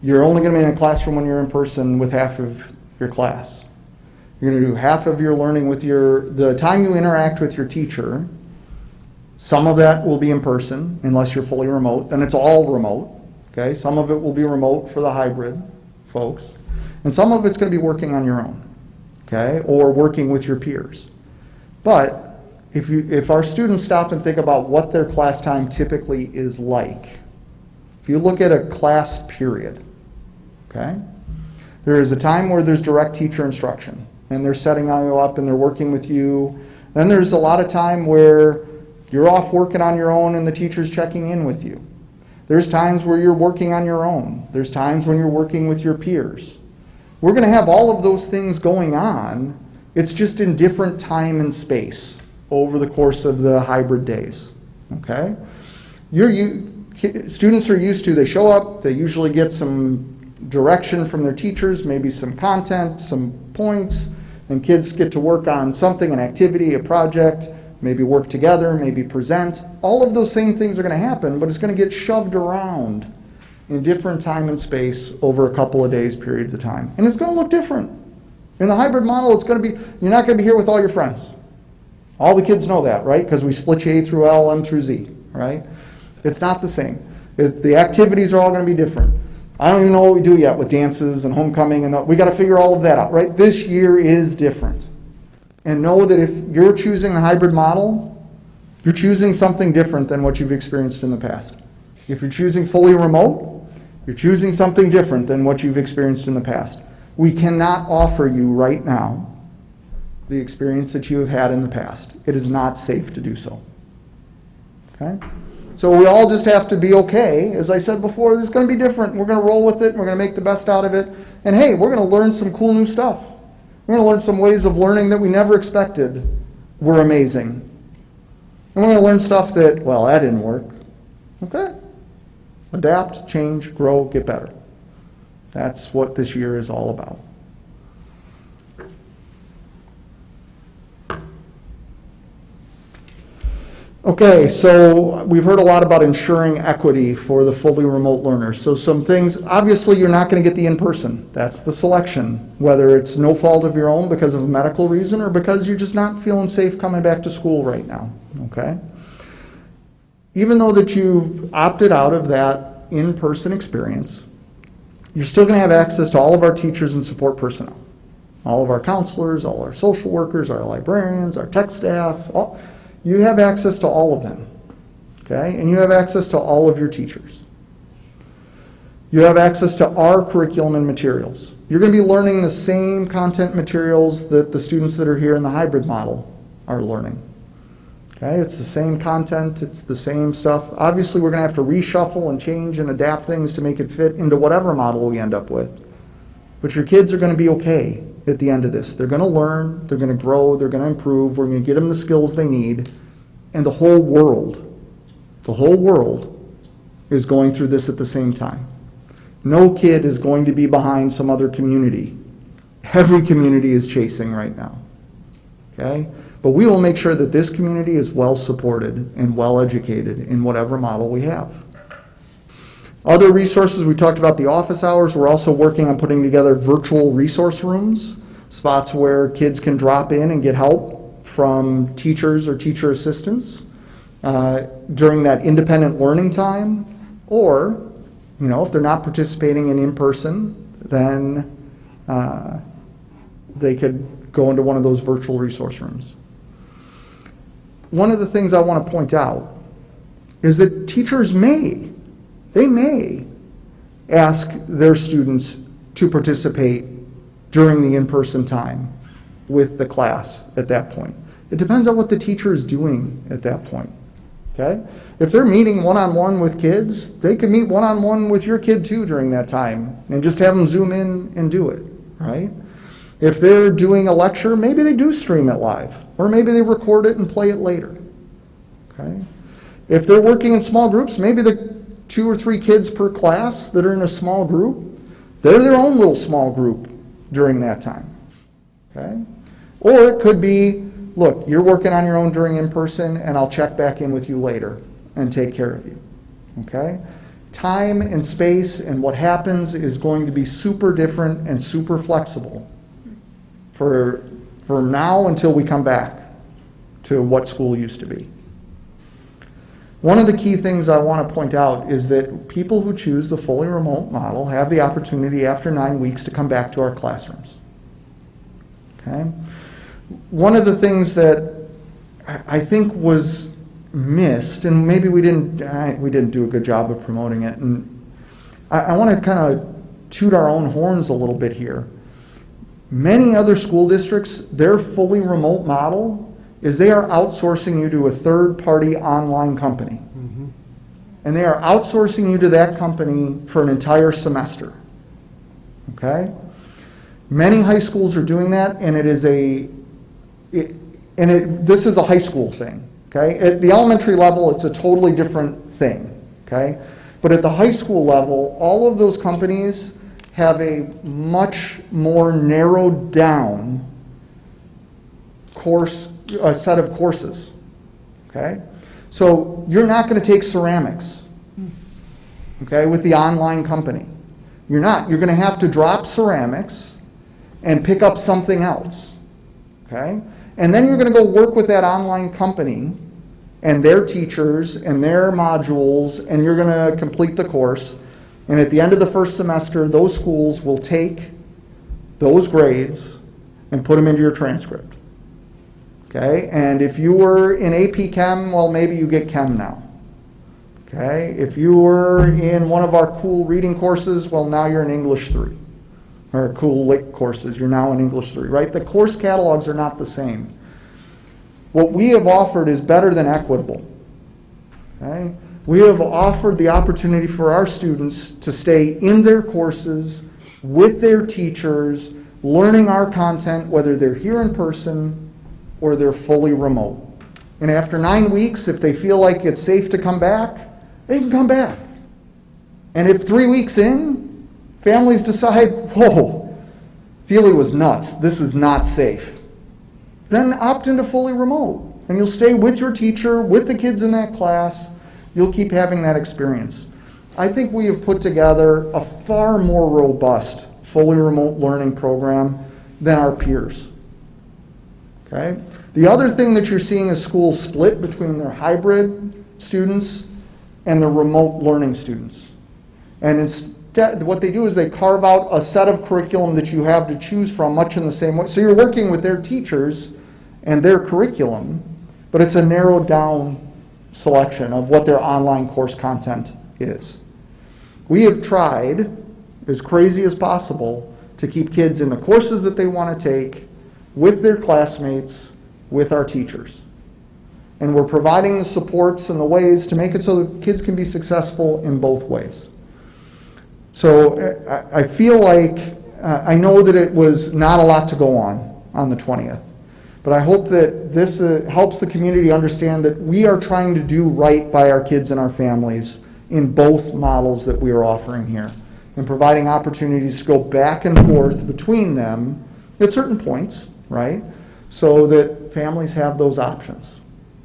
[SPEAKER 3] You're only going to be in a classroom when you're in person with half of your class. You're going to do half of your learning with the time you interact with your teacher. Some of that will be in person, unless you're fully remote. Then it's all remote, okay? Some of it will be remote for the hybrid folks. And some of it's going to be working on your own, okay? Or working with your peers. But if our students stop and think about what their class time typically is like, if you look at a class period, okay? There is a time where there's direct teacher instruction, and they're setting you up and they're working with you. Then there's a lot of time where you're off working on your own and the teacher's checking in with you. There's times where you're working on your own. There's times when you're working with your peers. We're going to have all of those things going on. It's just in different time and space over the course of the hybrid days, okay? Students are used to, they show up, they usually get some direction from their teachers, maybe some content, some points, and kids get to work on something, an activity, a project, maybe work together, maybe present. All of those same things are going to happen, but it's going to get shoved around in different time and space over a couple of days, periods of time. And it's going to look different. In the hybrid model, it's going to be, you're not going to be here with all your friends. All the kids know that, right? Because we split you A through L, M through Z, right? It's not the same. The activities are all going to be different. I don't even know what we do yet with dances and homecoming, and we got to figure all of that out, right? This year is different. And know that if you're choosing the hybrid model, you're choosing something different than what you've experienced in the past. If you're choosing fully remote, you're choosing something different than what you've experienced in the past. We cannot offer you right now the experience that you have had in the past. It is not safe to do so. Okay? So we all just have to be okay. As I said before, this is going to be different. We're going to roll with it. We're going to make the best out of it. And hey, we're going to learn some cool new stuff. We're going to learn some ways of learning that we never expected were amazing. And we're going to learn stuff that, well, that didn't work. Okay? Adapt, change, grow, get better. That's what this year is all about. Okay, so we've heard a lot about ensuring equity for the fully remote learners. So some things, obviously you're not going to get the in-person. That's the selection, whether it's no fault of your own because of a medical reason or because you're just not feeling safe coming back to school right now, okay? Even though that you've opted out of that in-person experience, you're still going to have access to all of our teachers and support personnel. All of our counselors, all our social workers, our librarians, our tech staff, you have access to all of them, okay? And you have access to all of your teachers. You have access to our curriculum and materials. You're going to be learning the same content materials that the students that are here in the hybrid model are learning. Okay, it's the same content, it's the same stuff. Obviously, we're going to have to reshuffle and change and adapt things to make it fit into whatever model we end up with. But your kids are going to be okay at the end of this. They're going to learn, they're going to grow, they're going to improve, we're going to get them the skills they need, and the whole world is going through this at the same time. No kid is going to be behind some other community. Every community is chasing right now. Okay? But we will make sure that this community is well supported and well educated in whatever model we have. Other resources, we talked about the office hours. We're also working on putting together virtual resource rooms, spots where kids can drop in and get help from teachers or teacher assistants during that independent learning time. Or, you know, if they're not participating in person, then they could go into one of those virtual resource rooms. One of the things I want to point out is that teachers may ask their students to participate during the in-person time with the class at that point. It depends on what the teacher is doing at that point, okay? If they're meeting one-on-one with kids, they could meet one-on-one with your kid too during that time and just have them Zoom in and do it, right? If they're doing a lecture, maybe they do stream it live, or maybe they record it and play it later, okay? If they're working in small groups, maybe the 2 or 3 kids per class that are in a small group, they're their own little small group during that time, okay? Or it could be, look, you're working on your own during in-person, and I'll check back in with you later and take care of you, okay? Time and space and what happens is going to be super different and super flexible for now until we come back to what school used to be. One of the key things I want to point out is that people who choose the fully remote model have the opportunity after 9 weeks to come back to our classrooms. Okay? One of the things that I think was missed, and maybe we didn't do a good job of promoting it, and I want to kind of toot our own horns a little bit here. Many other school districts, their fully remote model is they are outsourcing you to a third-party online company. Mm-hmm. And they are outsourcing you to that company for an entire semester. Okay? Many high schools are doing that, and this is a high school thing. Okay? At the elementary level, it's a totally different thing. Okay? But at the high school level, all of those companies have a much more narrowed down set of courses, okay? So you're not going to take ceramics, okay, with the online company. You're not. You're going to have to drop ceramics and pick up something else, okay? And then you're going to go work with that online company and their teachers and their modules, and you're going to complete the course. And at the end of the first semester, those schools will take those grades and put them into your transcript. Okay? And if you were in AP Chem, well, maybe you get Chem now. Okay? If you were in one of our cool reading courses, well, now you're in English 3. Or cool lit courses, you're now in English 3, right? The course catalogs are not the same. What we have offered is better than equitable. Okay? We have offered the opportunity for our students to stay in their courses with their teachers, learning our content, whether they're here in person or they're fully remote. And after 9 weeks, if they feel like it's safe to come back, they can come back. And if 3 weeks in, families decide, whoa, Thiele was nuts, this is not safe, then opt into fully remote. And you'll stay with your teacher, with the kids in that class. You'll keep having that experience. I think we have put together a far more robust, fully remote learning program than our peers. Okay? The other thing that you're seeing is schools split between their hybrid students and their remote learning students. And instead, what they do is they carve out a set of curriculum that you have to choose from much in the same way. So you're working with their teachers and their curriculum, but it's a narrowed down selection of what their online course content is. We have tried, as crazy as possible, to keep kids in the courses that they want to take, with their classmates, with our teachers. And we're providing the supports and the ways to make it so that kids can be successful in both ways. So I feel like, I know that it was not a lot to go on the 20th, but I hope that this helps the community understand that we are trying to do right by our kids and our families in both models that we are offering here, and providing opportunities to go back and forth between them at certain points, right? So that families have those options.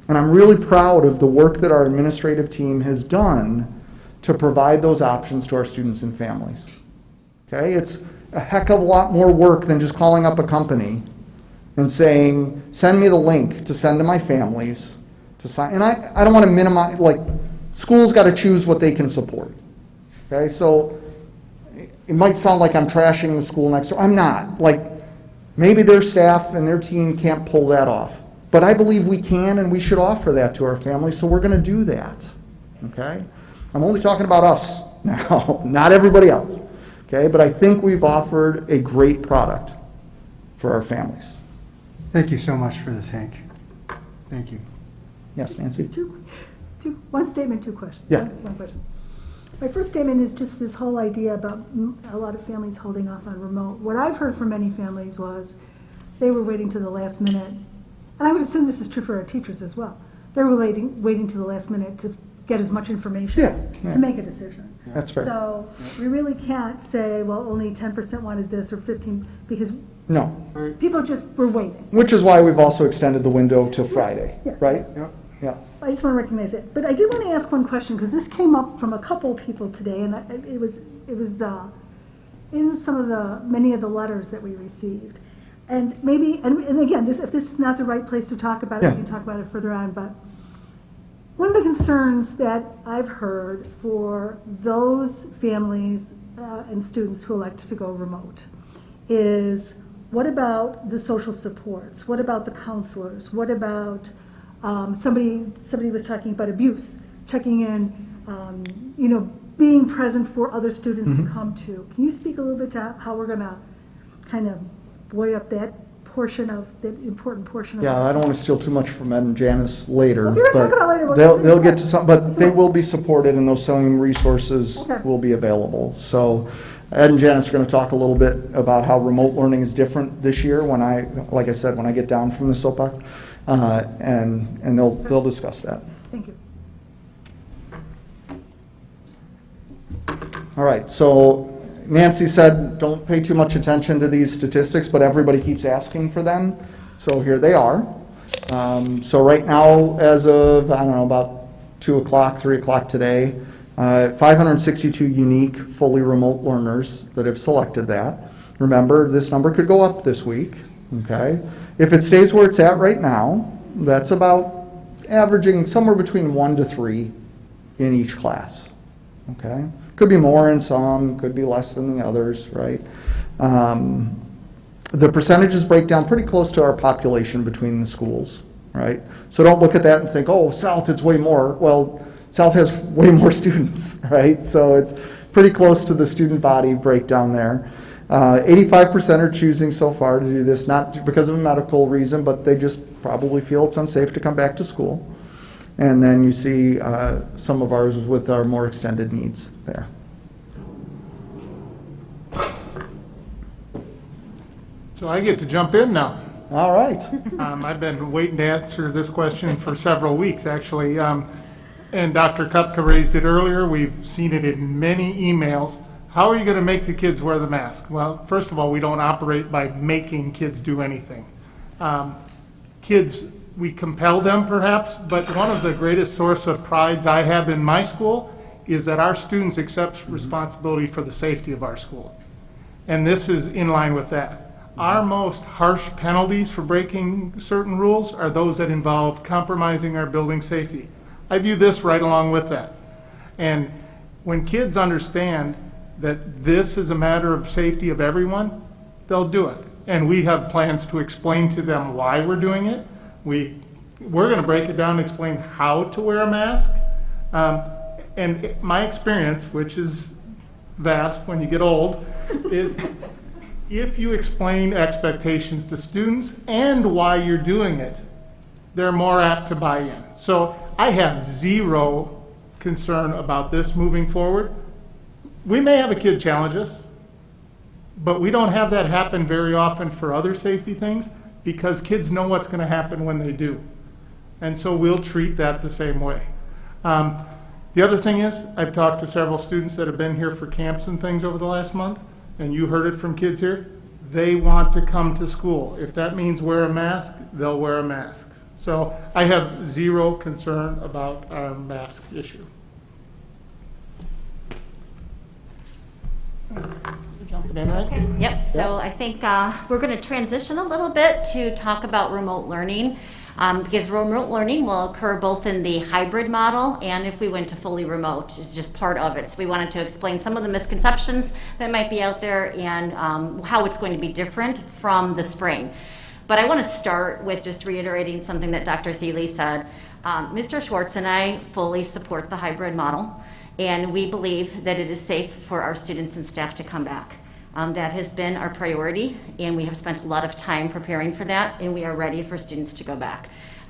[SPEAKER 3] And I'm really proud of the work that our administrative team has done to provide those options to our students and families. Okay, it's a heck of a lot more work than just calling up a company and saying, send me the link to send to my families to sign. And I don't want to minimize, like, schools got to choose what they can support. Okay, so it might sound like I'm trashing the school next door. I'm not. Like, maybe their staff and their team can't pull that off. But I believe we can, and we should offer that to our families, so we're going to do that. Okay? I'm only talking about us now, not everybody else. Okay? But I think we've offered a great product for our families.
[SPEAKER 4] Thank you so much for this, Hank. Thank you.
[SPEAKER 3] Yes, Nancy?
[SPEAKER 1] One statement, two questions.
[SPEAKER 3] Yeah.
[SPEAKER 1] One question. My first statement is just this whole idea about a lot of families holding off on remote. What I've heard from many families was they were waiting to the last minute, and I would assume this is true for our teachers as well. They were waiting to the last minute to get as much information to make a decision.
[SPEAKER 3] That's fair.
[SPEAKER 1] So we really can't say, well, only 10% wanted this or 15, because
[SPEAKER 3] No.
[SPEAKER 1] people just were waiting.
[SPEAKER 3] Which is why we've also extended the window till Friday, right? Yeah.
[SPEAKER 1] I just want to recognize it. But I did want to ask one question, because this came up from a couple people today, and it was in some of many of the letters that we received. And maybe, and again, if this is not the right place to talk about it, we can talk about it further on, but one of the concerns that I've heard for those families and students who elect to go remote is, what about the social supports? What about the counselors? What about somebody was talking about abuse, checking in, being present for other students to come to. Can you speak a little bit to how we're going to kind of buoy up that portion of, the important portion of
[SPEAKER 3] Yeah, I don't want to steal too much from Ed and Janice later.
[SPEAKER 1] Well, if you want to
[SPEAKER 3] but
[SPEAKER 1] talk about it later,
[SPEAKER 3] they'll get to some, but they will be supported, and those same resources will be available. So Ed and Janice are going to talk a little bit about how remote learning is different this year when I get down from the soapbox, and they'll discuss that.
[SPEAKER 1] Thank you.
[SPEAKER 3] All right, so Nancy said don't pay too much attention to these statistics, but everybody keeps asking for them. So here they are. So right now, as of, about 2 o'clock, 3 o'clock today, 562 unique fully remote learners that have selected that. Remember, this number could go up this week, okay? If it stays where it's at right now, that's about averaging somewhere between 1 to 3 in each class, okay? Could be more in some, could be less than the others, right? The percentages break down pretty close to our population between the schools, right? So don't look at that and think, oh, South, it's way more. Well, South has way more students, right? So it's pretty close to the student body breakdown there. 85% are choosing so far to do this, not because of a medical reason, but they just probably feel it's unsafe to come back to school. And then you see some of ours with our more extended needs there.
[SPEAKER 22] So I get to jump in now.
[SPEAKER 3] All right.
[SPEAKER 22] I've been waiting to answer this question for several weeks, actually. and Dr. Kupka raised it earlier, we've seen it in many emails. How are you going to make the kids wear the mask? Well, first of all, we don't operate by making kids do anything. Kids, we compel them perhaps, but one of the greatest source of prides I have in my school is that our students accept responsibility for the safety of our school. And this is in line with that. Our most harsh penalties for breaking certain rules are those that involve compromising our building safety. I view this right along with that. And when kids understand that this is a matter of safety of everyone, they'll do it. And we have plans to explain to them why we're doing it. We're going to break it down and explain how to wear a mask. And my experience, which is vast when you get old, is if you explain expectations to students and why you're doing it, they're more apt to buy in. So I have zero concern about this moving forward. We may have a kid challenge us, but we don't have that happen very often for other safety things because kids know what's going to happen when they do. And so we'll treat that the same way. The other thing is, I've talked to several students that have been here for camps and things over the last month, and you heard it from kids here. They want to come to school. If that means wear a mask, they'll wear a mask. So I have zero concern about our mask issue. Jumping in, right?
[SPEAKER 6] Okay. Yep, so I think we're going to transition a little bit to talk about remote learning. Because remote learning will occur both in the hybrid model and if we went to fully remote, is just part of it. So we wanted to explain some of the misconceptions that might be out there and how it's going to be different from the spring. But I want to start with just reiterating something that Dr. Thiele said. Mr. Schwartz and I fully support the hybrid model, and we believe that it is safe for our students and staff to come back. That has been our priority, and we have spent a lot of time preparing for that, and we are ready for students to go back.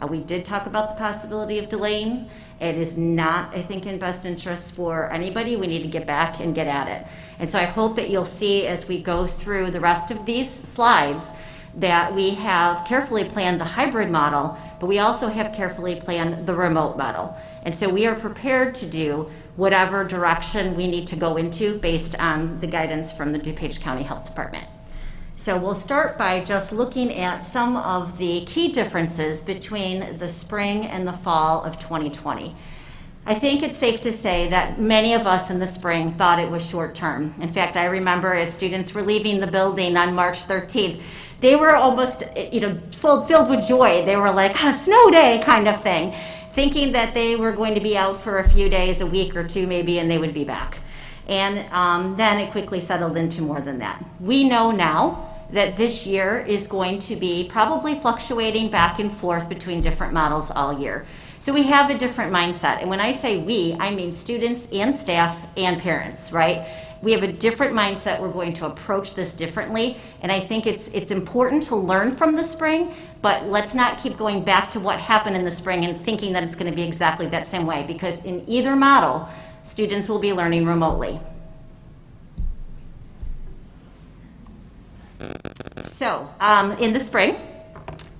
[SPEAKER 6] We did talk about the possibility of delaying. It is not, I think, in best interest for anybody. We need to get back and get at it. And so I hope that you'll see as we go through the rest of these slides that we have carefully planned the hybrid model, but we also have carefully planned the remote model. And so we are prepared to do whatever direction we need to go into based on the guidance from the DuPage County Health Department. So we'll start by just looking at some of the key differences between the spring and the fall of 2020. I think it's safe to say that many of us in the spring thought it was short term. In fact, I remember as students were leaving the building on March 13th, they were almost, filled with joy. They were like a snow day kind of thing, thinking that they were going to be out for a few days, a week or two maybe, and they would be back. And then it quickly settled into more than that. We know now that this year is going to be probably fluctuating back and forth between different models all year. So we have a different mindset. And when I say we, I mean students and staff and parents, right? We have a different mindset. We're going to approach this differently. And I think it's important to learn from the spring, but let's not keep going back to what happened in the spring and thinking that it's going to be exactly that same way, because in either model, students will be learning remotely. So in the spring,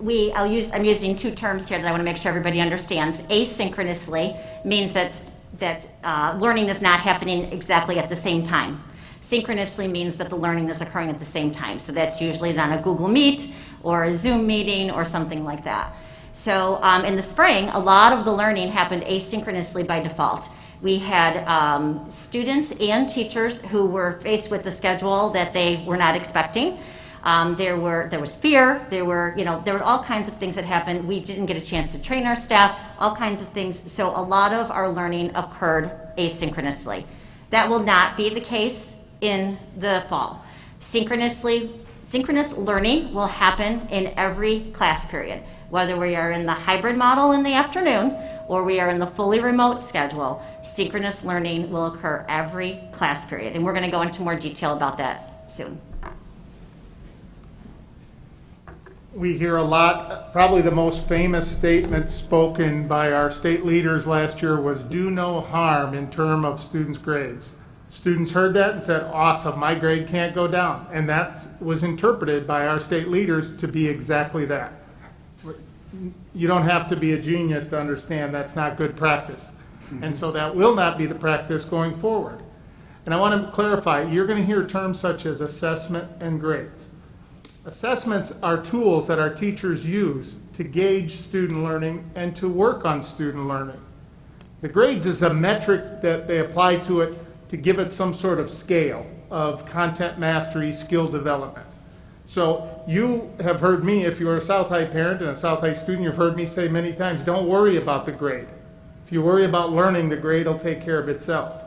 [SPEAKER 6] I'm using two terms here that I want to make sure everybody understands. Asynchronously means that learning is not happening exactly at the same time. Synchronously means that the learning is occurring at the same time. So that's usually then a Google Meet or a Zoom meeting or something like that. So in the spring, a lot of the learning happened asynchronously by default. We had students and teachers who were faced with a schedule that they were not expecting. There was fear. There were all kinds of things that happened. We didn't get a chance to train our staff. All kinds of things. So a lot of our learning occurred asynchronously. That will not be the case in the fall. Synchronous learning will happen in every class period, whether we are in the hybrid model in the afternoon or we are in the fully remote schedule. Synchronous learning will occur every class period, and we're going to go into more detail about that soon.
[SPEAKER 22] We hear a lot, probably the most famous statement spoken by our state leaders last year was do no harm in terms of students' grades. Students heard that and said, awesome, my grade can't go down. And that was interpreted by our state leaders to be exactly that. You don't have to be a genius to understand that's not good practice. And so that will not be the practice going forward. And I want to clarify, you're going to hear terms such as assessment and grades. Assessments are tools that our teachers use to gauge student learning and to work on student learning. The grades is a metric that they apply to it to give it some sort of scale of content mastery, skill development. So you have heard me, if you're a South High parent and a South High student, you've heard me say many times, don't worry about the grade. If you worry about learning, the grade will take care of itself.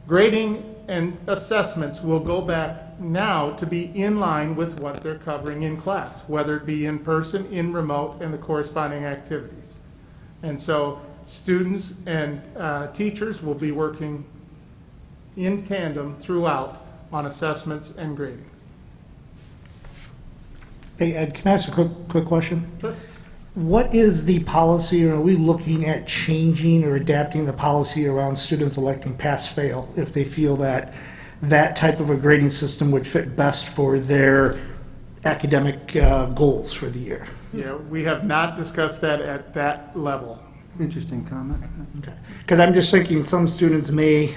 [SPEAKER 22] Grading and assessments will go back now to be in line with what they're covering in class, whether it be in person, in remote, and the corresponding activities. And so students and teachers will be working in tandem throughout on assessments and grading.
[SPEAKER 2] Hey, Ed, can I ask a quick question?
[SPEAKER 22] Sure.
[SPEAKER 2] What is the policy, or are we looking at changing or adapting the policy around students electing pass-fail if they feel that that type of a grading system would fit best for their academic goals for the year?
[SPEAKER 22] Yeah, we have not discussed that at that level.
[SPEAKER 4] Interesting comment.
[SPEAKER 2] Okay. Because I'm just thinking some students may,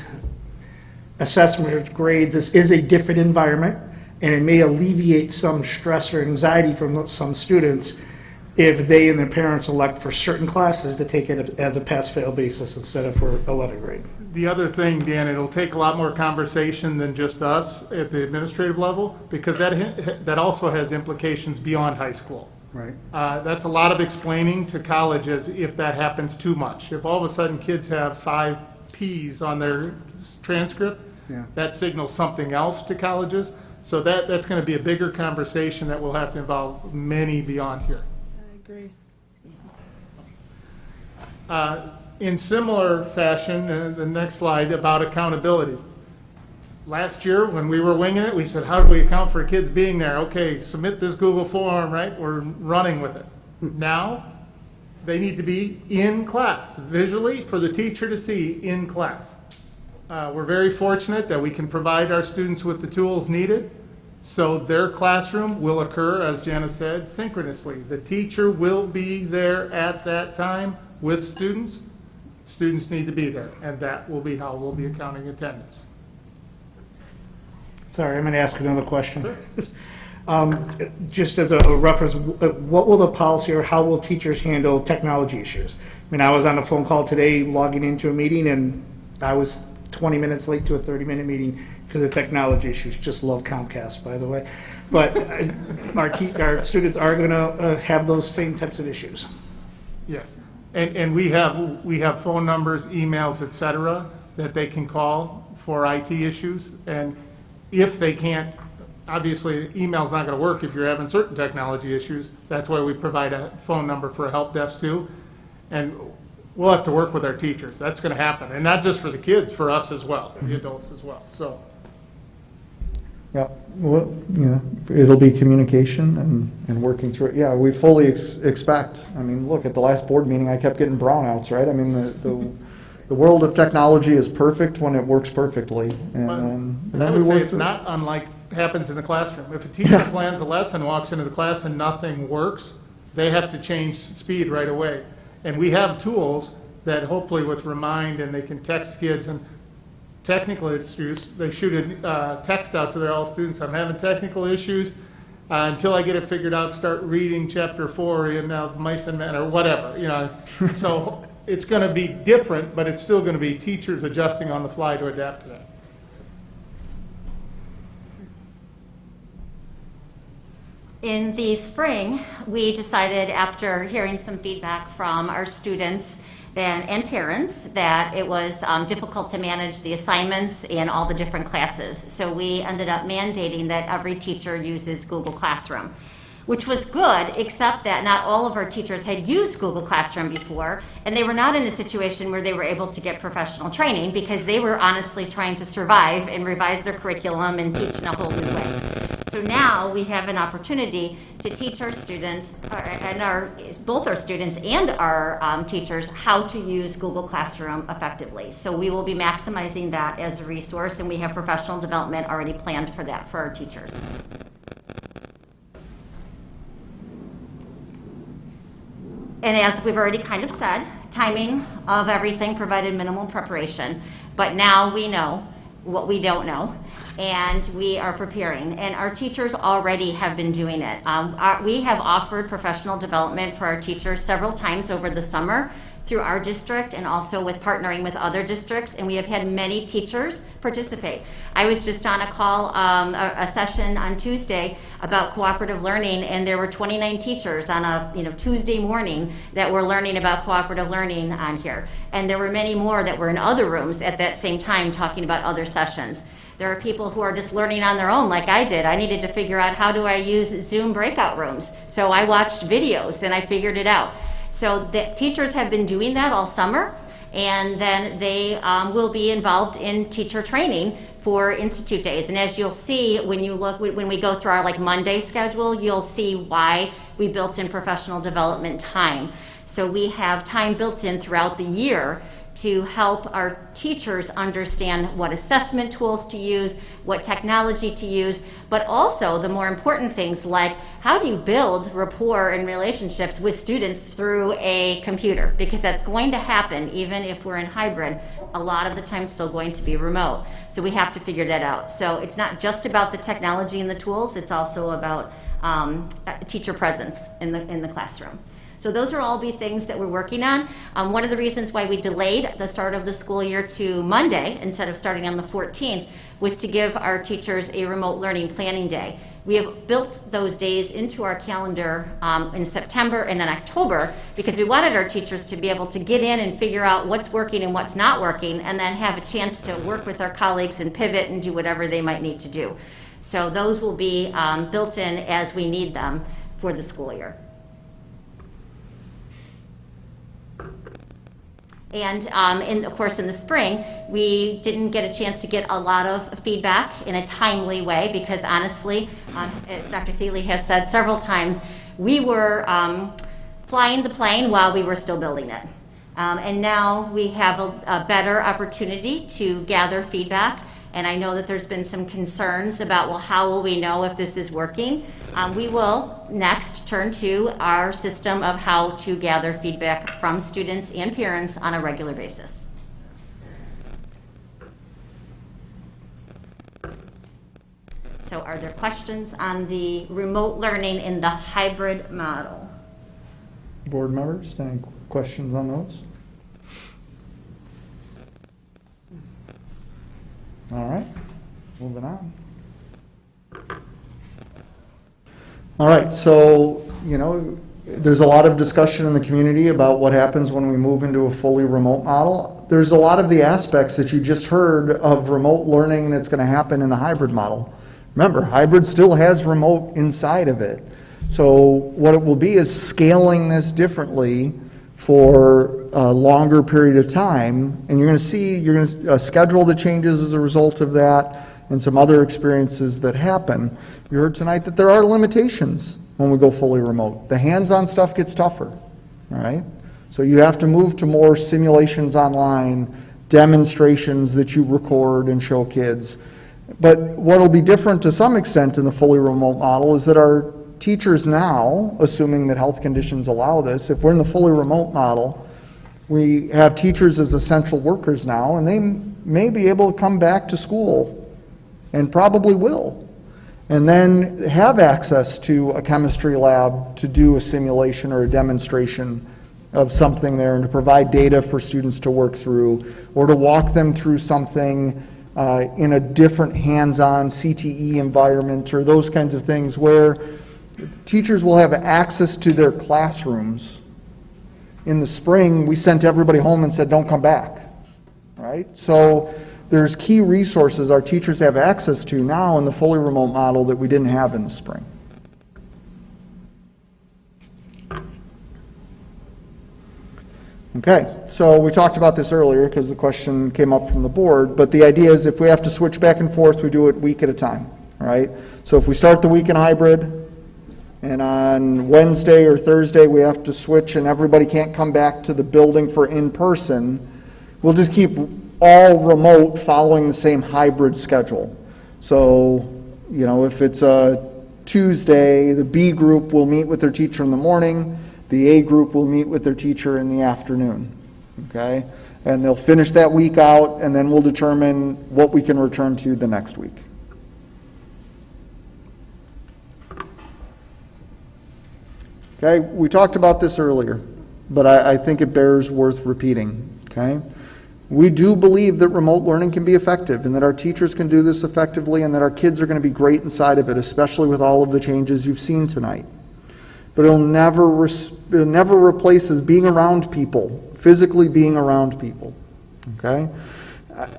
[SPEAKER 2] assessment or grades, this is a different environment, and it may alleviate some stress or anxiety from some students if they and their parents elect for certain classes to take it as a pass-fail basis instead of for a letter grade.
[SPEAKER 22] The other thing, Dan, it'll take a lot more conversation than just us at the administrative level, because that also has implications beyond high school.
[SPEAKER 4] Right.
[SPEAKER 22] That's a lot of explaining to colleges if that happens too much. If all of a sudden kids have 5 Ps on their transcript,
[SPEAKER 4] Yeah.
[SPEAKER 22] that signals something else to colleges. So that's going to be a bigger conversation that will have to involve many beyond here.
[SPEAKER 21] I agree.
[SPEAKER 22] In similar fashion, the next slide about accountability. Last year, when we were winging it, we said, how do we account for kids being there? Okay, submit this Google form, right? We're running with it. Now, they need to be in class, visually for the teacher to see in class. We're very fortunate that we can provide our students with the tools needed, so their classroom will occur, as Jana said, synchronously. The teacher will be there at that time with students. Students need to be there, and that will be how we'll be accounting attendance.
[SPEAKER 2] Sorry, I'm going to ask another question. Just as a reference, what will the policy or how will teachers handle technology issues? I mean, I was on a phone call today logging into a meeting, and I was 20 minutes late to a 30-minute meeting because of technology issues. Just love Comcast, by the way. But our students are going to have those same types of issues.
[SPEAKER 22] Yes, and we have phone numbers, emails, et cetera, that they can call for IT issues. And if they can't, obviously, email's not going to work if you're having certain technology issues. That's why we provide a phone number for a help desk too. And we'll have to work with our teachers. That's going to happen. And not just for the kids, for us as well, the adults as well. So.
[SPEAKER 3] Yeah, well, it'll be communication and working through it. Yeah, we fully expect. I mean, look, at the last board meeting, I kept getting brownouts, right? I mean, the world of technology is perfect when it works perfectly. And
[SPEAKER 22] I would say it's not unlike happens in the classroom. If a teacher plans a lesson, walks into the class and nothing works, they have to change speed right away. And we have tools that hopefully with Remind, and they can text kids, and technical issues, they shoot a text out to all students. I'm having technical issues. Until I get it figured out, start reading chapter 4 in Mice and Men or whatever. So it's going to be different, but it's still going to be teachers adjusting on the fly to adapt to that.
[SPEAKER 6] In the spring, we decided, after hearing some feedback from our students and parents, that it was difficult to manage the assignments in all the different classes. So we ended up mandating that every teacher uses Google Classroom, which was good, except that not all of our teachers had used Google Classroom before, and they were not in a situation where they were able to get professional training because they were honestly trying to survive and revise their curriculum and teach in a whole new way. So now we have an opportunity to teach our students, both our students and our teachers, how to use Google Classroom effectively. So we will be maximizing that as a resource, and we have professional development already planned for that for our teachers. And as we've already kind of said, timing of everything provided minimal preparation, but now we know what we don't know, and we are preparing. And our teachers already have been doing it. We have offered professional development for our teachers several times over the summer through our district and also with partnering with other districts, and we have had many teachers participate. I was just on a call, a session on Tuesday about cooperative learning, and there were 29 teachers on a Tuesday morning that were learning about cooperative learning on here. And there were many more that were in other rooms at that same time talking about other sessions. There are people who are just learning on their own like I did. I needed to figure out how do I use Zoom breakout rooms. So I watched videos and I figured it out. So the teachers have been doing that all summer, and then they will be involved in teacher training for Institute Days. And as you'll see when we go through our like Monday schedule, you'll see why we built in professional development time. So we have time built in throughout the year to help our teachers understand what assessment tools to use, what technology to use, but also the more important things like how do you build rapport and relationships with students through a computer, because that's going to happen even if we're in hybrid, a lot of the time still going to be remote. So we have to figure that out. So it's not just about the technology and the tools, it's also about teacher presence in the classroom. So those are all be things that we're working on. One of the reasons why we delayed the start of the school year to Monday instead of starting on the 14th was to give our teachers a remote learning planning day. We have built those days into our calendar in September and in October because we wanted our teachers to be able to get in and figure out what's working and what's not working, and then have a chance to work with our colleagues and pivot and do whatever they might need to do. So those will be built in as we need them for the school year. And of course, in the spring, we didn't get a chance to get a lot of feedback in a timely way because honestly, as Dr. Thiele has said several times, we were flying the plane while we were still building it. And now we have a better opportunity to gather feedback. And I know that there's been some concerns about, well, how will we know if this is working? We will next turn to our system of how to gather feedback from students and parents on a regular basis. So are there questions on the remote learning in the hybrid model?
[SPEAKER 3] Board members, any questions on those? All right, moving on. All right, so, there's a lot of discussion in the community about what happens when we move into a fully remote model. There's a lot of the aspects that you just heard of remote learning that's going to happen in the hybrid model. Remember, hybrid still has remote inside of it. So what it will be is scaling this differently for a longer period of time, and you're going to schedule the changes as a result of that and some other experiences that happen. You heard tonight that there are limitations when we go fully remote. The hands-on stuff gets tougher, all right? So you have to move to more simulations online, demonstrations that you record and show kids. But what will be different to some extent in the fully remote model is that our teachers now, assuming that health conditions allow this, if we're in the fully remote model, we have teachers as essential workers now, and they may be able to come back to school, and probably will, and then have access to a chemistry lab to do a simulation or a demonstration of something there and to provide data for students to work through, or to walk them through something in a different hands-on CTE environment, or those kinds of things where teachers will have access to their classrooms. In the spring, we sent everybody home and said, don't come back, right? So there's key resources our teachers have access to now in the fully remote model that we didn't have in the spring. Okay, so we talked about this earlier because the question came up from the board, but the idea is if we have to switch back and forth, we do it week at a time, all right? So if we start the week in hybrid, and on Wednesday or Thursday we have to switch and everybody can't come back to the building for in-person, we'll just keep all remote following the same hybrid schedule. So, if it's a Tuesday, the B group will meet with their teacher in the morning, the A group will meet with their teacher in the afternoon. okay? And they'll finish that week out, and then we'll determine what we can return to the next week. Okay, we talked about this earlier, but I think it bears worth repeating, okay? We do believe that remote learning can be effective and that our teachers can do this effectively and that our kids are going to be great inside of it, especially with all of the changes you've seen tonight. But it'll never replace us being around people, physically being around people, okay?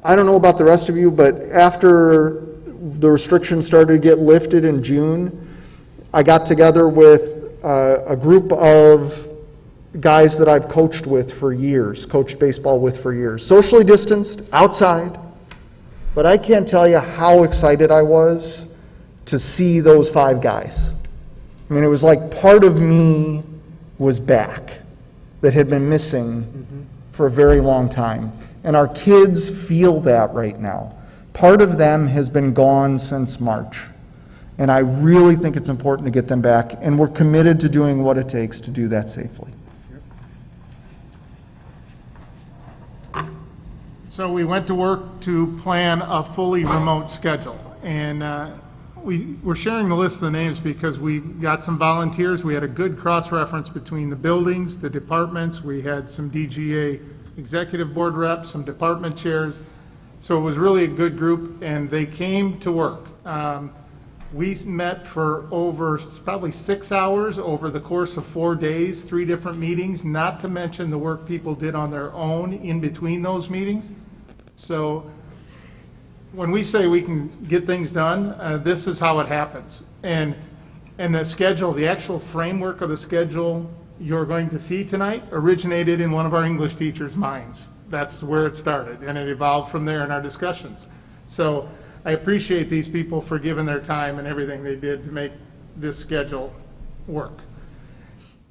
[SPEAKER 3] I don't know about the rest of you, but after the restrictions started to get lifted in June, I got together with a group of guys that I've coached with for years, coached baseball with for years, socially distanced, outside, but I can't tell you how excited I was to see those 5 guys. I mean, it was like part of me was back that had been missing for a very long time. And our kids feel that right now. Part of them has been gone since March. And I really think it's important to get them back, and we're committed to doing what it takes to do that safely.
[SPEAKER 22] So we went to work to plan a fully remote schedule, and we're sharing the list of the names because we got some volunteers. We had a good cross-reference between the buildings, the departments. We had some DGA executive board reps, some department chairs. So it was really a good group, and they came to work. We met for over probably 6 hours over the course of 4 days, 3 different meetings, not to mention the work people did on their own in between those meetings. So when we say we can get things done, this is how it happens. And the schedule, the actual framework of the schedule you're going to see tonight originated in one of our English teachers' minds. That's where it started, and it evolved from there in our discussions. So I appreciate these people for giving their time and everything they did to make this schedule work.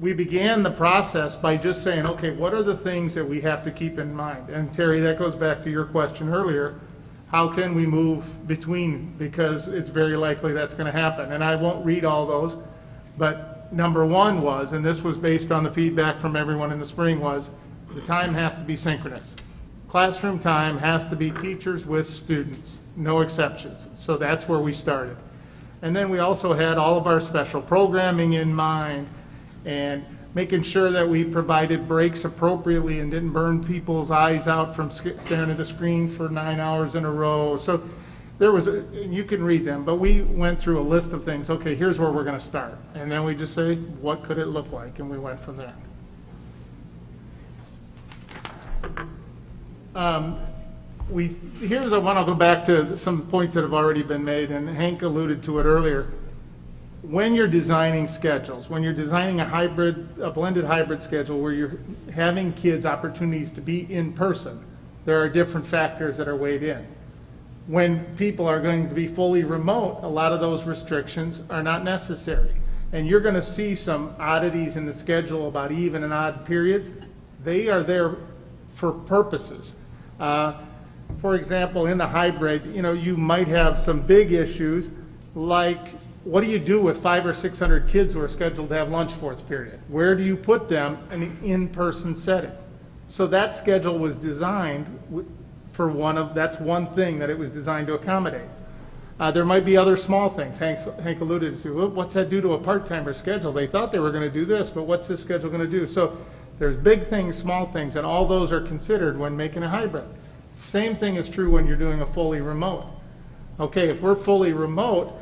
[SPEAKER 22] We began the process by just saying, okay, what are the things that we have to keep in mind? And Terry, that goes back to your question earlier. How can we move between? Because it's very likely that's going to happen. And I won't read all those, but number one was, and this was based on the feedback from everyone in the spring, was the time has to be synchronous. Classroom time has to be teachers with students, no exceptions. So that's where we started. And then we also had all of our special programming in mind and making sure that we provided breaks appropriately and didn't burn people's eyes out from staring at a screen for 9 hours in a row. So there was, you can read them, but we went through a list of things. Okay, here's where we're going to start. And then we just say, what could it look like? And we went from there. Here's one. I'll go back to some points that have already been made, and Hank alluded to it earlier. When you're designing schedules, when you're designing a blended hybrid schedule where you're having kids opportunities to be in person, there are different factors that are weighed in. When people are going to be fully remote, a lot of those restrictions are not necessary. And you're going to see some oddities in the schedule about even and odd periods. They are there for purposes. For example, in the hybrid, you might have some big issues like, what do you do with 500 or 600 kids who are scheduled to have lunch fourth period? Where do you put them in an in-person setting? So that schedule was designed for that's one thing that it was designed to accommodate. There might be other small things. Hank alluded to, well, what's that do to a part-timer schedule? They thought they were going to do this, but what's this schedule going to do? So there's big things, small things, and all those are considered when making a hybrid. Same thing is true when you're doing a fully remote. Okay, if we're fully remote,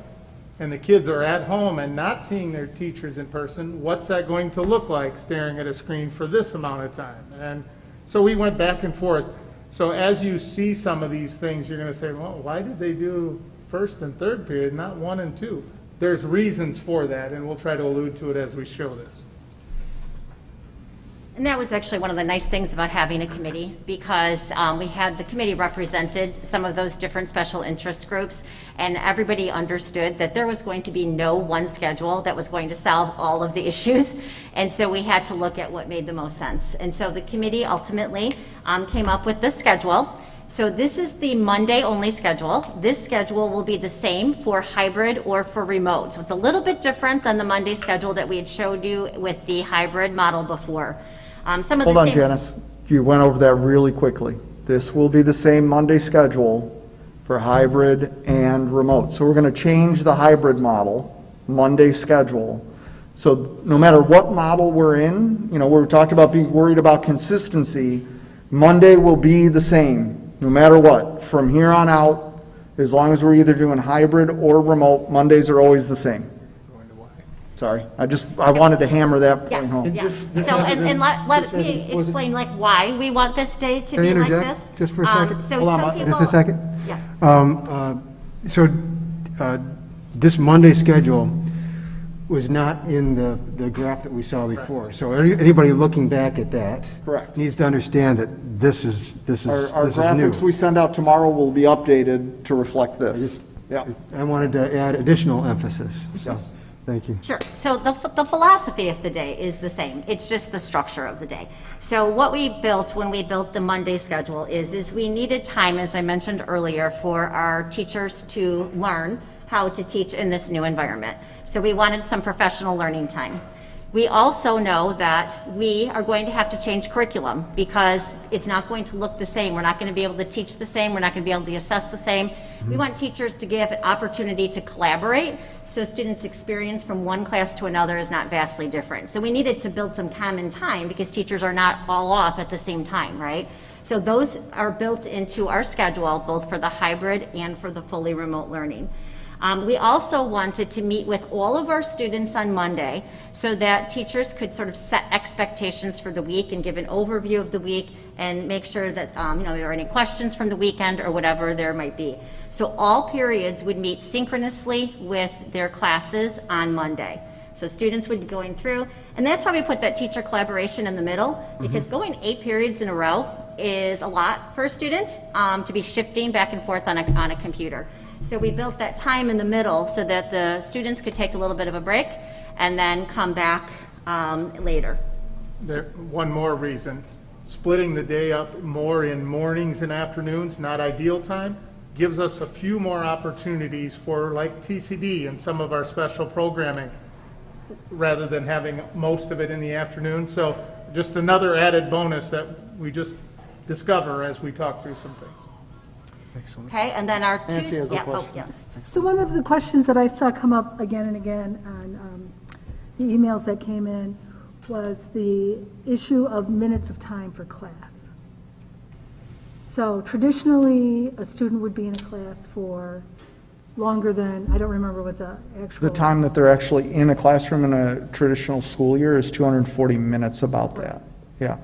[SPEAKER 22] and the kids are at home and not seeing their teachers in person, what's that going to look like staring at a screen for this amount of time? And so we went back and forth. So as you see some of these things, you're going to say, well, why did they do first and third period, not 1 and 2? There's reasons for that, and we'll try to allude to it as we show this.
[SPEAKER 6] And that was actually one of the nice things about having a committee, because we had the committee represented some of those different special interest groups, and everybody understood that there was going to be no one schedule that was going to solve all of the issues. And so we had to look at what made the most sense. And so the committee ultimately came up with this schedule. So this is the Monday only schedule. This schedule will be the same for hybrid or for remote. So it's a little bit different than the Monday schedule that we had showed you with the hybrid model before.
[SPEAKER 3] Hold on, Janice. you went over that really quickly. This will be the same Monday schedule for hybrid and remote. So we're going to change the hybrid model, Monday schedule. So no matter what model we're in, you know, we talked about being worried about consistency, Monday will be the same, no matter what. From here on out, as long as we're either doing hybrid or remote, Mondays are always the same. Sorry, I wanted to hammer that point home.
[SPEAKER 6] Yes. So, and let me explain like why we want this day to
[SPEAKER 4] Can I
[SPEAKER 6] be like
[SPEAKER 4] interject
[SPEAKER 6] this.
[SPEAKER 4] just for a second?
[SPEAKER 6] So
[SPEAKER 4] Hold on,
[SPEAKER 6] some people,
[SPEAKER 4] just a second.
[SPEAKER 6] Yeah.
[SPEAKER 4] This Monday schedule was not in the graph that we saw before. So anybody looking back at that
[SPEAKER 3] Correct.
[SPEAKER 4] needs to understand that this is
[SPEAKER 3] Our
[SPEAKER 4] this is
[SPEAKER 3] graphics
[SPEAKER 4] new.
[SPEAKER 3] we send out tomorrow will be updated to reflect this. Yeah.
[SPEAKER 4] I wanted to add additional emphasis. So, thank you.
[SPEAKER 6] Sure. So the philosophy of the day is the same. It's just the structure of the day. So what we built when we built the Monday schedule is we needed time, as I mentioned earlier, for our teachers to learn how to teach in this new environment. So we wanted some professional learning time. We also know that we are going to have to change curriculum because it's not going to look the same. We're not going to be able to teach the same. We're not going to be able to assess the same. We want teachers to give an opportunity to collaborate so students' experience from one class to another is not vastly different. So we needed to build some common time because teachers are not all off at the same time, right? So those are built into our schedule, both for the hybrid and for the fully remote learning. We also wanted to meet with all of our students on Monday so that teachers could sort of set expectations for the week and give an overview of the week and make sure that if there are any questions from the weekend or whatever there might be. So all periods would meet synchronously with their classes on Monday. So students would be going through, and that's why we put that teacher collaboration in the middle, because going 8 periods in a row is a lot for a student to be shifting back and forth on a computer. So we built that time in the middle so that the students could take a little bit of a break and then come back later.
[SPEAKER 22] One more reason, splitting the day up more in mornings and afternoons, not ideal time, gives us a few more opportunities for like TCD and some of our special programming rather than having most of it in the afternoon. So just another added bonus that we just discover as we talk through some things.
[SPEAKER 4] Excellent.
[SPEAKER 6] Okay, and then our
[SPEAKER 3] Nancy has a
[SPEAKER 6] Tuesday,
[SPEAKER 3] question.
[SPEAKER 6] yes.
[SPEAKER 1] So one of the questions that I saw come up again and again on the emails that came in was the issue of minutes of time for class. So traditionally, a student would be in a class for longer than, I don't remember what the actual.
[SPEAKER 3] The time that they're actually in a classroom in a traditional school year is 240 minutes, about that. Yeah.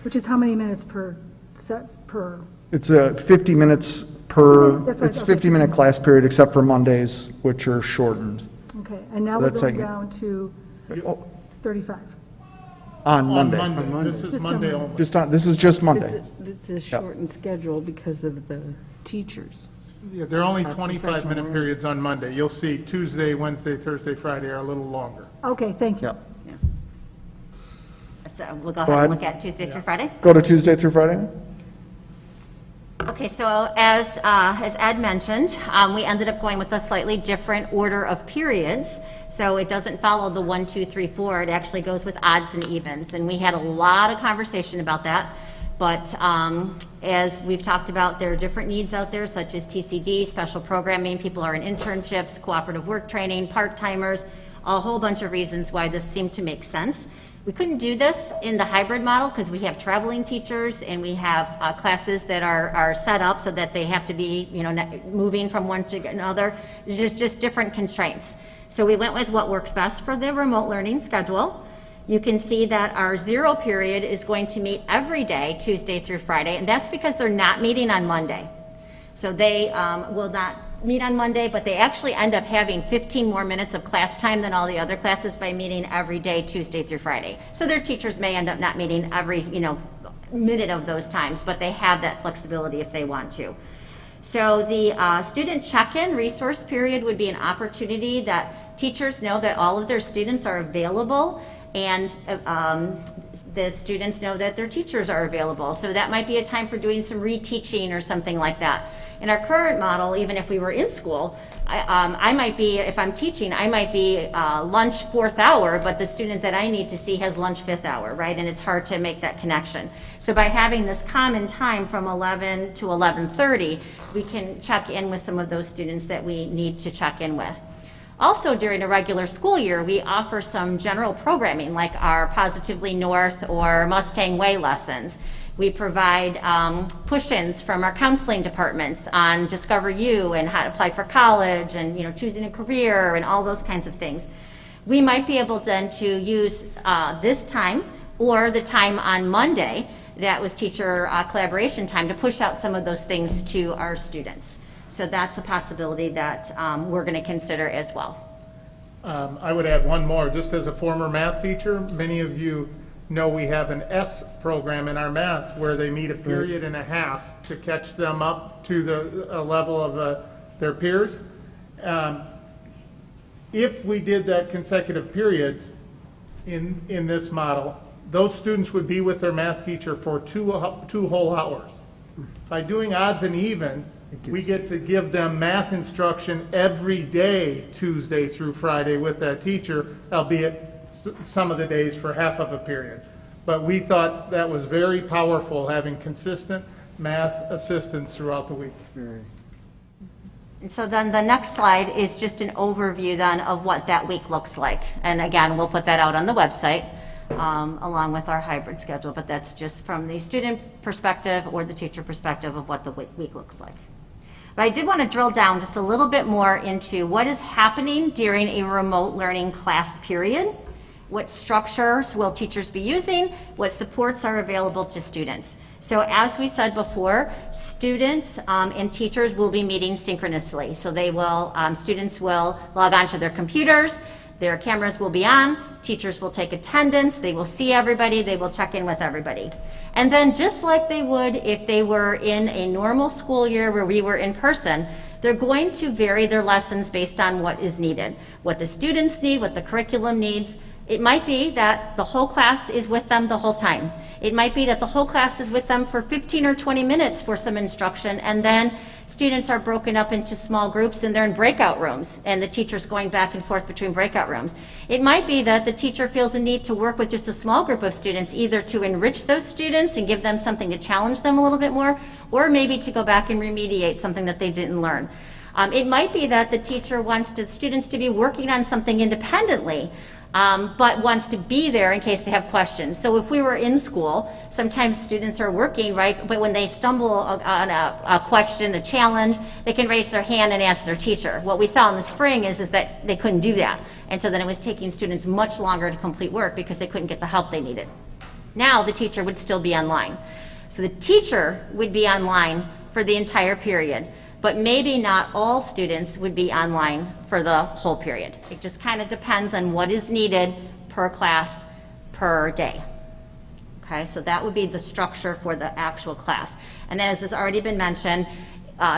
[SPEAKER 1] Which is how many minutes per set per?
[SPEAKER 3] It's 50 minutes per,
[SPEAKER 1] That's right,
[SPEAKER 3] it's
[SPEAKER 1] okay,
[SPEAKER 3] 50-minute class period except for Mondays, which are shortened.
[SPEAKER 1] Okay, and now
[SPEAKER 3] So
[SPEAKER 1] we're
[SPEAKER 3] that's
[SPEAKER 1] going
[SPEAKER 3] like-
[SPEAKER 1] down to 35.
[SPEAKER 3] On Monday.
[SPEAKER 22] This is
[SPEAKER 1] Just on
[SPEAKER 22] Monday
[SPEAKER 1] Monday.
[SPEAKER 22] only.
[SPEAKER 3] Just on, this is just Monday.
[SPEAKER 5] It's a shortened schedule because of the teachers.
[SPEAKER 22] Yeah, there are only
[SPEAKER 5] Our
[SPEAKER 22] 25-minute
[SPEAKER 5] professional
[SPEAKER 22] periods on Monday. You'll see Tuesday, Wednesday, Thursday, Friday are a little longer.
[SPEAKER 1] Okay, thank you.
[SPEAKER 3] Yep.
[SPEAKER 6] So we'll go ahead and look at Tuesday through Friday.
[SPEAKER 3] Go to Tuesday through Friday?
[SPEAKER 6] Okay, so as Ed mentioned, we ended up going with a slightly different order of periods. So it doesn't follow the 1, 2, 3, 4. It actually goes with odds and evens. And we had a lot of conversation about that. But as we've talked about, there are different needs out there, such as TCD, special programming, people are in internships, cooperative work training, part-timers, a whole bunch of reasons why this seemed to make sense. We couldn't do this in the hybrid model because we have traveling teachers and we have classes that are set up so that they have to be, moving from one to another. Just different constraints. So we went with what works best for the remote learning schedule. You can see that our 0 period is going to meet every day, Tuesday through Friday, and that's because they're not meeting on Monday. So they will not meet on Monday, but they actually end up having 15 more minutes of class time than all the other classes by meeting every day, Tuesday through Friday. So their teachers may end up not meeting every, minute of those times, but they have that flexibility if they want to. So the student check-in resource period would be an opportunity that teachers know that all of their students are available and the students know that their teachers are available. So that might be a time for doing some reteaching or something like that. In our current model, even if we were in school, I might be, if I'm teaching, I might be lunch 4th hour, but the student that I need to see has lunch 5th hour, right? And it's hard to make that connection. So by having this common time from 11 to 11:30, we can check in with some of those students that we need to check in with. Also, during a regular school year, we offer some general programming like our Positively North or Mustang Way lessons. We provide push-ins from our counseling departments on Discover You and how to apply for college and choosing a career and all those kinds of things. We might be able then to use this time or the time on Monday that was teacher collaboration time to push out some of those things to our students. So that's a possibility that we're going to consider as well.
[SPEAKER 22] I would add one more. Just as a former math teacher, many of you know we have an S program in our math where they meet a period and a half to catch them up to the level of their peers. If we did that consecutive periods in this model, those students would be with their math teacher for two whole hours. By doing odds and even, we get to give them math instruction every day, Tuesday through Friday with that teacher, albeit some of the days for half of a period. But we thought that was very powerful, having consistent math assistance throughout the week.
[SPEAKER 6] And so then the next slide is just an overview then of what that week looks like. And again, we'll put that out on the website along with our hybrid schedule, but that's just from the student perspective or the teacher perspective of what the week looks like. But I did want to drill down just a little bit more into what is happening during a remote learning class period. What structures will teachers be using? What supports are available to students? So as we said before, students and teachers will be meeting synchronously. So they will, students will log on to their computers, their cameras will be on, teachers will take attendance, they will see everybody, they will check in with everybody. And then just like they would if they were in a normal school year where we were in person, they're going to vary their lessons based on what is needed, what the students need, what the curriculum needs. It might be that the whole class is with them the whole time. It might be that the whole class is with them for 15 or 20 minutes for some instruction, and then students are broken up into small groups and they're in breakout rooms, and the teacher's going back and forth between breakout rooms. It might be that the teacher feels the need to work with just a small group of students, either to enrich those students and give them something to challenge them a little bit more, or maybe to go back and remediate something that they didn't learn. It might be that the teacher wants the students to be working on something independently, but wants to be there in case they have questions. So if we were in school, sometimes students are working, right? But when they stumble on a question, a challenge, they can raise their hand and ask their teacher. What we saw in the spring is that they couldn't do that. And so then it was taking students much longer to complete work because they couldn't get the help they needed. Now the teacher would still be online. So the teacher would be online for the entire period, but maybe not all students would be online for the whole period. It just kind of depends on what is needed per class per day. Okay, so that would be the structure for the actual class. And then as has already been mentioned,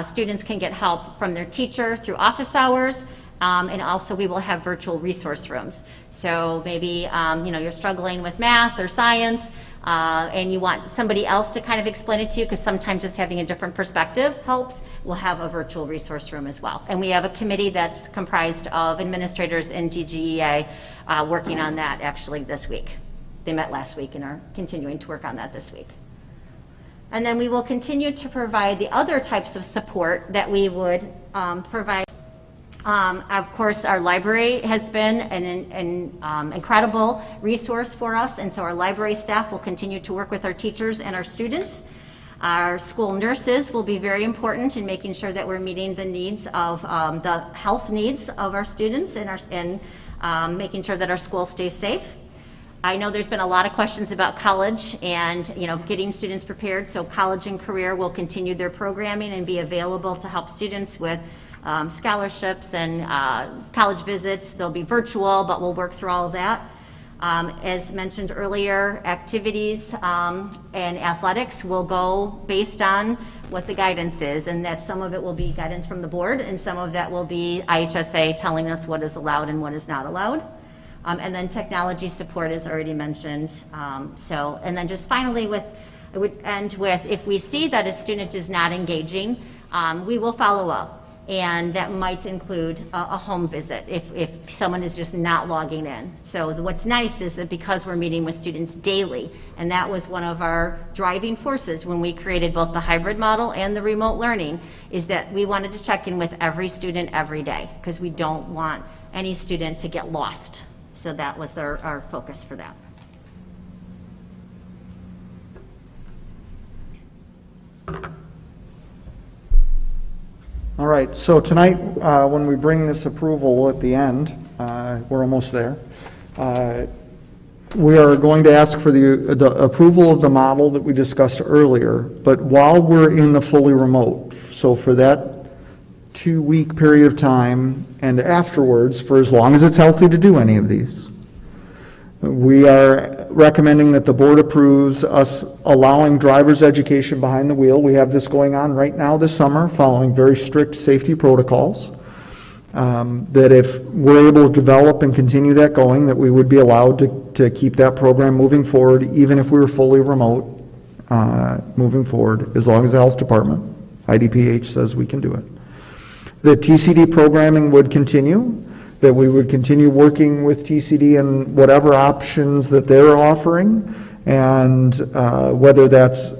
[SPEAKER 6] students can get help from their teacher through office hours, and also we will have virtual resource rooms. So maybe you're struggling with math or science, and you want somebody else to kind of explain it to you, because sometimes just having a different perspective helps. We'll have a virtual resource room as well. And we have a committee that's comprised of administrators in DGEA working on that actually this week. They met last week and are continuing to work on that this week. And then we will continue to provide the other types of support that we would provide. Of course, our library has been an incredible resource for us, and so our library staff will continue to work with our teachers and our students. Our school nurses will be very important in making sure that we're meeting the needs of the health needs of our students and making sure that our school stays safe. I know there's been a lot of questions about college and getting students prepared, so College and Career will continue their programming and be available to help students with scholarships and college visits. They'll be virtual, but we'll work through all of that. As mentioned earlier, activities and athletics will go based on what the guidance is, and that some of it will be guidance from the board and some of that will be IHSA telling us what is allowed and what is not allowed. And then technology support is already mentioned. And then just finally I would end with, if we see that a student is not engaging, we will follow up. And that might include a home visit if someone is just not logging in. So what's nice is that because we're meeting with students daily, and that was one of our driving forces when we created both the hybrid model and the remote learning, is that we wanted to check in with every student every day, because we don't want any student to get lost. So that was our focus for that.
[SPEAKER 3] All right, so tonight, when we bring this approval at the end, we're almost there, we are going to ask for the approval of the model that we discussed earlier, but while we're in the fully remote, so for that 2-week period of time and afterwards, for as long as it's healthy to do any of these, we are recommending that the board approves us allowing driver's education behind the wheel. We have this going on right now this summer, following very strict safety protocols. That if we're able to develop and continue that going, that we would be allowed to keep that program moving forward, even if we were fully remote moving forward, as long as the health department, IDPH, says we can do it. The TCD programming would continue, that we would continue working with TCD and whatever options that they're offering, and whether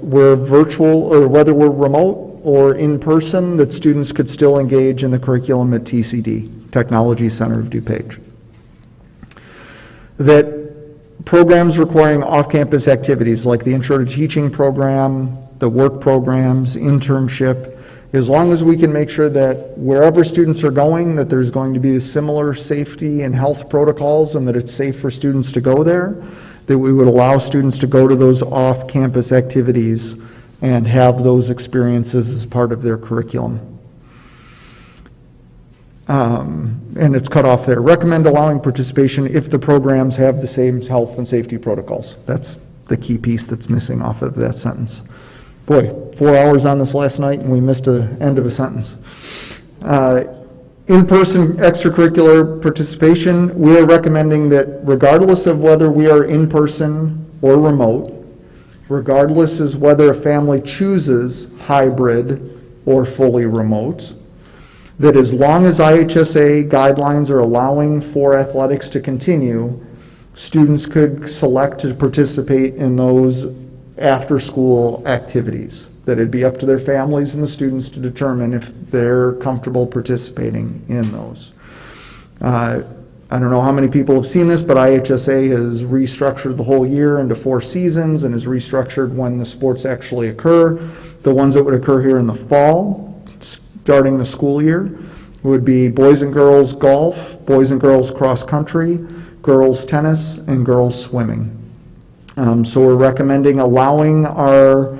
[SPEAKER 3] we're virtual or whether we're remote or in person, that students could still engage in the curriculum at TCD, Technology Center of DuPage. That programs requiring off-campus activities like the Intro to Teaching program, the work programs, internship, as long as we can make sure that wherever students are going, that there's going to be similar safety and health protocols and that it's safe for students to go there, that we would allow students to go to those off-campus activities and have those experiences as part of their curriculum. And it's cut off there. Recommend allowing participation if the programs have the same health and safety protocols. That's the key piece that's missing off of that sentence. Boy, 4 hours on this last night and we missed the end of a sentence. In-person extracurricular participation, we are recommending that regardless of whether we are in-person or remote, regardless as whether a family chooses hybrid or fully remote, that as long as IHSA guidelines are allowing for athletics to continue, students could select to participate in those after-school activities. That it'd be up to their families and the students to determine if they're comfortable participating in those. I don't know how many people have seen this, but IHSA has restructured the whole year into 4 seasons and has restructured when the sports actually occur. The ones that would occur here in the fall, starting the school year, would be boys and girls golf, boys and girls cross country, girls tennis, and girls swimming. So we're recommending allowing our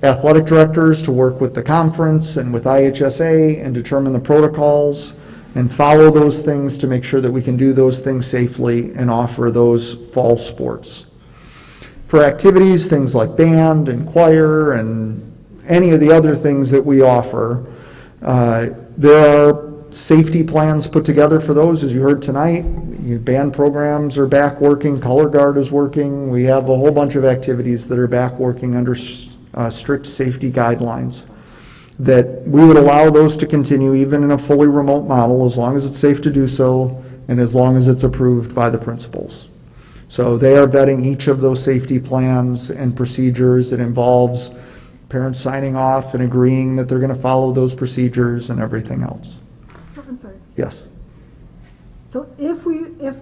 [SPEAKER 3] athletic directors to work with the conference and with IHSA and determine the protocols and follow those things to make sure that we can do those things safely and offer those fall sports. For activities, things like band and choir and any of the other things that we offer, there are safety plans put together for those, as you heard tonight. Band programs are back working, color guard is working. We have a whole bunch of activities that are back working under strict safety guidelines, that we would allow those to continue even in a fully remote model as long as it's safe to do so and as long as it's approved by the principals. So they are vetting each of those safety plans and procedures. It involves parents signing off and agreeing that they're going to follow those procedures and everything else.
[SPEAKER 1] So, I'm sorry.
[SPEAKER 3] Yes.
[SPEAKER 1] So if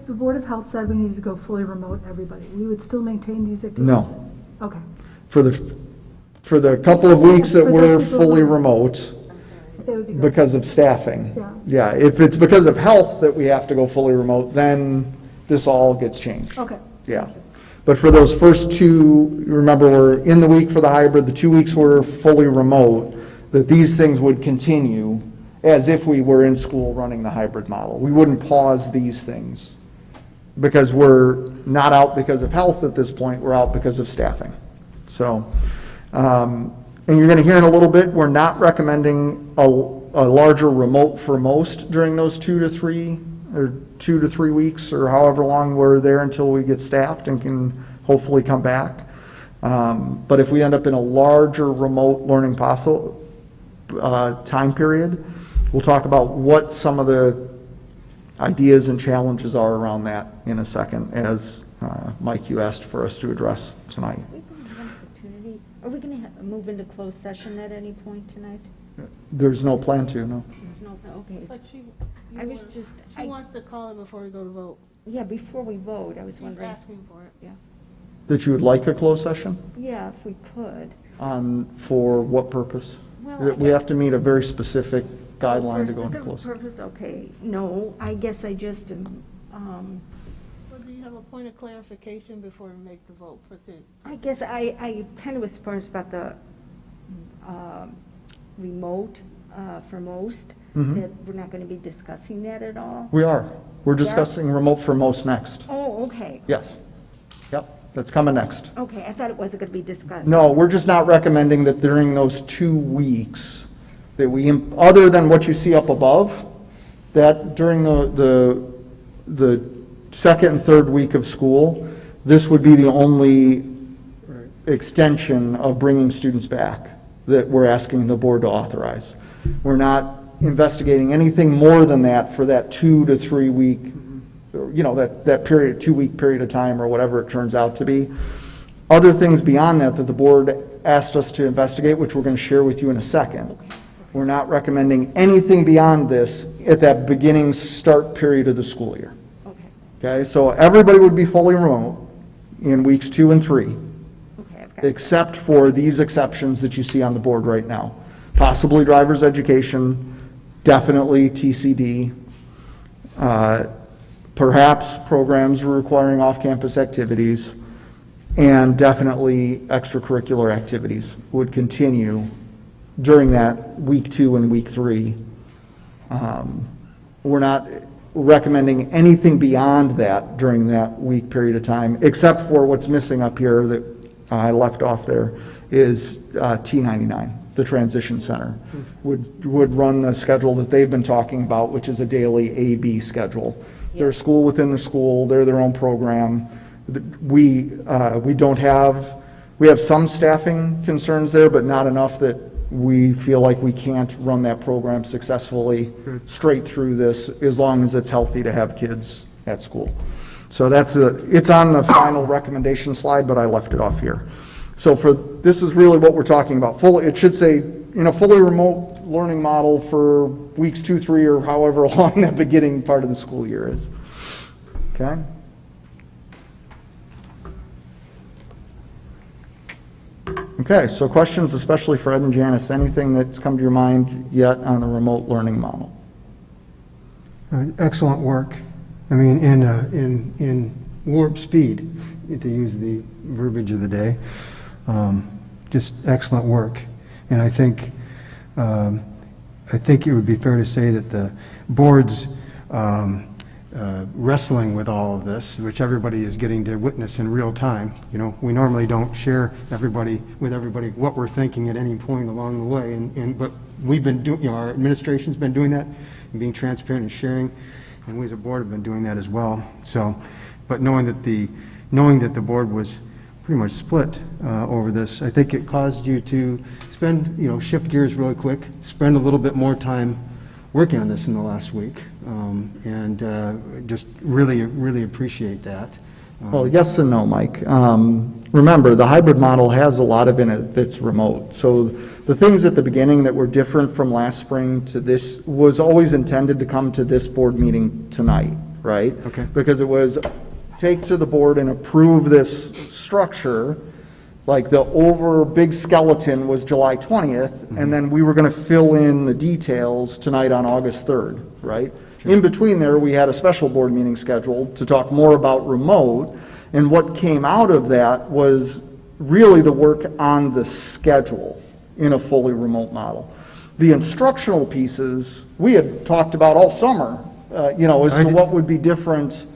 [SPEAKER 1] the Board of Health said we needed to go fully remote, everybody, we would still maintain these activities?
[SPEAKER 3] No.
[SPEAKER 1] Okay.
[SPEAKER 3] For the couple of weeks that we're fully remote, because of staffing. Yeah, if it's because of health that we have to go fully remote, then this all gets changed.
[SPEAKER 1] Okay.
[SPEAKER 3] Yeah. But for those first 2, remember we're in the week for the hybrid, the 2 weeks we're fully remote, that these things would continue as if we were in school running the hybrid model. We wouldn't pause these things because we're not out because of health at this point, we're out because of staffing. So, and you're going to hear in a little bit, we're not recommending a larger remote for most during those 2 to 3 or 2 to 3 weeks, or however long we're there until we get staffed and can hopefully come back. But if we end up in a larger remote learning time period, we'll talk about what some of the ideas and challenges are around that in a second, as Mike, you asked for us to address tonight.
[SPEAKER 7] Are we going to move into closed session at any point tonight?
[SPEAKER 3] There's no plan to, no.
[SPEAKER 7] No, okay.
[SPEAKER 21] But
[SPEAKER 7] She
[SPEAKER 21] wants to call it before we go to vote.
[SPEAKER 7] Yeah, before we vote, I was
[SPEAKER 21] She's
[SPEAKER 7] wondering.
[SPEAKER 21] asking for it.
[SPEAKER 7] Yeah.
[SPEAKER 3] That you would like a closed session?
[SPEAKER 7] Yeah, if we could.
[SPEAKER 3] For what purpose?
[SPEAKER 7] Well,
[SPEAKER 3] We have to meet a very specific guideline to go into
[SPEAKER 7] For a
[SPEAKER 3] closed.
[SPEAKER 7] specific purpose, okay. No, I guess I just,
[SPEAKER 21] Well, do you have a point of clarification before we make the vote for two?
[SPEAKER 7] I guess I kind of was surprised about the remote for most,
[SPEAKER 3] Mhm.
[SPEAKER 7] that we're not going to be discussing that at all.
[SPEAKER 3] We are. We're
[SPEAKER 7] We are?
[SPEAKER 3] discussing remote for most next.
[SPEAKER 7] Oh, okay.
[SPEAKER 3] Yes. Yep, that's coming next.
[SPEAKER 7] Okay, I thought it wasn't going to be discussed.
[SPEAKER 3] No, we're just not recommending that during those 2 weeks, that we, other than what you see up above, that during the second and third week of school, this would be the only extension of bringing students back that we're asking the board to authorize. We're not investigating anything more than that for that 2 to 3 week, that period, 2-week period of time, or whatever it turns out to be. Other things beyond that the board asked us to investigate, which we're going to share with you in a second. We're not recommending anything beyond this at that beginning start period of the school year. Okay, so everybody would be fully remote in weeks 2 and 3, except for these exceptions that you see on the board right now. Possibly driver's education, definitely TCD, perhaps programs requiring off-campus activities, and definitely extracurricular activities would continue during that week 2 and week 3. We're not recommending anything beyond that during that week period of time, except for what's missing up here that I left off there is T99, the transition center, would run the schedule that they've been talking about, which is a daily A-B schedule. They're a school within the school, they're their own program. We have some staffing concerns there, but not enough that we feel like we can't run that program successfully straight through this, as long as it's healthy to have kids at school. So it's on the final recommendation slide, but I left it off here. So this is really what we're talking about. It should say, fully remote learning model for weeks 2, 3, or however long that beginning part of the school year is. Okay? Okay, so questions, especially for Ed and Janice, anything that's come to your mind yet on the remote learning model?
[SPEAKER 4] Excellent work. I mean, in warp speed, to use the verbiage of the day. Just excellent work. And I think it would be fair to say that the board's wrestling with all of this, which everybody is getting to witness in real time. We normally don't share with everybody what we're thinking at any point along the way, but we've been doing, our administration's been doing that and being transparent and sharing, and we as a board have been doing that as well. So, but knowing that the board was pretty much split over this, I think it caused you to shift gears really quick, spend a little bit more time working on this in the last week, and just really appreciate that.
[SPEAKER 3] Well, yes and no, Mike. Remember, the hybrid model has a lot of in it that's remote. So the things at the beginning that were different from last spring to this was always intended to come to this board meeting tonight, right?
[SPEAKER 4] Okay.
[SPEAKER 3] Because it was take to the board and approve this structure. Like the big skeleton was July 20th, and then we were going to fill in the details tonight on August 3rd, right? Sure. In between there, we had a special board meeting scheduled to talk more about remote, and what came out of that was really the work on the schedule in a fully remote model. The instructional pieces, we had talked about all summer, as to what would be different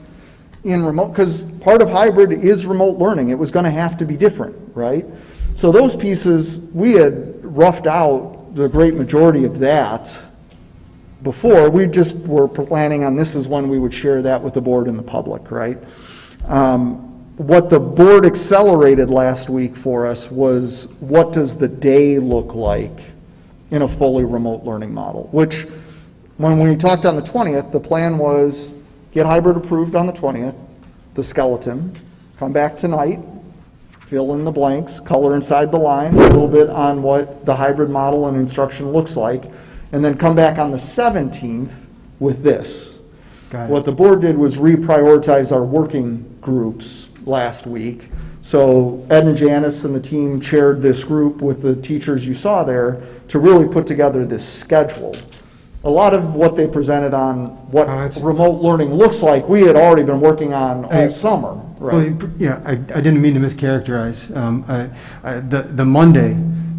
[SPEAKER 3] in remote, because part of hybrid is remote learning. It was going to have to be different, right? So those pieces, we had roughed out the great majority of that before, we just were planning on this is when we would share that with the board and the public, right? What the board accelerated last week for us was what does the day look like in a fully remote learning model, which when we talked on the 20th, the plan was get hybrid approved on the 20th, the skeleton, come back tonight, fill in the blanks, color inside the lines a little bit on what the hybrid model and instruction looks like, and then come back on the 17th with this.
[SPEAKER 4] Got it.
[SPEAKER 3] What the board did was reprioritize our working groups last week. So Ed and Janice and the team chaired this group with the teachers you saw there to really put together this schedule. A lot of what they presented on what remote learning looks like, we had already been working on all summer, right?
[SPEAKER 4] Well, yeah, I didn't mean to mischaracterize.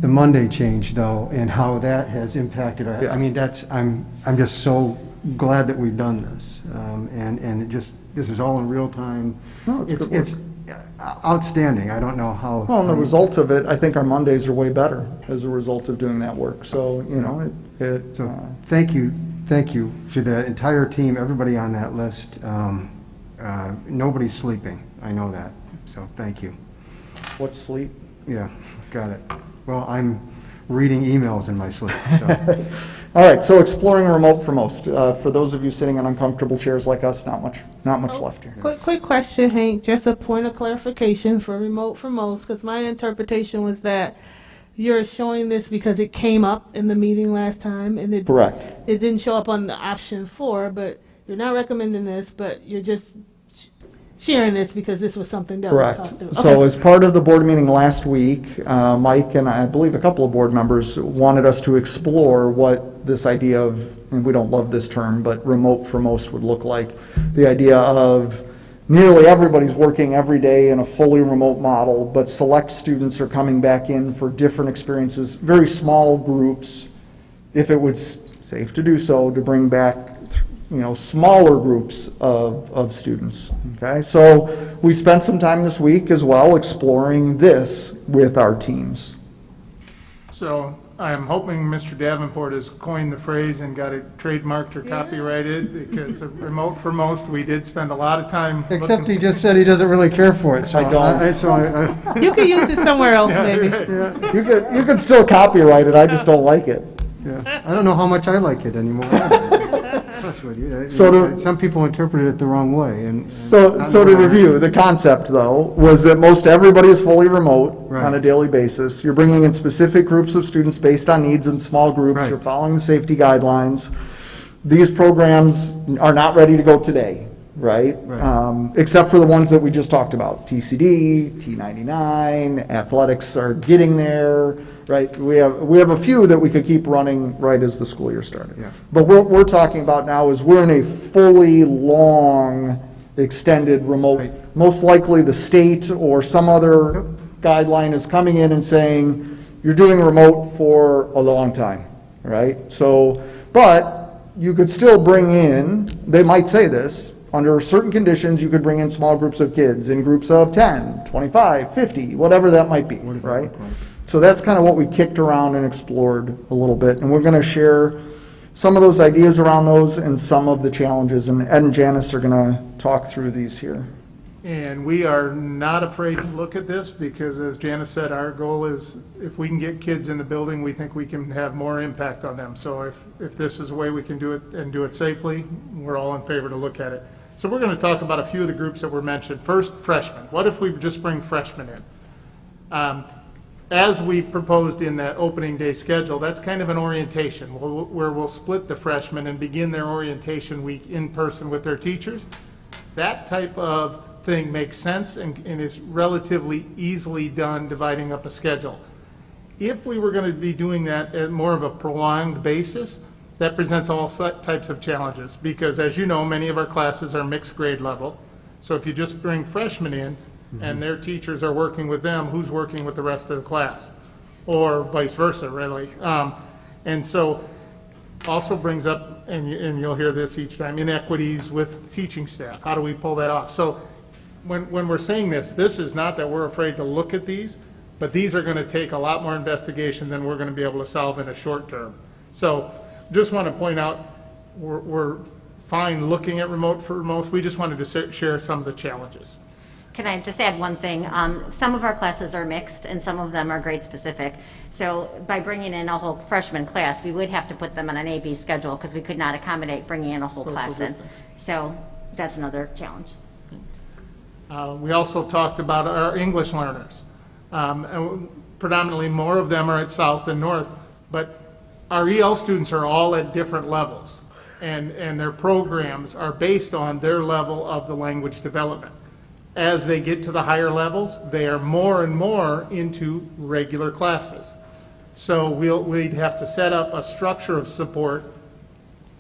[SPEAKER 4] The Monday change though, and how that has impacted our, I mean, I'm just so glad that we've done this. And it just, this is all in real time.
[SPEAKER 3] No, it's good work.
[SPEAKER 4] It's outstanding. I don't know how.
[SPEAKER 3] Well, and the result of it, I think our Mondays are way better as a result of doing that work. So, you know,
[SPEAKER 4] Thank you to the entire team, everybody on that list. Nobody's sleeping, I know that, so thank you.
[SPEAKER 3] What's sleep?
[SPEAKER 4] Yeah, got it. Well, I'm reading emails in my sleep, so.
[SPEAKER 3] All right, so exploring remote for most. For those of you sitting in uncomfortable chairs like us, not much left here.
[SPEAKER 21] Quick question, Hank, just a point of clarification for remote for most, because my interpretation was that you're showing this because it came up in the meeting last time, and it
[SPEAKER 3] Correct.
[SPEAKER 21] It didn't show up on the option 4, but you're not recommending this, but you're just sharing this because this was something that was talked through.
[SPEAKER 3] So as part of the board meeting last week, Mike and I believe a couple of board members wanted us to explore what this idea of, and we don't love this term, but remote for most would look like. The idea of nearly everybody's working every day in a fully remote model, but select students are coming back in for different experiences, very small groups, if it was safe to do so, to bring back, you know, smaller groups of students. Okay, so we spent some time this week as well exploring this with our teams.
[SPEAKER 22] So I'm hoping Mr. Davenport has coined the phrase and got it trademarked or copyrighted, because remote for most, we did spend a lot of time.
[SPEAKER 4] Except he just said he doesn't really care for it, so
[SPEAKER 3] I don't.
[SPEAKER 21] You could use it somewhere else, maybe.
[SPEAKER 4] Yeah.
[SPEAKER 3] You could still copyright it, I just don't like it.
[SPEAKER 4] Yeah. I don't know how much I like it anymore. Honest with you.
[SPEAKER 3] So
[SPEAKER 4] some people interpret it the wrong way.
[SPEAKER 3] So to review, the concept, though, was that most everybody is fully remote on a daily basis. You're bringing in specific groups of students based on needs in small groups.
[SPEAKER 4] Right.
[SPEAKER 3] You're following the safety guidelines. These programs are not ready to go today, right? Except for the ones that we just talked about. TCD, T99, athletics are getting there, right? We have a few that we could keep running right as the school year started.
[SPEAKER 4] Yeah.
[SPEAKER 3] But what we're talking about now is we're in a fully long, extended remote.
[SPEAKER 4] Right.
[SPEAKER 3] Most likely the state or some other guideline is coming in and saying, you're doing remote for a long time, right? So, but you could still bring in, they might say this, under certain conditions, you could bring in small groups of kids in groups of 10, 25, 50, whatever that might be, right? So that's kind of what we kicked around and explored a little bit. And we're going to share some of those ideas around those and some of the challenges. And Ed and Janice are going to talk through these here.
[SPEAKER 22] And we are not afraid to look at this because, as Janice said, our goal is if we can get kids in the building, we think we can have more impact on them. So if this is a way we can do it and do it safely, we're all in favor to look at it. So we're going to talk about a few of the groups that were mentioned. First, freshmen. What if we just bring freshmen in? As we proposed in that opening day schedule, that's kind of an orientation where we'll split the freshmen and begin their orientation week in person with their teachers. That type of thing makes sense and is relatively easily done dividing up a schedule. If we were going to be doing that at more of a prolonged basis, that presents all types of challenges because, as you know, many of our classes are mixed grade level. So if you just bring freshmen in and their teachers are working with them, who's working with the rest of the class? Or vice versa, really. And so also brings up, and you'll hear this each time, inequities with teaching staff. How do we pull that off? So when we're saying this is not that we're afraid to look at these, but these are going to take a lot more investigation than we're going to be able to solve in a short term. So just want to point out, we're fine looking at remote for most. We just wanted to share some of the challenges.
[SPEAKER 6] Can I just add one thing? Some of our classes are mixed and some of them are grade specific. So by bringing in a whole freshman class, we would have to put them on an A-B schedule because we could not accommodate bringing in a whole
[SPEAKER 22] Social
[SPEAKER 6] class in.
[SPEAKER 22] distance.
[SPEAKER 6] So that's another challenge.
[SPEAKER 22] We also talked about our English learners. And predominantly more of them are at South and North, but our EL students are all at different levels. And their programs are based on their level of the language development. As they get to the higher levels, they are more and more into regular classes. So we'd have to set up a structure of support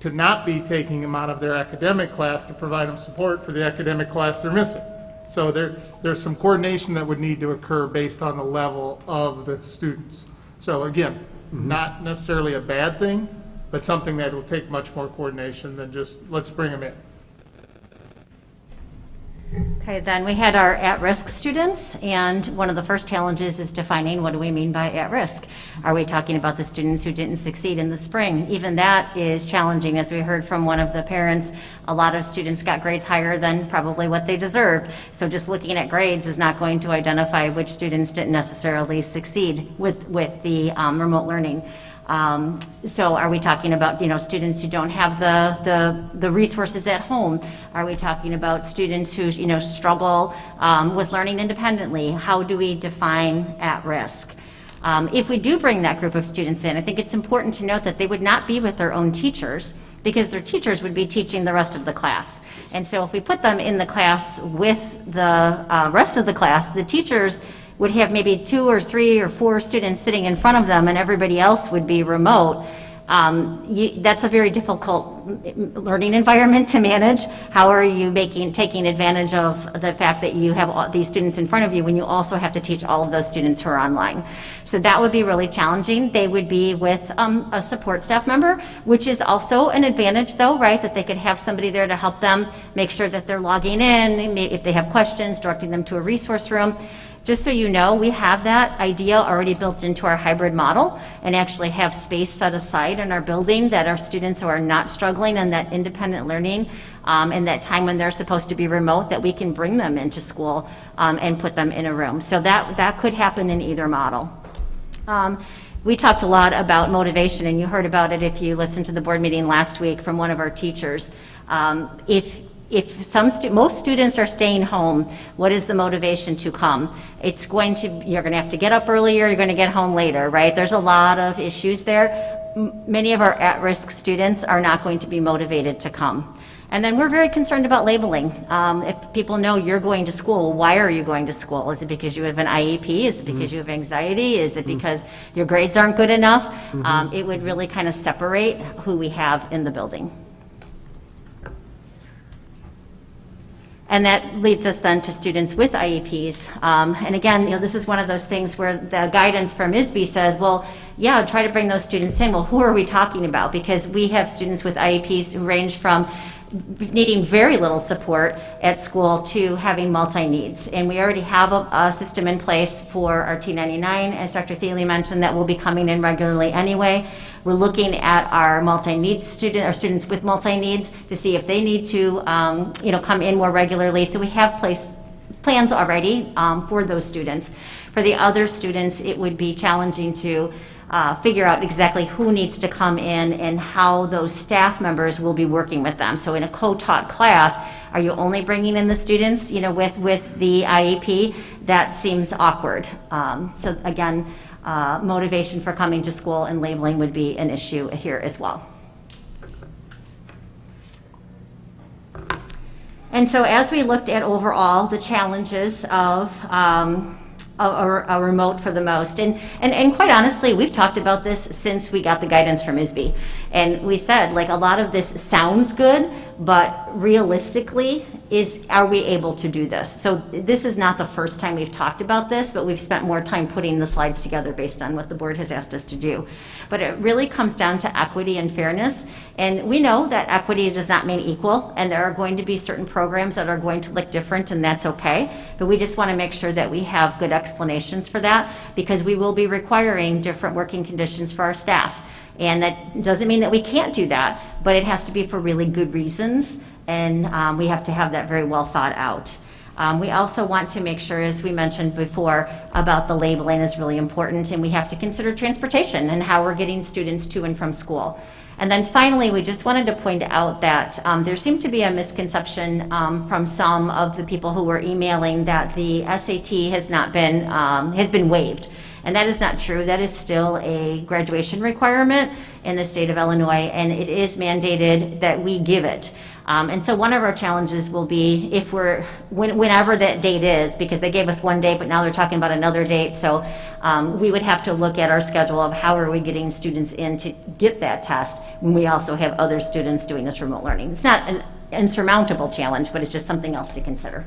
[SPEAKER 22] to not be taking them out of their academic class to provide them support for the academic class they're missing. So there's some coordination that would need to occur based on the level of the students. So again, not necessarily a bad thing, but something that will take much more coordination than just, let's bring them in.
[SPEAKER 6] Okay, then we had our at-risk students, and one of the first challenges is defining what do we mean by at-risk. Are we talking about the students who didn't succeed in the spring? Even that is challenging. As we heard from one of the parents, a lot of students got grades higher than probably what they deserved. So just looking at grades is not going to identify which students didn't necessarily succeed with the remote learning. So are we talking about, students who don't have the resources at home? Are we talking about students who, struggle with learning independently? How do we define at risk? If we do bring that group of students in, I think it's important to note that they would not be with their own teachers because their teachers would be teaching the rest of the class. And so if we put them in the class with the rest of the class, the teachers would have maybe 2 or 3 or 4 students sitting in front of them and everybody else would be remote. That's a very difficult learning environment to manage. How are you taking advantage of the fact that you have all these students in front of you when you also have to teach all of those students who are online? So that would be really challenging. They would be with a support staff member, which is also an advantage though, right? That they could have somebody there to help them make sure that they're logging in, if they have questions, directing them to a resource room. Just so you know, we have that idea already built into our hybrid model and actually have space set aside in our building that our students who are not struggling in that independent learning and that time when they're supposed to be remote, that we can bring them into school and put them in a room. So that could happen in either model. We talked a lot about motivation, and you heard about it if you listened to the board meeting last week from one of our teachers. If most students are staying home, what is the motivation to come? You're going to have to get up earlier, you're going to get home later, right? There's a lot of issues there. Many of our at-risk students are not going to be motivated to come. And then we're very concerned about labeling. If people know you're going to school, why are you going to school? Is it because you have an IEP? Is it because you have anxiety? Is it because your grades aren't good enough? It would really kind of separate who we have in the building. And that leads us then to students with IEPs. And again, this is one of those things where the guidance from ISB says, well, yeah, try to bring those students in. Well, who are we talking about? Because we have students with IEPs who range from needing very little support at school to having multi-needs. And we already have a system in place for our T99, as Dr. Thiele mentioned, that will be coming in regularly anyway. We're looking at our multi-needs students with multi-needs to see if they need to come in more regularly. So we have plans already for those students. For the other students, it would be challenging to figure out exactly who needs to come in and how those staff members will be working with them. So in a co-taught class, are you only bringing in the students, with the IEP? That seems awkward. So again, motivation for coming to school and labeling would be an issue here as well. And so as we looked at overall the challenges of a remote for the most. And quite honestly, we've talked about this since we got the guidance from ISB. And we said, a lot of this sounds good, but realistically, are we able to do this? So this is not the first time we've talked about this, but we've spent more time putting the slides together based on what the board has asked us to do. But it really comes down to equity and fairness. And we know that equity does not mean equal, and there are going to be certain programs that are going to look different, and that's okay. But we just want to make sure that we have good explanations for that, because we will be requiring different working conditions for our staff. And that doesn't mean that we can't do that, but it has to be for really good reasons, and we have to have that very well thought out. We also want to make sure, as we mentioned before, about the labeling is really important, and we have to consider transportation and how we're getting students to and from school. And then finally, we just wanted to point out that there seemed to be a misconception from some of the people who were emailing that the SAT has been waived. And that is not true. That is still a graduation requirement in the state of Illinois, and it is mandated that we give it. And so one of our challenges will be whenever that date is, because they gave us one date, but now they're talking about another date. So we would have to look at our schedule of how are we getting students in to get that test when we also have other students doing this remote learning. It's not an insurmountable challenge, but it's just something else to consider.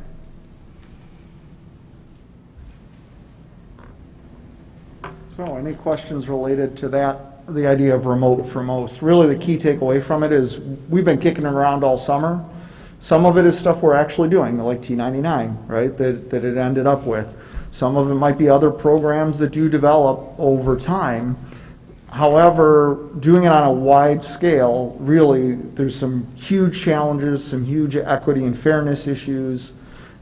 [SPEAKER 3] So any questions related to that, the idea of remote for most? Really the key takeaway from it is we've been kicking it around all summer. Some of it is stuff we're actually doing, like T99, right, that it ended up with. Some of it might be other programs that do develop over time. However, doing it on a wide scale, really, there's some huge challenges, some huge equity and fairness issues.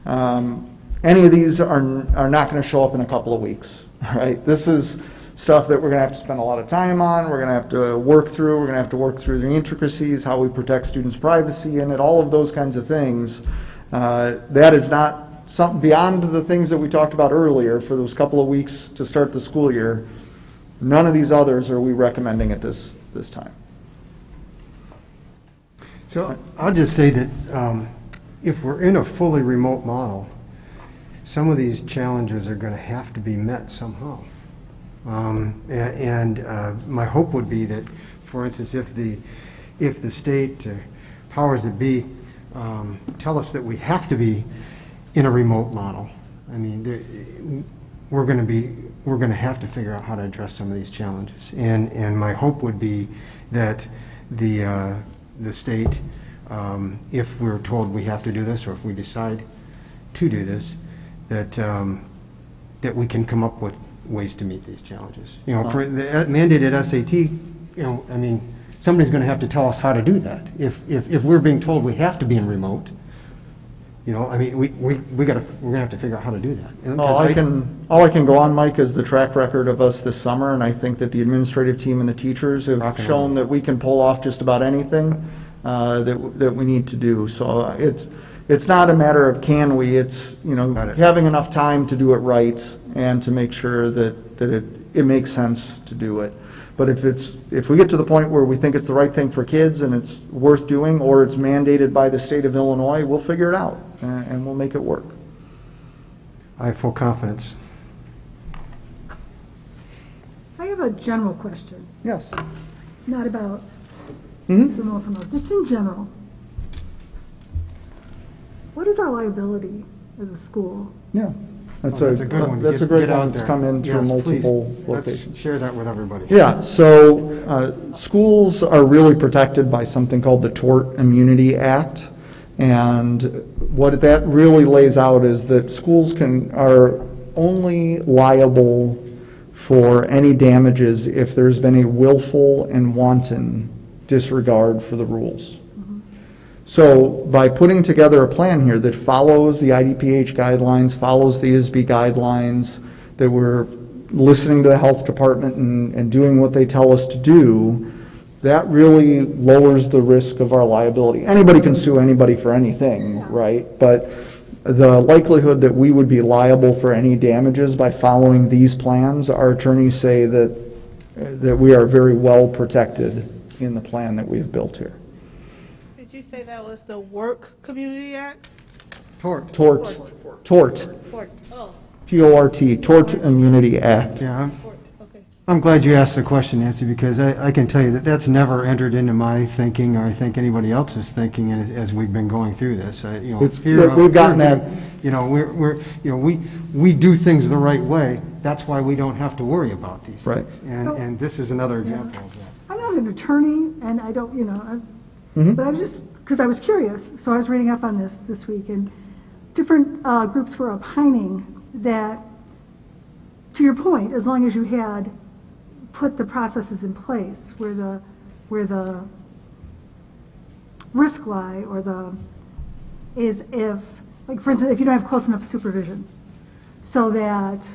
[SPEAKER 3] Any of these are not going to show up in a couple of weeks, right? This is stuff that we're going to have to spend a lot of time on. We're going to have to work through. We're going to have to work through the intricacies, how we protect students' privacy in it, all of those kinds of things. That is not something beyond the things that we talked about earlier for those couple of weeks to start the school year. None of these others are we recommending at this time.
[SPEAKER 4] So I'll just say that if we're in a fully remote model, some of these challenges are going to have to be met somehow. My hope would be that, for instance, if the state powers that be tell us that we have to be in a remote model, I mean, we're going to have to figure out how to address some of these challenges. And my hope would be that the state, if we're told we have to do this, or if we decide to do this, that we can come up with ways to meet these challenges. You know, for the mandated SAT, you know, I mean, somebody's going to have to tell us how to do that. If we're being told we have to be in remote, you know, I mean, we're going to have to figure out how to do that.
[SPEAKER 3] All I can go on, Mike, is the track record of us this summer, and I think that the administrative team and the teachers have shown that we can pull off just about anything that we need to do. So it's not a matter of can we, it's, you know, having enough time to do it right and to make sure that it makes sense to do it. But if we get to the point where we think it's the right thing for kids and it's worth doing, or it's mandated by the state of Illinois, we'll figure it out and we'll make it work.
[SPEAKER 4] I have full confidence.
[SPEAKER 1] I have a general question.
[SPEAKER 3] Yes.
[SPEAKER 1] Not about remote from most, just in general. What is our liability as a school?
[SPEAKER 3] Yeah. That's
[SPEAKER 4] a good one.
[SPEAKER 3] That's a great one. It's
[SPEAKER 4] there.
[SPEAKER 3] come in through
[SPEAKER 4] Yes,
[SPEAKER 3] multiple
[SPEAKER 4] please.
[SPEAKER 3] locations.
[SPEAKER 4] Let's share that with everybody.
[SPEAKER 3] Yeah, so schools are really protected by something called the Tort Immunity Act. And what that really lays out is that schools are only liable for any damages if there's been a willful and wanton disregard for the rules. So by putting together a plan here that follows the IDPH guidelines, follows the ISB guidelines, that we're listening to the health department and doing what they tell us to do, that really lowers the risk of our liability. Anybody can sue anybody for anything, right? But the likelihood that we would be liable for any damages by following these plans, our attorneys say that we are very well protected in the plan that we've built here.
[SPEAKER 21] Did you say that was the Work Community Act?
[SPEAKER 4] Tort.
[SPEAKER 3] Tort.
[SPEAKER 21] Oh.
[SPEAKER 3] T-O-R-T, Tort Immunity Act.
[SPEAKER 4] Yeah, I'm glad you asked the question, Nancy, because I can tell you that that's never entered into my thinking, or I think anybody else's thinking as we've been going through this. You know,
[SPEAKER 3] we've gotten that.
[SPEAKER 4] You know, we do things the right way. That's why we don't have to worry about these things. And this is another example of that.
[SPEAKER 1] I'm not an attorney, and I don't, you know, but I'm just, because I was curious, so I was reading up on this week, and different groups were opining that, to your point, as long as you had put the processes in place where the risk lie or is if, like for instance, if you don't have close enough supervision, so that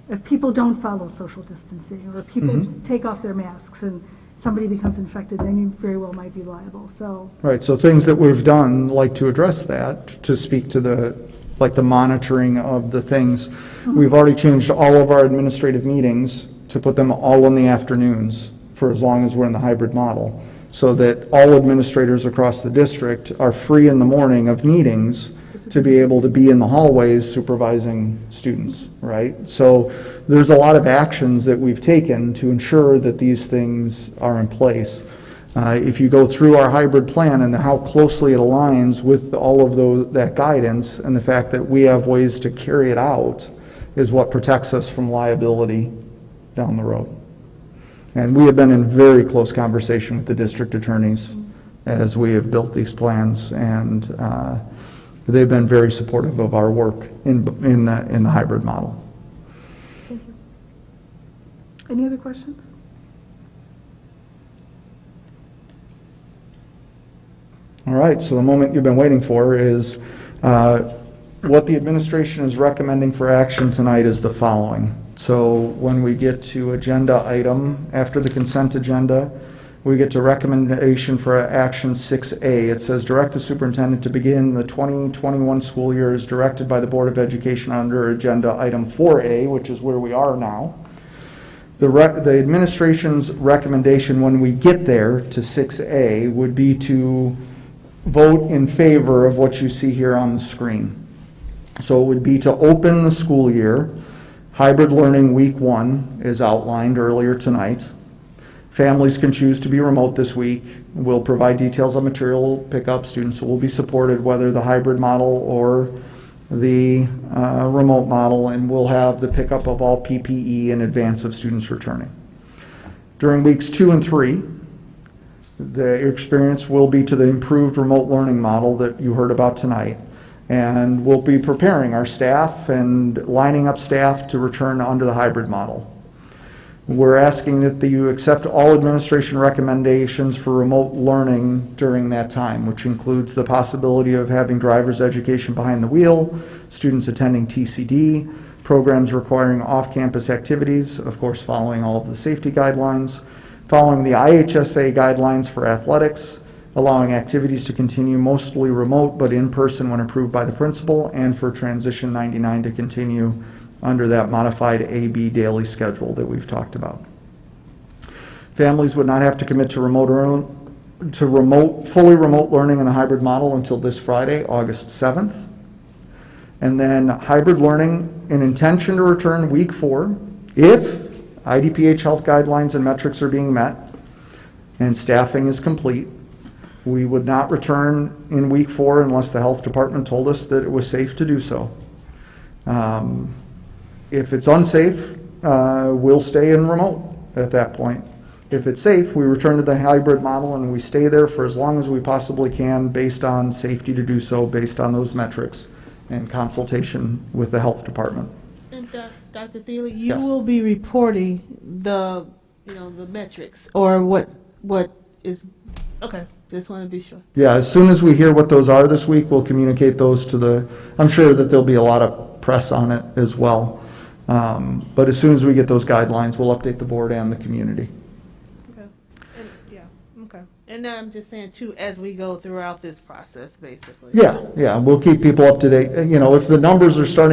[SPEAKER 1] if people don't follow social distancing or people take off their masks and somebody becomes infected, then you very well might be liable. So
[SPEAKER 3] Right, so things that we've done, like to address that, to speak to the monitoring of the things. We've already changed all of our administrative meetings to put them all in the afternoons for as long as we're in the hybrid model, so that all administrators across the district are free in the morning of meetings to be able to be in the hallways supervising students, right? So there's a lot of actions that we've taken to ensure that these things are in place. If you go through our hybrid plan and how closely it aligns with all of that guidance and the fact that we have ways to carry it out is what protects us from liability down the road. And we have been in very close conversation with the district attorneys as we have built these plans, and they've been very supportive of our work in the hybrid model.
[SPEAKER 1] thank you. Any other questions?
[SPEAKER 3] All right, so the moment you've been waiting for is what the administration is recommending for action tonight is the following. So when we get to agenda item, after the consent agenda, we get to recommendation for action 6A. It says, direct the superintendent to begin the 2021 school year as directed by the Board of Education under agenda item 4A, which is where we are now. The administration's recommendation when we get there to 6A would be to vote in favor of what you see here on the screen. So it would be to open the school year. Hybrid learning week 1 is outlined earlier tonight. Families can choose to be remote this week. We'll provide details on material pickup. Students will be supported whether the hybrid model or the remote model, and we'll have the pickup of all PPE in advance of students returning. During weeks 2 and 3, the experience will be to the improved remote learning model that you heard about tonight. And we'll be preparing our staff and lining up staff to return under the hybrid model. We're asking that you accept all administration recommendations for remote learning during that time, which includes the possibility of having driver's education behind the wheel, students attending TCD, programs requiring off-campus activities, of course following all of the safety guidelines, following the IHSA guidelines for athletics, allowing activities to continue mostly remote but in person when approved by the principal, and for Transition 99 to continue under that modified AB daily schedule that we've talked about. Families would not have to commit to fully remote learning in the hybrid model until this Friday, August 7th. And then hybrid learning, an intention to return week 4 if IDPH health guidelines and metrics are being met and staffing is complete. We would not return in week 4 unless the health department told us that it was safe to do so. If it's unsafe, we'll stay in remote at that point. If it's safe, we return to the hybrid model and we stay there for as long as we possibly can based on safety to do so, based on those metrics and consultation with the health department.
[SPEAKER 21] And Dr. Thiele, you
[SPEAKER 3] Yes.
[SPEAKER 21] will be reporting the metrics or what is, okay, just want to be sure.
[SPEAKER 3] Yeah, as soon as we hear what those are this week, we'll communicate those to I'm sure that there'll be a lot of press on it as well. But as soon as we get those guidelines, we'll update the board and the community.
[SPEAKER 21] Okay. And now I'm just saying too, as we go throughout this process, basically.
[SPEAKER 3] Yeah, we'll keep people up to date. If the numbers are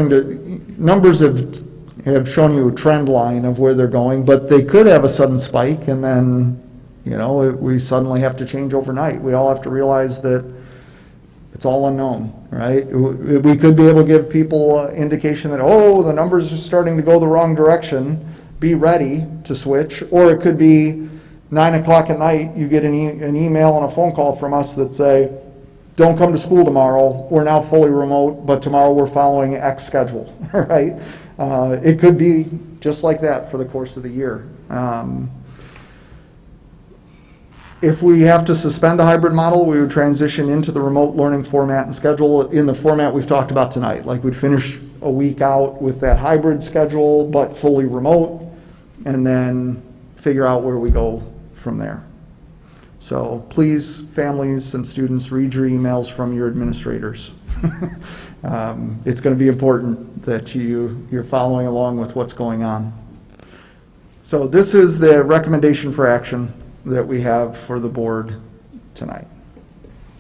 [SPEAKER 3] numbers have shown you a trend line of where they're going, but they could have a sudden spike and then, we suddenly have to change overnight. We all have to realize that it's all unknown, right? We could be able to give people indication that, the numbers are starting to go the wrong direction. Be ready to switch. Or it could be 9 o'clock at night, you get an email and a phone call from us that say, don't come to school tomorrow. We're now fully remote, but tomorrow we're following X schedule, right? It could be just like that for the course of the year. If we have to suspend the hybrid model, we would transition into the remote learning format and schedule in the format we've talked about tonight. Like we'd finish a week out with that hybrid schedule, but fully remote, and then figure out where we go from there. So please, families and students, read your emails from your administrators. It's going to be important that you're following along with what's going on. So this is the recommendation for action that we have for the board tonight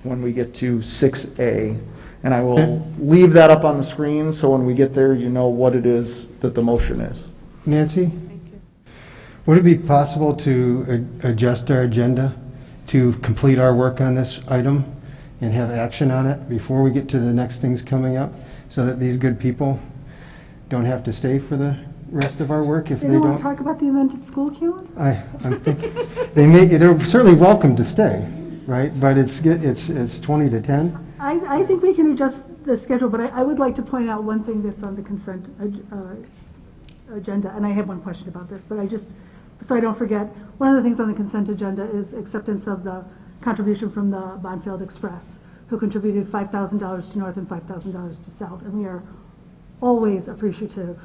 [SPEAKER 3] when we get to 6A. And I will leave that up on the screen so when we get there, you know what it is that the motion is.
[SPEAKER 4] Nancy? Would it be possible to adjust our agenda to complete our work on this item and have action on it before we get to the next things coming up, so that these good people don't have to stay for the rest of our work if
[SPEAKER 1] They
[SPEAKER 4] they
[SPEAKER 1] don't want
[SPEAKER 4] don't?
[SPEAKER 1] to talk about the amended school calendar?
[SPEAKER 4] I'm thinking, they're certainly welcome to stay, right? But it's 20 to 10.
[SPEAKER 1] I think we can adjust the schedule, but I would like to point out one thing that's on the consent agenda, and I have one question about this, but so I don't forget, one of the things on the consent agenda is acceptance of the contribution from the Bonfield Express, who contributed $5,000 to North and $5,000 to South, and we are always appreciative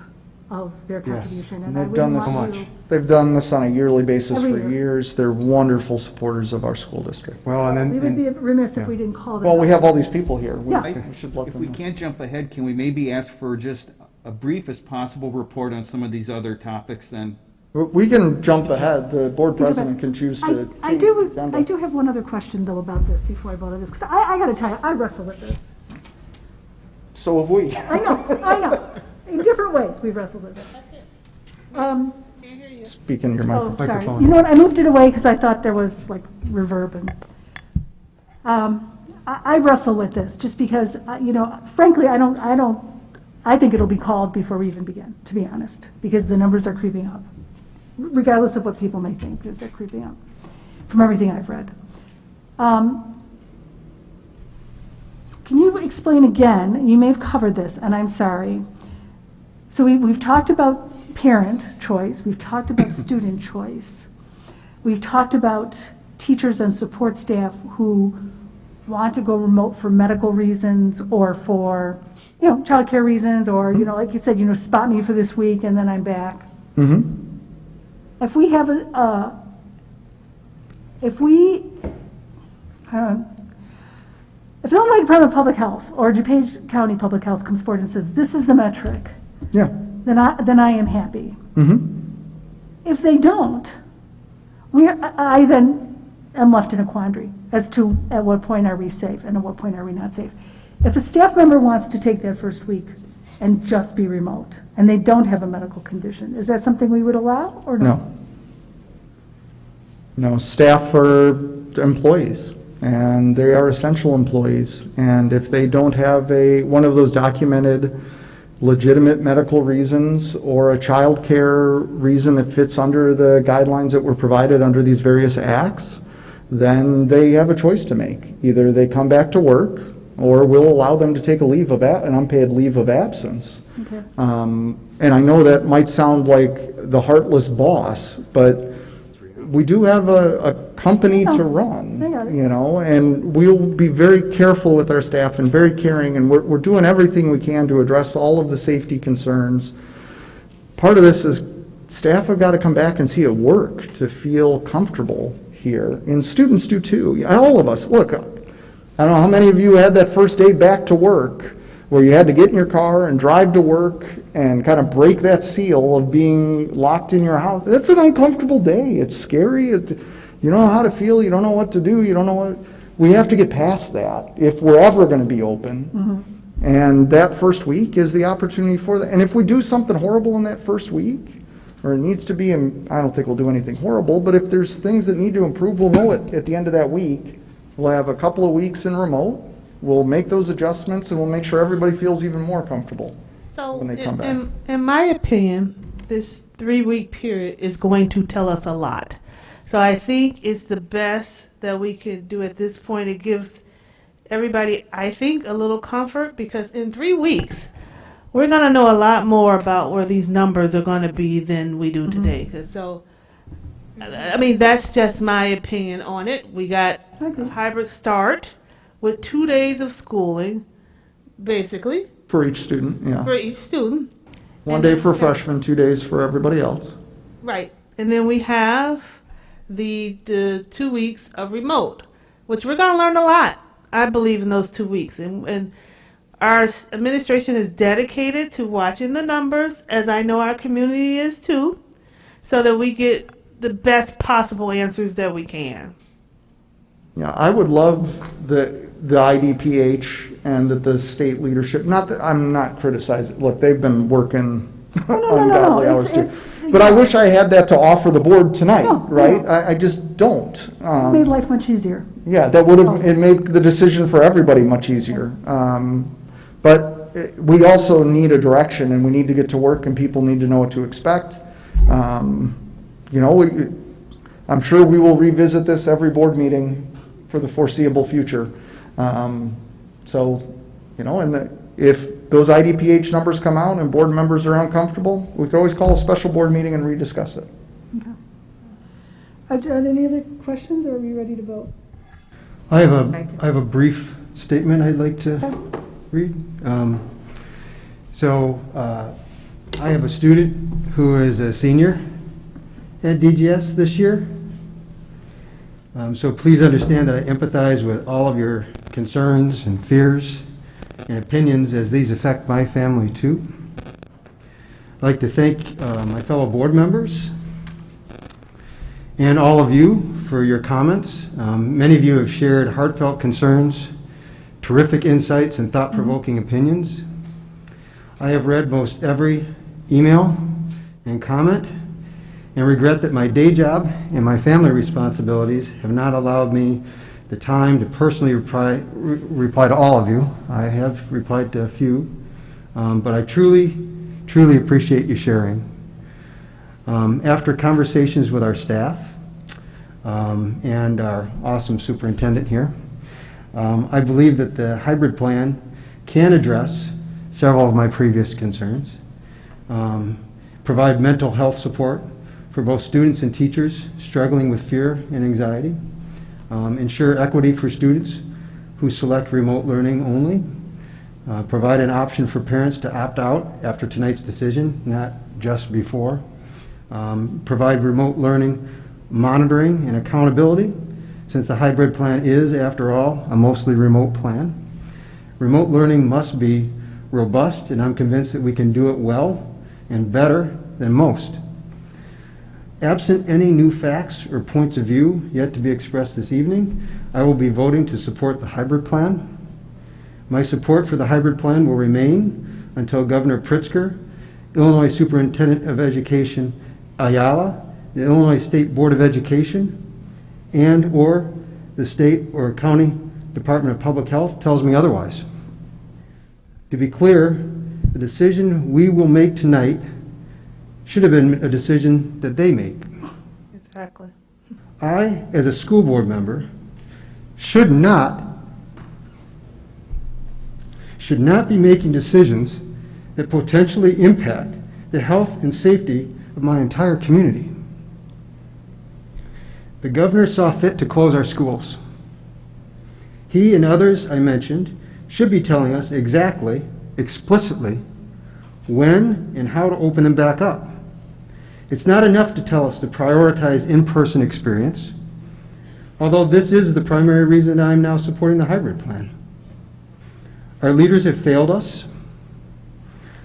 [SPEAKER 1] of their contribution.
[SPEAKER 3] And
[SPEAKER 1] I
[SPEAKER 3] they've
[SPEAKER 1] wouldn't
[SPEAKER 3] done this.
[SPEAKER 1] want to-
[SPEAKER 3] They've done this on a yearly basis
[SPEAKER 1] Every
[SPEAKER 3] for
[SPEAKER 1] year.
[SPEAKER 3] years. They're wonderful supporters of our school district.
[SPEAKER 4] Well, and then
[SPEAKER 1] We would be remiss if we didn't call them.
[SPEAKER 3] Well, we
[SPEAKER 1] out.
[SPEAKER 3] have all these people here. We
[SPEAKER 1] Yeah.
[SPEAKER 3] should let
[SPEAKER 8] If
[SPEAKER 3] them
[SPEAKER 8] we
[SPEAKER 3] know.
[SPEAKER 8] can't jump ahead, can we maybe ask for just a brief as possible report on some of these other topics then?
[SPEAKER 3] We can jump ahead. The board president can choose to
[SPEAKER 1] I
[SPEAKER 3] change
[SPEAKER 1] do,
[SPEAKER 3] the agenda.
[SPEAKER 1] I do have one other question, though, about this before I vote on this, because I got to tell you, I wrestle with this.
[SPEAKER 3] So have we.
[SPEAKER 1] I know. In different ways, we've wrestled with it.
[SPEAKER 3] Speak in your
[SPEAKER 1] Oh, sorry.
[SPEAKER 3] microphone.
[SPEAKER 1] You know what, I moved it away because I thought there was like reverb and, I wrestle with this just because, frankly, I think it'll be called before we even begin, to be honest, because the numbers are creeping up, regardless of what people may think, that they're creeping up, from everything I've read. Can you explain again, you may have covered this, and I'm sorry. So we've talked about parent choice, we've talked about student choice, we've talked about teachers and support staff who want to go remote for medical reasons or for, childcare reasons, or, like you said, spot me for this week and then I'm back.
[SPEAKER 3] Mm-hmm.
[SPEAKER 1] If we have if the Illinois Department of Public Health or DuPage County Public Health comes forward and says, this is the metric,
[SPEAKER 3] Yeah.
[SPEAKER 1] then I am happy.
[SPEAKER 3] Mm-hmm.
[SPEAKER 1] If they don't, I then am left in a quandary as to at what point are we safe and at what point are we not safe. If a staff member wants to take that first week and just be remote, and they don't have a medical condition, is that something we would allow or no?
[SPEAKER 3] No, staff are employees, and they are essential employees. And if they don't have one of those documented legitimate medical reasons or a child care reason that fits under the guidelines that were provided under these various acts, then they have a choice to make. Either they come back to work, or we'll allow them to take an unpaid leave of absence.
[SPEAKER 1] Okay.
[SPEAKER 3] And I know that might sound like the heartless boss, but we do have a company to run,
[SPEAKER 1] I got it.
[SPEAKER 3] and we'll be very careful with our staff and very caring, and we're doing everything we can to address all of the safety concerns. Part of this is staff have got to come back and see it work to feel comfortable here, and students do too. All of us. Look, I don't know how many of you had that first day back to work where you had to get in your car and drive to work and kind of break that seal of being locked in your house. That's an uncomfortable day. It's scary. You don't know how to feel. You don't know what to do. You don't know what. We have to get past that if we're ever going to be open.
[SPEAKER 1] Mm-hmm.
[SPEAKER 3] And that first week is the opportunity for that. And if we do something horrible in that first week, or it needs to be, I don't think we'll do anything horrible, but if there's things that need to improve, we'll know it at the end of that week. We'll have a couple of weeks in remote. We'll make those adjustments, and we'll make sure everybody feels even more comfortable when they come back.
[SPEAKER 21] In my opinion, this 3-week period is going to tell us a lot. So I think it's the best that we could do at this point. It gives everybody, I think, a little comfort, because in 3 weeks, we're going to know a lot more about where these numbers are going to be than we do today. That's just my opinion on it. We got a hybrid start with 2 days of schooling, basically.
[SPEAKER 3] For each student, yeah.
[SPEAKER 21] For each student.
[SPEAKER 3] One day for freshmen, 2 days for everybody else.
[SPEAKER 21] Right. And then we have the 2 weeks of remote, which we're going to learn a lot, I believe, in those 2 weeks. And our administration is dedicated to watching the numbers, as I know our community is too, so that we get the best possible answers that we can.
[SPEAKER 3] Yeah, I would love the IDPH and that the state leadership, not that, I'm not criticizing, look, they've been working ungodly hours too. But I wish I had that to offer the board tonight, right? I just don't.
[SPEAKER 1] It made life much easier.
[SPEAKER 3] Yeah, that would have, it made the decision for everybody much easier. But we also need a direction, and we need to get to work, and people need to know what to expect. You know, I'm sure we will revisit this every board meeting for the foreseeable future. So, you know, and if those IDPH numbers come out and board members are uncomfortable, we could always call a special board meeting and rediscuss it.
[SPEAKER 1] Okay. Are there any other questions, or are we ready to vote?
[SPEAKER 4] I have a brief statement I'd like to read. I have a student who is a senior at DGS this year. So please understand that I empathize with all of your concerns and fears and opinions, as these affect my family too. I'd like to thank my fellow board members and all of you for your comments. Many of you have shared heartfelt concerns, terrific insights, and thought-provoking opinions. I have read most every email and comment, and regret that my day job and my family responsibilities have not allowed me the time to personally reply to all of you. I have replied to a few, but I truly appreciate you sharing. After conversations with our staff and our awesome superintendent here, I believe that the hybrid plan can address several of my previous concerns, provide mental health support for both students and teachers struggling with fear and anxiety, ensure equity for students who select remote learning only, provide an option for parents to opt out after tonight's decision, not just before, provide remote learning monitoring and accountability, since the hybrid plan is, after all, a mostly remote plan. Remote learning must be robust, and I'm convinced that we can do it well and better than most. Absent any new facts or points of view yet to be expressed this evening, I will be voting to support the hybrid plan. My support for the hybrid plan will remain until Governor Pritzker, Illinois Superintendent of Education Ayala, the Illinois State Board of Education, and or the state or county Department of Public Health tells me otherwise. To be clear, the decision we will make tonight should have been a decision that they make.
[SPEAKER 21] Exactly.
[SPEAKER 4] I, as a school board member, should not be making decisions that potentially impact the health and safety of my entire community. The governor saw fit to close our schools. He and others I mentioned should be telling us exactly, explicitly, when and how to open them back up. It's not enough to tell us to prioritize in-person experience, although this is the primary reason I'm now supporting the hybrid plan. Our leaders have failed us.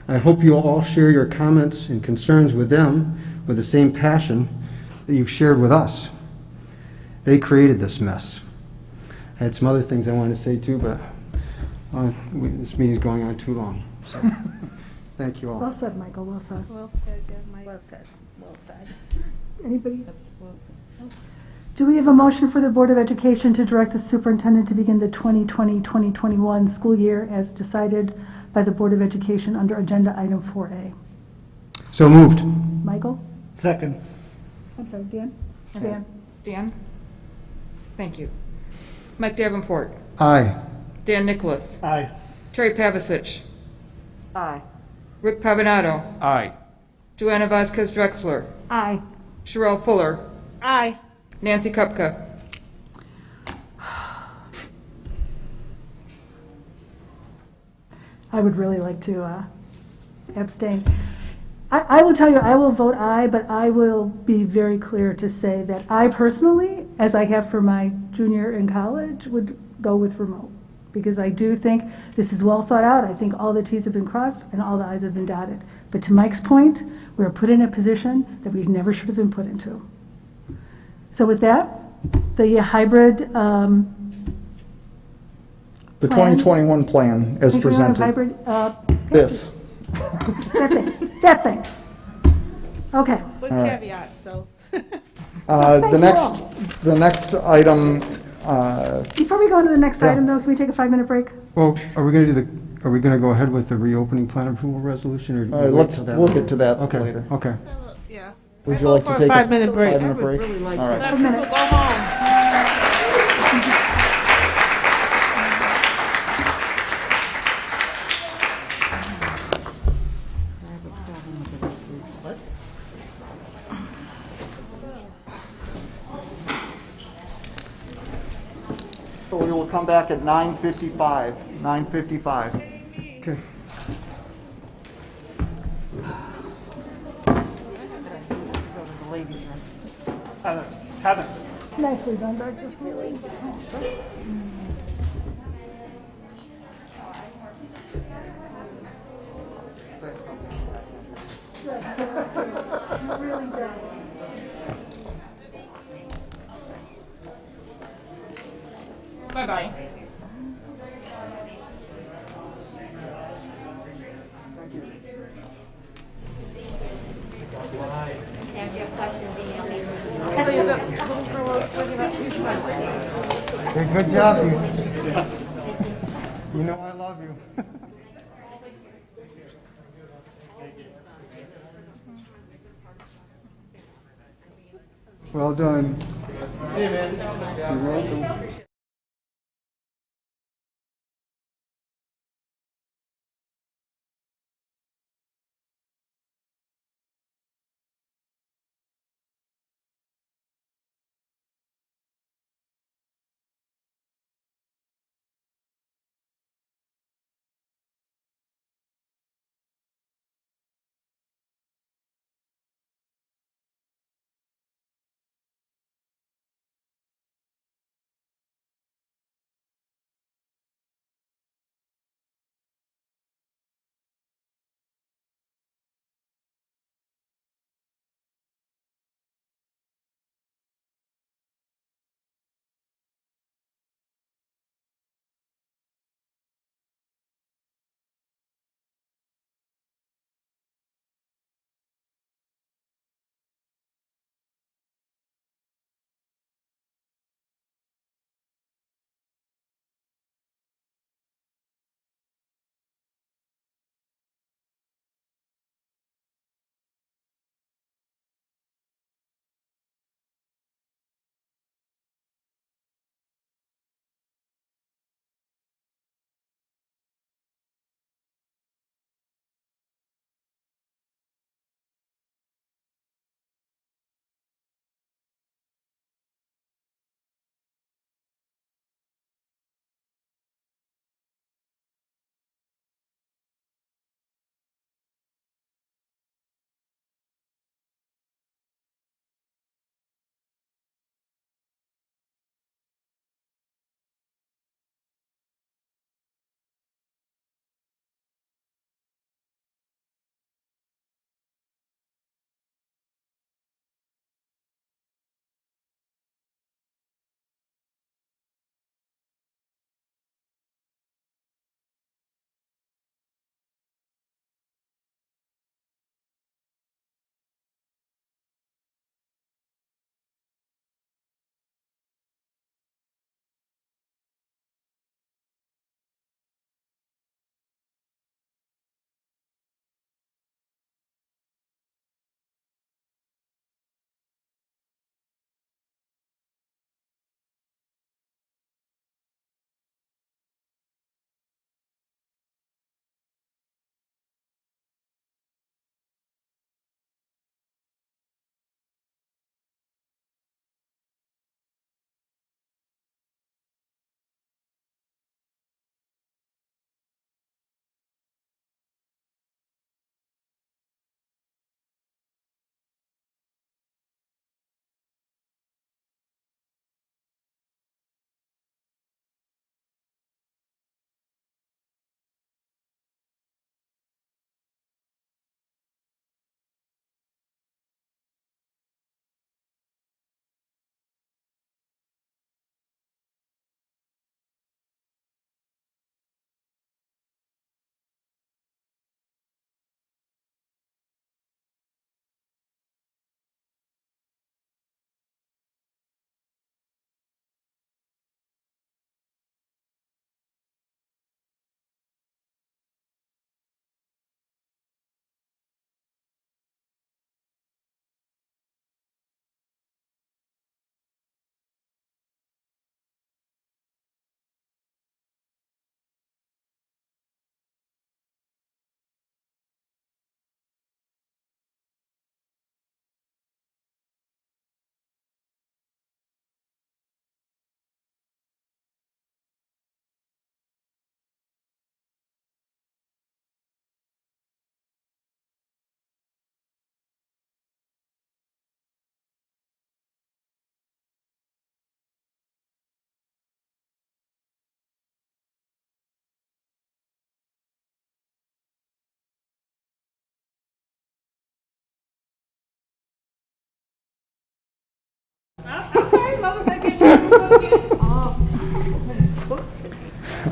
[SPEAKER 4] I hope you'll all share your comments and concerns with them with the same passion that you've shared with us. They created this mess. I had some other things I wanted to say too, but this meeting's going on too long. So, thank you all.
[SPEAKER 1] Well said, Michael, well said.
[SPEAKER 21] Well said, yeah, Mike.
[SPEAKER 5] Well said, well said.
[SPEAKER 1] Anybody? Do we have a motion for the Board of Education to direct the superintendent to begin the 2020-2021 school year as decided by the Board of Education under agenda item 4A?
[SPEAKER 4] So moved.
[SPEAKER 1] Michael?
[SPEAKER 2] Second.
[SPEAKER 1] I'm sorry, Dan?
[SPEAKER 9] Dan? Thank you. Mike Davenport.
[SPEAKER 4] Aye.
[SPEAKER 9] Dan Nicholas.
[SPEAKER 2] Aye.
[SPEAKER 9] Terry Pavasich.
[SPEAKER 5] Aye.
[SPEAKER 9] Rick Pavanato.
[SPEAKER 8] Aye.
[SPEAKER 9] Joanna Vasquez Drexler.
[SPEAKER 5] Aye.
[SPEAKER 9] Sherelle Fuller.
[SPEAKER 21] Aye.
[SPEAKER 9] Nancy Kupka.
[SPEAKER 1] I would really like to abstain. I will tell you, I will vote aye, but I will be very clear to say that I personally, as I have for my junior in college, would go with remote. Because I do think this is well thought out. I think all the Ts have been crossed and all the Is have been dotted. But to Mike's point, we are put in a position that we never should have been put into. So with that, the hybrid,
[SPEAKER 3] The
[SPEAKER 1] plan?
[SPEAKER 3] 2021 plan as
[SPEAKER 1] 2021
[SPEAKER 3] presented.
[SPEAKER 1] hybrid,
[SPEAKER 3] This.
[SPEAKER 1] that thing. Okay.
[SPEAKER 21] With
[SPEAKER 3] All right.
[SPEAKER 21] caveats, so.
[SPEAKER 3] The next item,
[SPEAKER 1] Before we go on to the next
[SPEAKER 4] Yeah.
[SPEAKER 1] item, though, can we take a 5-minute break?
[SPEAKER 4] Well, are we going to go ahead with the reopening plan approval resolution, or?
[SPEAKER 3] All right, we'll get to that
[SPEAKER 4] Okay,
[SPEAKER 3] later.
[SPEAKER 4] okay.
[SPEAKER 21] Yeah.
[SPEAKER 3] Would
[SPEAKER 21] I
[SPEAKER 3] you
[SPEAKER 21] vote
[SPEAKER 3] like
[SPEAKER 21] for
[SPEAKER 3] to
[SPEAKER 21] a
[SPEAKER 3] take a
[SPEAKER 21] 5-minute break.
[SPEAKER 3] 5-minute break?
[SPEAKER 21] I would really like
[SPEAKER 3] All
[SPEAKER 21] to.
[SPEAKER 3] right.
[SPEAKER 21] Let people go home.
[SPEAKER 3] So we will come back at 9:55. 9:55.
[SPEAKER 4] Okay.
[SPEAKER 2] Heather.
[SPEAKER 1] Nicely done, Dr. Feely. Really done.
[SPEAKER 9] Bye-bye.
[SPEAKER 6] And if you have questions, email me.
[SPEAKER 4] Hey, good job, you. You know I love you. Well done.
[SPEAKER 3] Hey, man.
[SPEAKER 4] You're welcome.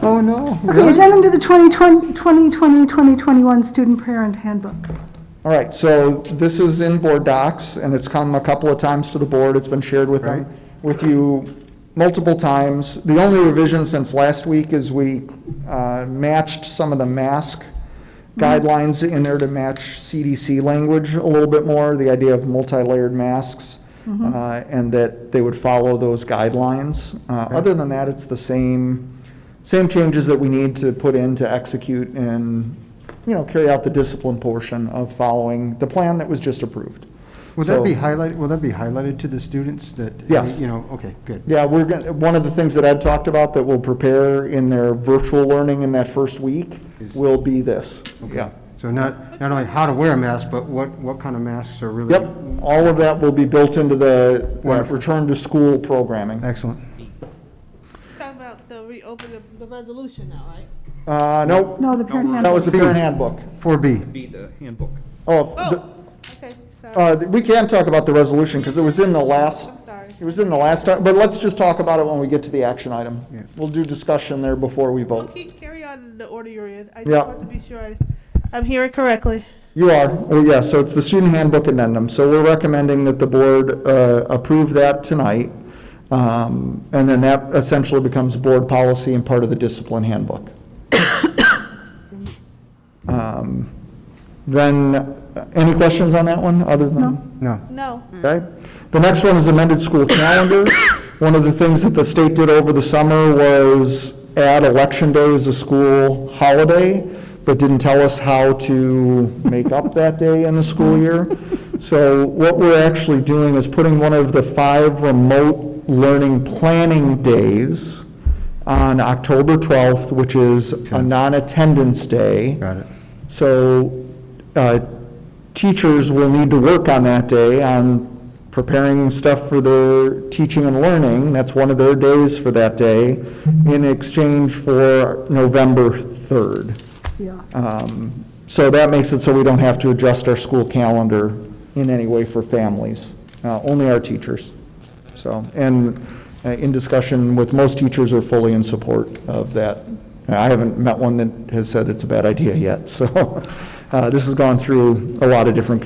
[SPEAKER 4] Oh, no.
[SPEAKER 1] Okay, addendum to the 2020-2021 Student Parent Handbook.
[SPEAKER 3] All right, so this is in board docs, and it's come a couple of times to the board. It's been shared with them, with you multiple times. The only revision since last week is we matched some of the mask guidelines in there to match CDC language a little bit more, the idea of multi-layered masks, and that they would follow those guidelines. Other than that, it's the same changes that we need to put in to execute and, carry out the discipline portion of following the plan that was just approved.
[SPEAKER 4] Will that be highlighted to the students that?
[SPEAKER 3] Yes.
[SPEAKER 4] Okay, good.
[SPEAKER 3] Yeah, one of the things that Ed talked about that we'll prepare in their virtual learning in that first week will be this.
[SPEAKER 4] Okay.
[SPEAKER 3] Yeah.
[SPEAKER 4] So not only how to wear a mask, but what kind of masks are really?
[SPEAKER 3] Yep, all of that will be built into the return to school programming.
[SPEAKER 4] Excellent.
[SPEAKER 21] Talk about the reopen the resolution now, right?
[SPEAKER 3] No.
[SPEAKER 1] No, the parent handbook.
[SPEAKER 3] That was the parent handbook.
[SPEAKER 4] 4B.
[SPEAKER 8] Be the handbook.
[SPEAKER 21] Okay, sorry.
[SPEAKER 3] We can talk about the resolution because it was in the last.
[SPEAKER 21] I'm sorry.
[SPEAKER 3] It was in the last, but let's just talk about it when we get to the action item.
[SPEAKER 4] Yeah.
[SPEAKER 3] We'll do discussion there before we vote.
[SPEAKER 21] Carry on in the order you're in. I
[SPEAKER 3] Yeah.
[SPEAKER 21] just want to be sure I'm hearing correctly.
[SPEAKER 3] You are, oh yeah, so it's the student handbook addendum. So we're recommending that the board approve that tonight. And then that essentially becomes board policy and part of the discipline handbook. Then, any questions on that one, other than?
[SPEAKER 4] No.
[SPEAKER 21] No.
[SPEAKER 3] Okay. The next one is amended school calendar. One of the things that the state did over the summer was add election day as a school holiday, but didn't tell us how to make up that day in the school year. So what we're actually doing is putting one of the 5 remote learning planning days on October 12th, which is a non-attendance day.
[SPEAKER 4] Got it.
[SPEAKER 3] So teachers will need to work on that day on preparing stuff for their teaching and learning. That's one of their days for that day, in exchange for November 3rd.
[SPEAKER 1] Yeah.
[SPEAKER 3] So that makes it so we don't have to adjust our school calendar in any way for families, only our teachers. So, and in discussion with most teachers are fully in support of that. I haven't met one that has said it's a bad idea yet, so this has gone through a lot of different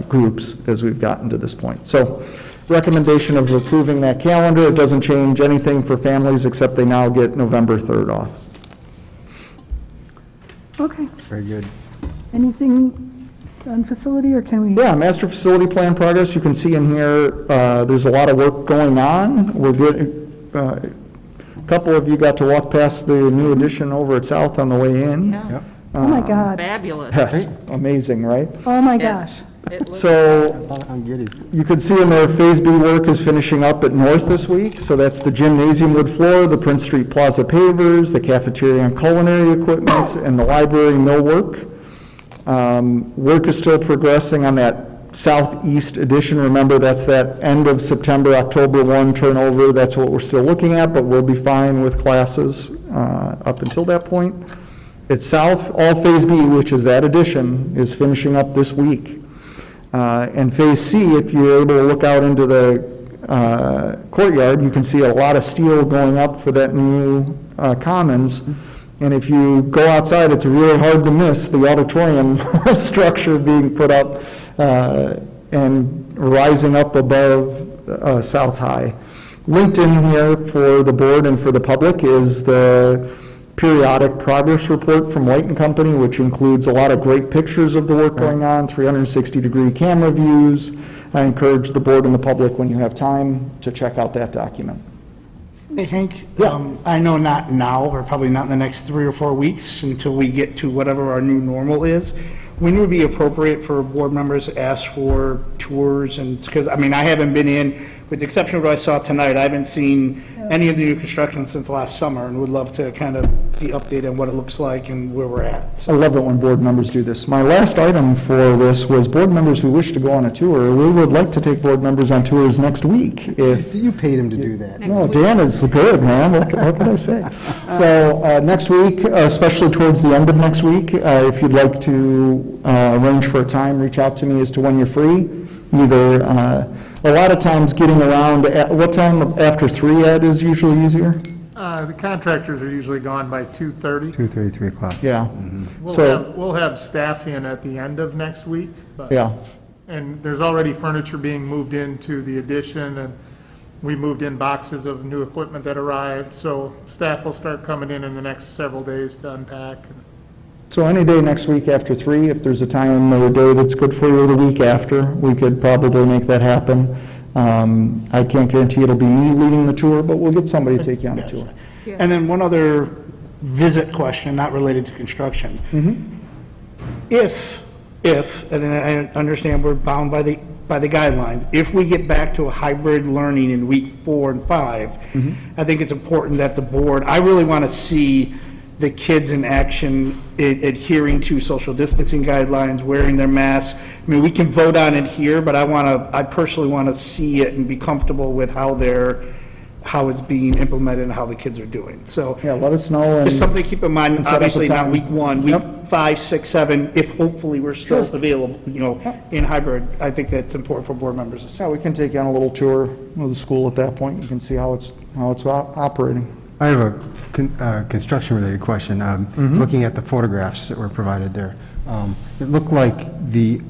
[SPEAKER 3] groups as we've gotten to this point. So recommendation of approving that calendar. It doesn't change anything for families except they now get November 3rd off.
[SPEAKER 1] Okay.
[SPEAKER 4] Very good.
[SPEAKER 1] Anything on facility, or can we?
[SPEAKER 3] Yeah, master facility plan progress. You can see in here, there's a lot of work going on. We're good. A couple of you got to walk past the new addition over at South on the way in.
[SPEAKER 21] Yeah.
[SPEAKER 1] Oh my God.
[SPEAKER 5] Fabulous.
[SPEAKER 3] That's amazing, right?
[SPEAKER 1] Oh my
[SPEAKER 5] Yes.
[SPEAKER 1] gosh.
[SPEAKER 5] It looks
[SPEAKER 3] So
[SPEAKER 4] I'm giddy.
[SPEAKER 3] you can see in there, Phase B work is finishing up at North this week. So that's the gymnasium wood floor, the Prince Street Plaza pavers, the cafeteria and culinary equipment, and the library millwork. Work is still progressing on that southeast addition. Remember, that's that end of September, October 1 turnover. That's what we're still looking at, but we'll be fine with classes up until that point. It's south, all Phase B, which is that addition, is finishing up this week. And Phase C, if you're able to look out into the courtyard, you can see a lot of steel going up for that new commons. And if you go outside, it's really hard to miss the auditorium structure being put up and rising up above South High. Linked in here for the board and for the public is the periodic progress report from White & Company, which includes a lot of great pictures of the work going on, 360-degree camera views. I encourage the board and the public, when you have time, to check out that document.
[SPEAKER 2] Hey, Hank, I know not now, or probably not in the next 3 or 4 weeks until we get to whatever our new normal is. When would be appropriate for board members to ask for tours? And because, I mean, I haven't been in, with the exception of what I saw tonight, I haven't seen any of the new construction since last summer, and would love to kind of be updated on what it looks like and where we're at.
[SPEAKER 3] I love it when board members do this. My last item for this was board members who wish to go on a tour. We would like to take board members on tours next week. If
[SPEAKER 4] You paid him to do that.
[SPEAKER 3] No, Dan is good, man. What can I say? So next week, especially towards the end of next week, if you'd like to arrange for a time, reach out to me as to when you're free. Either, a lot of times getting around, at what time after 3, Ed, is usually easier?
[SPEAKER 22] The contractors are usually gone by 2:30.
[SPEAKER 4] 2:30, 3 o'clock.
[SPEAKER 3] Yeah.
[SPEAKER 22] We'll have staff in at the end of next week. But,
[SPEAKER 3] Yeah.
[SPEAKER 22] and there's already furniture being moved into the addition, and we moved in boxes of new equipment that arrived, so staff will start coming in the next several days to unpack.
[SPEAKER 3] So any day next week after 3, if there's a time or a day that's good for you, or the week after, we could probably make that happen. I can't guarantee it'll be me leading the tour, but we'll get somebody to take you on a tour.
[SPEAKER 2] And then one other visit question, not related to construction. If, and I understand we're bound by the guidelines, if we get back to a hybrid learning in week 4 and 5, I think it's important that the board, I really want to see the kids in action adhering to social distancing guidelines, wearing their masks. I mean, we can vote on it here, but I personally want to see it and be comfortable with how it's being implemented and how the kids are doing. So
[SPEAKER 3] yeah, let us know.
[SPEAKER 2] Just something to keep in mind,
[SPEAKER 3] set up a
[SPEAKER 2] obviously not
[SPEAKER 3] time.
[SPEAKER 2] week 1, week 5, 6, 7, if hopefully we're still available, in hybrid. I think that's important for board members to see.
[SPEAKER 3] Yeah, we can take you on a little tour of the school at that point. You can see how it's operating.
[SPEAKER 4] I have a construction-related question. Looking at the photographs that were provided there, it looked like the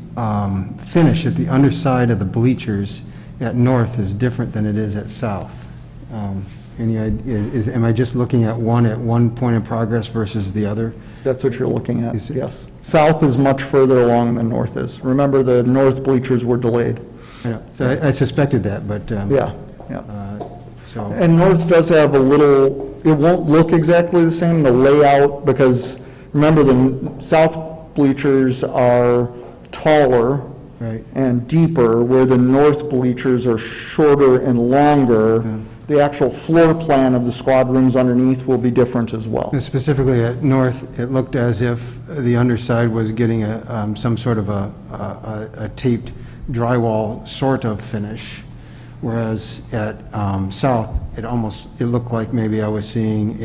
[SPEAKER 4] finish at the underside of the bleachers at North is different than it is at South. Any idea, am I just looking at one point in progress versus the other?
[SPEAKER 3] That's what you're looking at, yes. South is much further along than North is. Remember, the North bleachers were delayed.
[SPEAKER 4] Yeah, so I suspected that, but.
[SPEAKER 3] Yeah.
[SPEAKER 4] So.
[SPEAKER 3] And North does have a little, it won't look exactly the same, the layout, because remember, the South bleachers are taller and deeper, where the North bleachers are shorter and longer. The actual floor plan of the squad rooms underneath will be different as well.
[SPEAKER 4] And specifically at North, it looked as if the underside was getting some sort of a taped drywall sort of finish, whereas at South, it looked like maybe I was seeing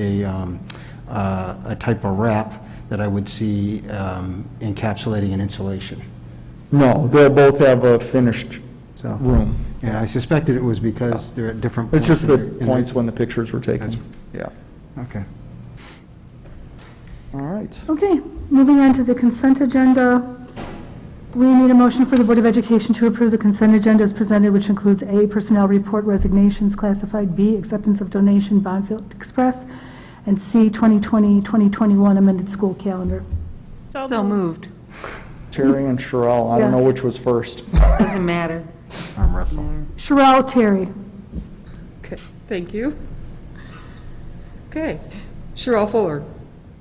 [SPEAKER 4] a type of wrap that I would see encapsulating an insulation.
[SPEAKER 3] No, they both have a finished room.
[SPEAKER 4] Yeah, I suspected it was because they're at different
[SPEAKER 3] It's
[SPEAKER 4] points.
[SPEAKER 3] just the points when the pictures were taken. Yeah.
[SPEAKER 4] Okay.
[SPEAKER 3] All right.
[SPEAKER 1] Okay, moving on to the consent agenda. We need a motion for the Board of Education to approve the consent agenda as presented, which includes A, personnel report resignations classified, B, acceptance of donation Bonfield Express, and C, 2020-2021 amended school calendar.
[SPEAKER 5] So moved.
[SPEAKER 3] Terry and Sherelle, I don't know which was first.
[SPEAKER 5] Doesn't matter.
[SPEAKER 3] Arm wrestle.
[SPEAKER 1] Sherelle, Terry.
[SPEAKER 10] Okay, thank you. Okay, Sherelle Fuller.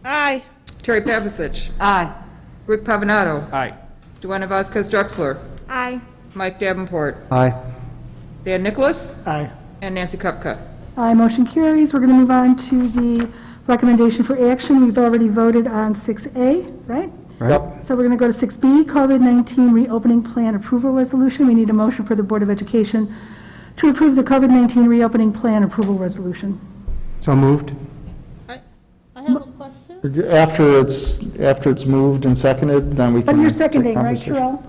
[SPEAKER 21] Aye.
[SPEAKER 10] Terry Pavasich.
[SPEAKER 5] Aye.
[SPEAKER 10] Rick Pavanato.
[SPEAKER 2] Aye.
[SPEAKER 10] Joanna Vasquez Drexler.
[SPEAKER 20] Aye.
[SPEAKER 10] Mike Davenport.
[SPEAKER 4] Aye.
[SPEAKER 10] Dan Nicholas.
[SPEAKER 2] Aye.
[SPEAKER 10] And Nancy Kupka.
[SPEAKER 1] Aye, motion carries. We're going to move on to the recommendation for action. We've already voted on 6A, right?
[SPEAKER 3] Yep.
[SPEAKER 1] So we're going to go to 6B, COVID-19 reopening plan approval resolution. We need a motion for the Board of Education to approve the COVID-19 reopening plan approval resolution.
[SPEAKER 4] So moved.
[SPEAKER 21] I have a question.
[SPEAKER 3] After it's moved and seconded, then we can.
[SPEAKER 1] But you're
[SPEAKER 3] take
[SPEAKER 1] seconding, right,
[SPEAKER 3] conversation.
[SPEAKER 1] Sherelle?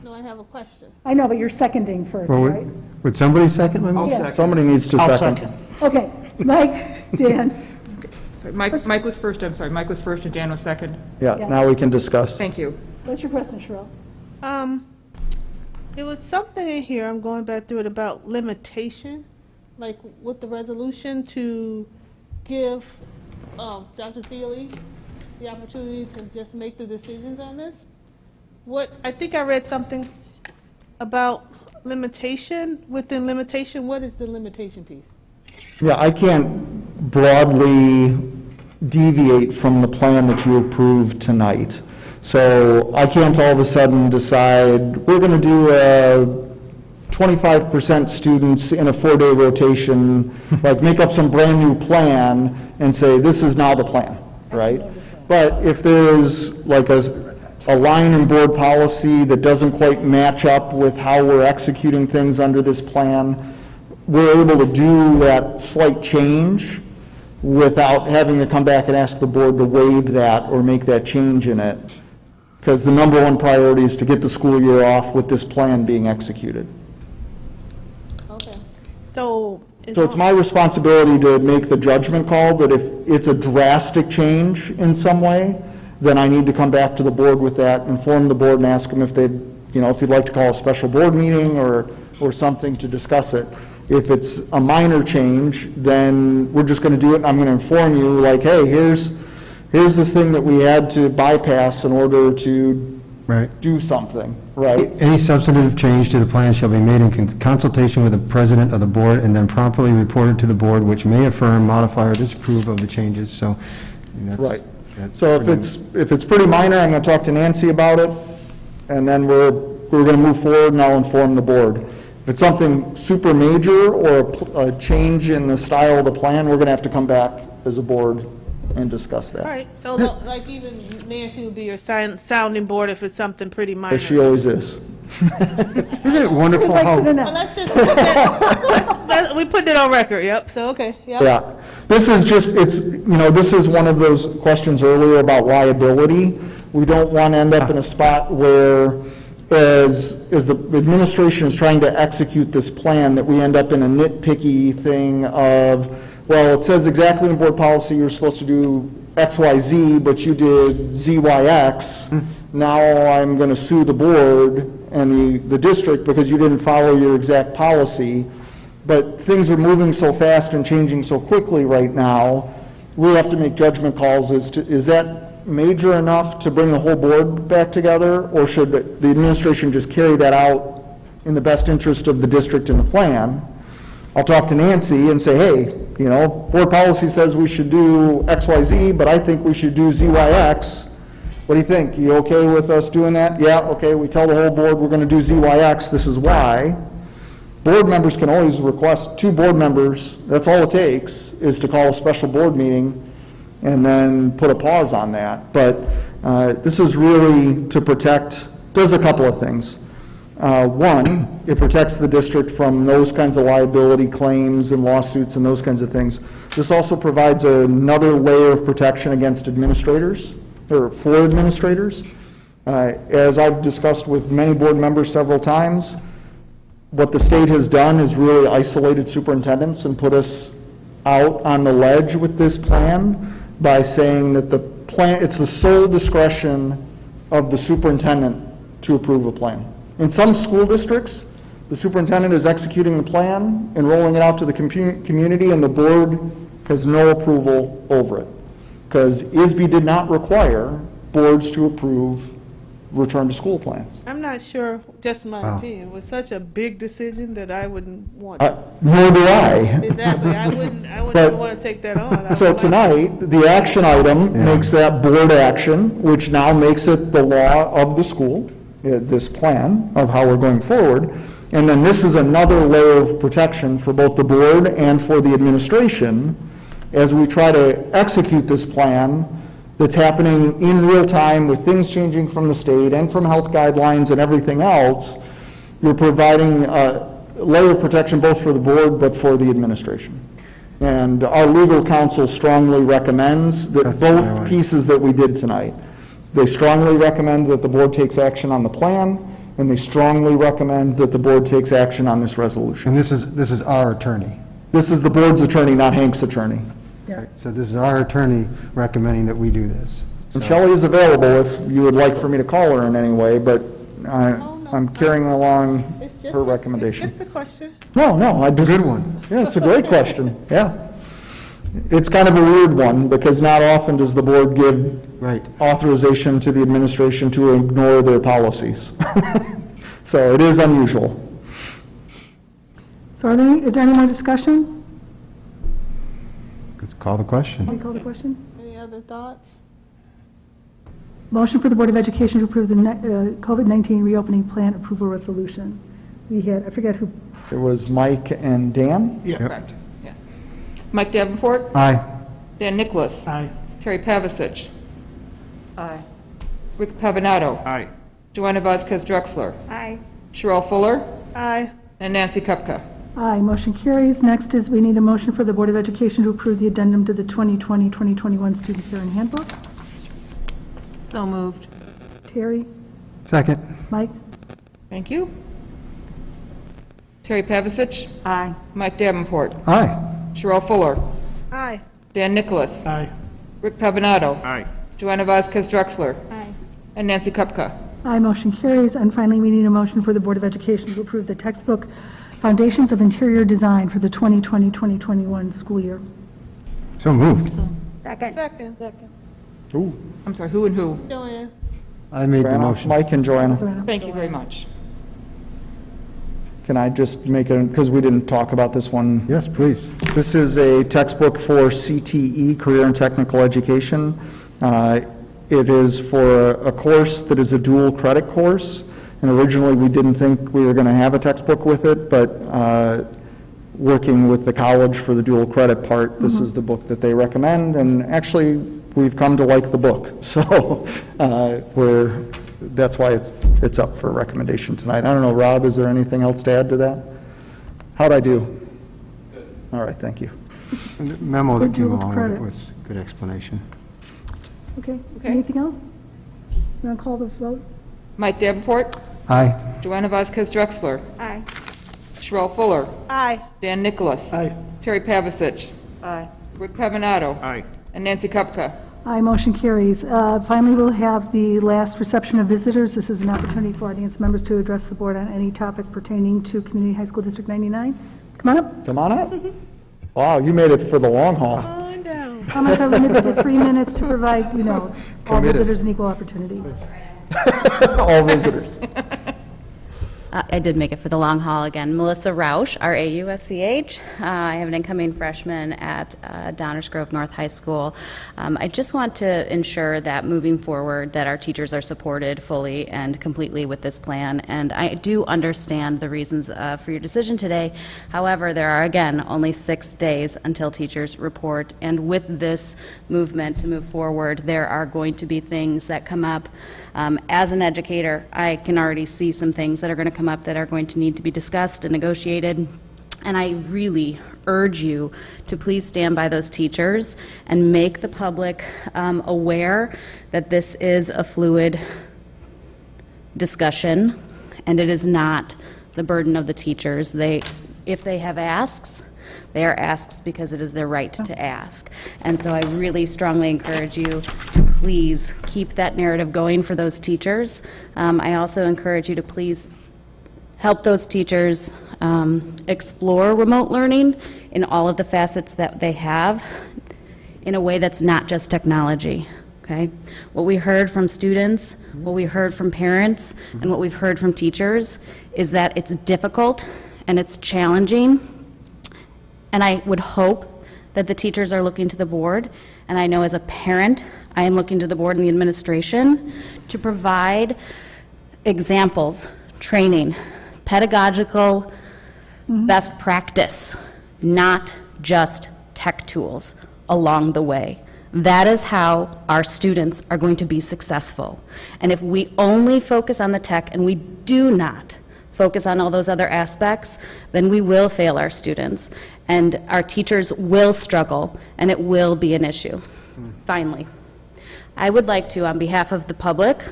[SPEAKER 21] No, I have a question.
[SPEAKER 1] I know, but you're seconding first,
[SPEAKER 4] Well,
[SPEAKER 1] right?
[SPEAKER 4] would somebody second? Let me-
[SPEAKER 1] Yeah.
[SPEAKER 3] Somebody needs to
[SPEAKER 2] I'll
[SPEAKER 3] second.
[SPEAKER 1] Okay, Mike, Dan.
[SPEAKER 10] Sorry, Mike was first, I'm sorry. Mike was first and Dan was second.
[SPEAKER 3] Yeah, now we can discuss.
[SPEAKER 10] Thank you.
[SPEAKER 1] What's your question, Sherelle?
[SPEAKER 21] There was something in here, I'm going back through it, about limitation, like with the resolution to give Dr. Thiele the opportunity to just make the decisions on this. I think I read something about limitation. Within limitation, what is the limitation piece?
[SPEAKER 3] Yeah, I can't broadly deviate from the plan that you approved tonight. So I can't all of a sudden decide, we're going to do 25% students in a 4-day rotation, like make up some brand-new plan and say, this is now the plan, right? But if there's like a line in board policy that doesn't quite match up with how we're executing things under this plan, we're able to do that slight change without having to come back and ask the board to waive that or make that change in it. Because the number one priority is to get the school year off with this plan being executed.
[SPEAKER 21] Okay. So
[SPEAKER 3] So it's my responsibility to make the judgment call that if it's a drastic change in some way, then I need to come back to the board with that, inform the board and ask them if they'd, if you'd like to call a special board meeting or something to discuss it. If it's a minor change, then we're just going to do it, and I'm going to inform you, like, hey, here's this thing that we had to bypass in order to do something, right?
[SPEAKER 4] Any substantive change to the plan shall be made in consultation with the president of the board and then promptly reported to the board, which may affirm, modify, or disapprove of the changes, so. That's,
[SPEAKER 3] right.
[SPEAKER 4] that's
[SPEAKER 3] So if it's pretty minor, I'm going to talk to Nancy about it, and then we're going to move forward, and I'll inform the board. If it's something super major or a change in the style of the plan, we're going to have to come back as a board and discuss that.
[SPEAKER 21] All right, so like even Nancy would be your sounding board if it's something pretty minor.
[SPEAKER 3] As she always is.
[SPEAKER 4] Isn't it wonderful how...
[SPEAKER 21] Well, let's just put that, we put it on record, yep, so, okay, yep.
[SPEAKER 3] Yeah. This is just, this is one of those questions earlier about liability. We don't want to end up in a spot where, as the administration is trying to execute this plan, that we end up in a nitpicky thing of, well, it says exactly in board policy you're supposed to do X, Y, Z, but you did Z, Y, X. Now I'm going to sue the board and the district because you didn't follow your exact policy. But things are moving so fast and changing so quickly right now, we have to make judgment calls as to, is that major enough to bring the whole board back together, or should the administration just carry that out in the best interest of the district and the plan? I'll talk to Nancy and say, hey, board policy says we should do X, Y, Z, but I think we should do Z, Y, X. What do you think? You okay with us doing that? Yeah, okay, we tell the whole board we're going to do Z, Y, X, this is why. Board members can always request 2 board members, that's all it takes, is to call a special board meeting and then put a pause on that. But this is really to protect, does a couple of things. One, it protects the district from those kinds of liability claims and lawsuits and those kinds of things. This also provides another layer of protection against administrators, or for administrators. As I've discussed with many board members several times, what the state has done is really isolated superintendents and put us out on the ledge with this plan by saying that the plan, it's the sole discretion of the superintendent to approve a plan. In some school districts, the superintendent is executing the plan and rolling it out to the community, and the board has no approval over it. Because ISB did not require boards to approve return to school plans.
[SPEAKER 21] I'm not sure, just my opinion, it was such a big decision that I wouldn't want
[SPEAKER 3] Nor do I.
[SPEAKER 21] Exactly, I wouldn't even want to take that on.
[SPEAKER 3] So tonight, the action item makes that board action, which now makes it the law of the school, this plan of how we're going forward. And then this is another layer of protection for both the board and for the administration as we try to execute this plan that's happening in real time with things changing from the state and from health guidelines and everything else. You're providing a layer of protection both for the board but for the administration. And our legal counsel strongly recommends that both pieces that we did tonight, they strongly recommend that the board takes action on the plan, and they strongly recommend that the board takes action on this resolution.
[SPEAKER 4] And this is our attorney.
[SPEAKER 3] This is the board's attorney, not Hank's attorney.
[SPEAKER 21] Yeah.
[SPEAKER 4] So this is our attorney recommending that we do this.
[SPEAKER 3] And Shelley is available if you would like for me to call her in any way, but I'm carrying along her recommendation.
[SPEAKER 21] It's just a question.
[SPEAKER 3] No, I just...
[SPEAKER 4] Good one.
[SPEAKER 3] Yeah, it's a great question, yeah. It's kind of a weird one, because not often does the board give authorization to the administration to ignore their policies. So it is unusual.
[SPEAKER 1] So is there any more discussion?
[SPEAKER 4] Let's call the question.
[SPEAKER 1] Can we call the question?
[SPEAKER 21] Any other thoughts?
[SPEAKER 1] Motion for the Board of Education to approve the COVID-19 reopening plan approval resolution. We had, I forget who.
[SPEAKER 3] It was Mike and Dan?
[SPEAKER 2] Yeah.
[SPEAKER 10] Correct. Yeah. Mike Davenport.
[SPEAKER 4] Aye.
[SPEAKER 10] Dan Nicholas.
[SPEAKER 2] Aye.
[SPEAKER 10] Terry Pavasich.
[SPEAKER 5] Aye.
[SPEAKER 10] Rick Pavanato.
[SPEAKER 8] Aye.
[SPEAKER 10] Joanna Vasquez Drexler.
[SPEAKER 5] Aye.
[SPEAKER 10] Cheryl Fuller.
[SPEAKER 21] Aye.
[SPEAKER 10] And Nancy Kupka.
[SPEAKER 1] Aye, motion carries. Next is we need a motion for the Board of Education to approve the addendum to the 2020-2021 Student Caring Handbook.
[SPEAKER 5] So moved.
[SPEAKER 1] Terry?
[SPEAKER 4] Second.
[SPEAKER 1] Mike?
[SPEAKER 10] Thank you. Terry Pavasich.
[SPEAKER 5] Aye.
[SPEAKER 10] Mike Davenport.
[SPEAKER 3] Aye.
[SPEAKER 10] Sherelle Fuller.
[SPEAKER 21] Aye.
[SPEAKER 10] Dan Nicholas.
[SPEAKER 2] Aye.
[SPEAKER 10] Rick Pavanato.
[SPEAKER 8] Aye.
[SPEAKER 10] Joanna Vasquez Drexler.
[SPEAKER 21] Aye.
[SPEAKER 10] And Nancy Kupka.
[SPEAKER 1] Aye, motion carries. And finally, we need a motion for the Board of Education to approve the textbook Foundations of Interior Design for the 2020-2021 school year.
[SPEAKER 4] So moved.
[SPEAKER 21] Second. Second.
[SPEAKER 4] Ooh.
[SPEAKER 10] I'm sorry, who and who?
[SPEAKER 21] Joanne.
[SPEAKER 4] I made the
[SPEAKER 3] Joanna,
[SPEAKER 4] motion.
[SPEAKER 3] Mike and Joanna.
[SPEAKER 10] Thank you very much.
[SPEAKER 3] Can I just make a, because we didn't talk about this one.
[SPEAKER 4] Yes, please.
[SPEAKER 3] This is a textbook for CTE, Career and Technical Education. It is for a course that is a dual credit course, and originally we didn't think we were going to have a textbook with it, but working with the college for the dual credit part, this is the book that they recommend, and actually we've come to like the book, so that's why it's up for recommendation tonight. I don't know, Rob, is there anything else to add to that? How'd I do? All right, thank you.
[SPEAKER 4] The memo that
[SPEAKER 1] Good
[SPEAKER 4] came
[SPEAKER 1] dual
[SPEAKER 4] along with
[SPEAKER 1] credit.
[SPEAKER 4] it was a good explanation.
[SPEAKER 1] Okay, anything else? You want to call the vote?
[SPEAKER 10] Mike Davenport.
[SPEAKER 4] Aye.
[SPEAKER 10] Joanna Vasquez Drexler.
[SPEAKER 21] Aye.
[SPEAKER 10] Sherelle Fuller.
[SPEAKER 21] Aye.
[SPEAKER 10] Dan Nicholas.
[SPEAKER 2] Aye.
[SPEAKER 10] Terry Pavasich.
[SPEAKER 5] Aye.
[SPEAKER 10] Rick Pavanato.
[SPEAKER 8] Aye.
[SPEAKER 10] And Nancy Kupka.
[SPEAKER 1] Aye, motion carries. Finally, we'll have the last reception of visitors. This is an opportunity for audience members to address the board on any topic pertaining to Community High School District 99. Come on up.
[SPEAKER 3] Come on up. Wow, you made it for the long haul.
[SPEAKER 21] On down.
[SPEAKER 1] Comments are limited to 3 minutes to provide, all
[SPEAKER 3] Committed.
[SPEAKER 1] visitors an equal opportunity.
[SPEAKER 3] All visitors.
[SPEAKER 11] I did make it for the long haul again. Melissa Rausch, R-A-U-S-C-H. I have an incoming freshman at Downers Grove North High School. I just want to ensure that moving forward that our teachers are supported fully and completely with this plan. And I do understand the reasons for your decision today. However, there are, again, only 6 days until teachers report. And with this movement to move forward, there are going to be things that come up. As an educator, I can already see some things that are going to come up that are going to need to be discussed and negotiated. And I really urge you to please stand by those teachers and make the public aware that this is a fluid discussion and it is not the burden of the teachers. If they have asks, they are asks because it is their right to ask. And so I really strongly encourage you to please keep that narrative going for those teachers. I also encourage you to please help those teachers explore remote learning in all of the facets that they have in a way that's not just technology. Okay? What we heard from students, what we heard from parents, and what we've heard from teachers is that it's difficult and it's challenging. And I would hope that the teachers are looking to the board, and I know as a parent, I am looking to the board and the administration to provide examples, training, pedagogical best practice, not just tech tools along the way. That is how our students are going to be successful. And if we only focus on the tech and we do not focus on all those other aspects, then we will fail our students. And our teachers will struggle, and it will be an issue. Finally, I would like to, on behalf of the public,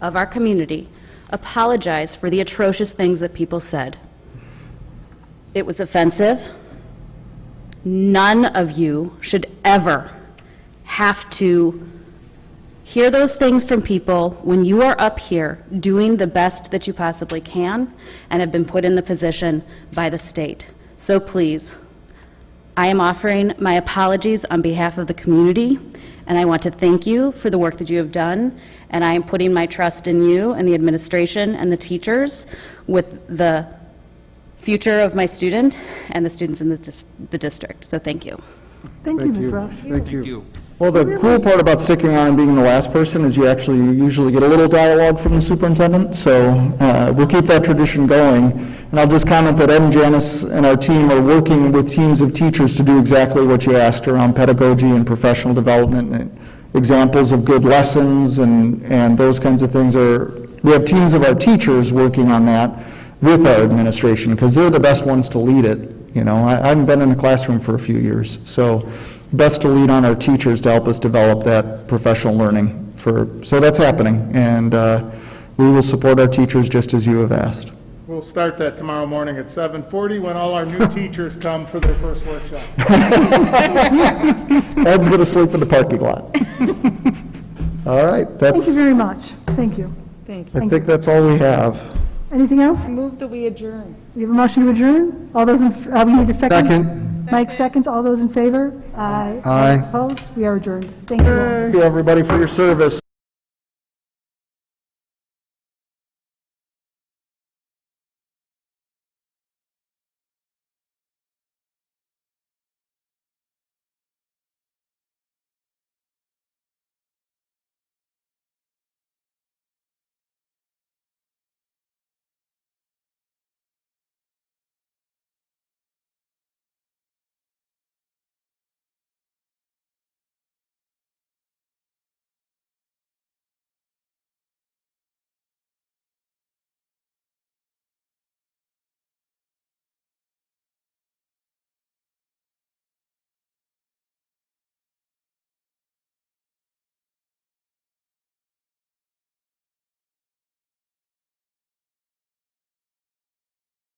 [SPEAKER 11] of our community, apologize for the atrocious things that people said. It was offensive. None of you should ever have to hear those things from people when you are up here doing the best that you possibly can and have been put in the position by the state. So please, I am offering my apologies on behalf of the community, and I want to thank you for the work that you have done, and I am putting my trust in you and the administration and the teachers with the future of my student and the students in the district. So thank you.
[SPEAKER 1] Thank you, Ms. Rausch.
[SPEAKER 4] Thank you.
[SPEAKER 3] Well, the cool part about sticking on and being the last person is you actually usually get a little dialogue from the superintendent, so we'll keep that tradition going. And I'll just comment that Ed and Janice and our team are working with teams of teachers to do exactly what you asked around pedagogy and professional development and examples of good lessons and those kinds of things. We have teams of our teachers working on that with our administration because they're the best ones to lead it. I haven't been in the classroom for a few years, so best to lead on our teachers to help us develop that professional learning. So that's happening, and we will support our teachers just as you have asked.
[SPEAKER 22] We'll start that tomorrow morning at 7:40 when all our new teachers come for their first workshop.
[SPEAKER 3] Ed's going to sleep in the parking lot. All right,
[SPEAKER 1] Thank you
[SPEAKER 3] that's,
[SPEAKER 1] very much. Thank you.
[SPEAKER 7] Thank you.
[SPEAKER 3] I think that's all we have.
[SPEAKER 1] Anything else?
[SPEAKER 7] Move that we adjourn.
[SPEAKER 1] We have a motion to adjourn? All those in, we need a second?
[SPEAKER 4] Second.
[SPEAKER 1] Mike seconds. All those in favor? Aye.
[SPEAKER 3] Aye.
[SPEAKER 1] Opposed? We are adjourned. Thank you all.
[SPEAKER 3] Thank you, everybody, for your service.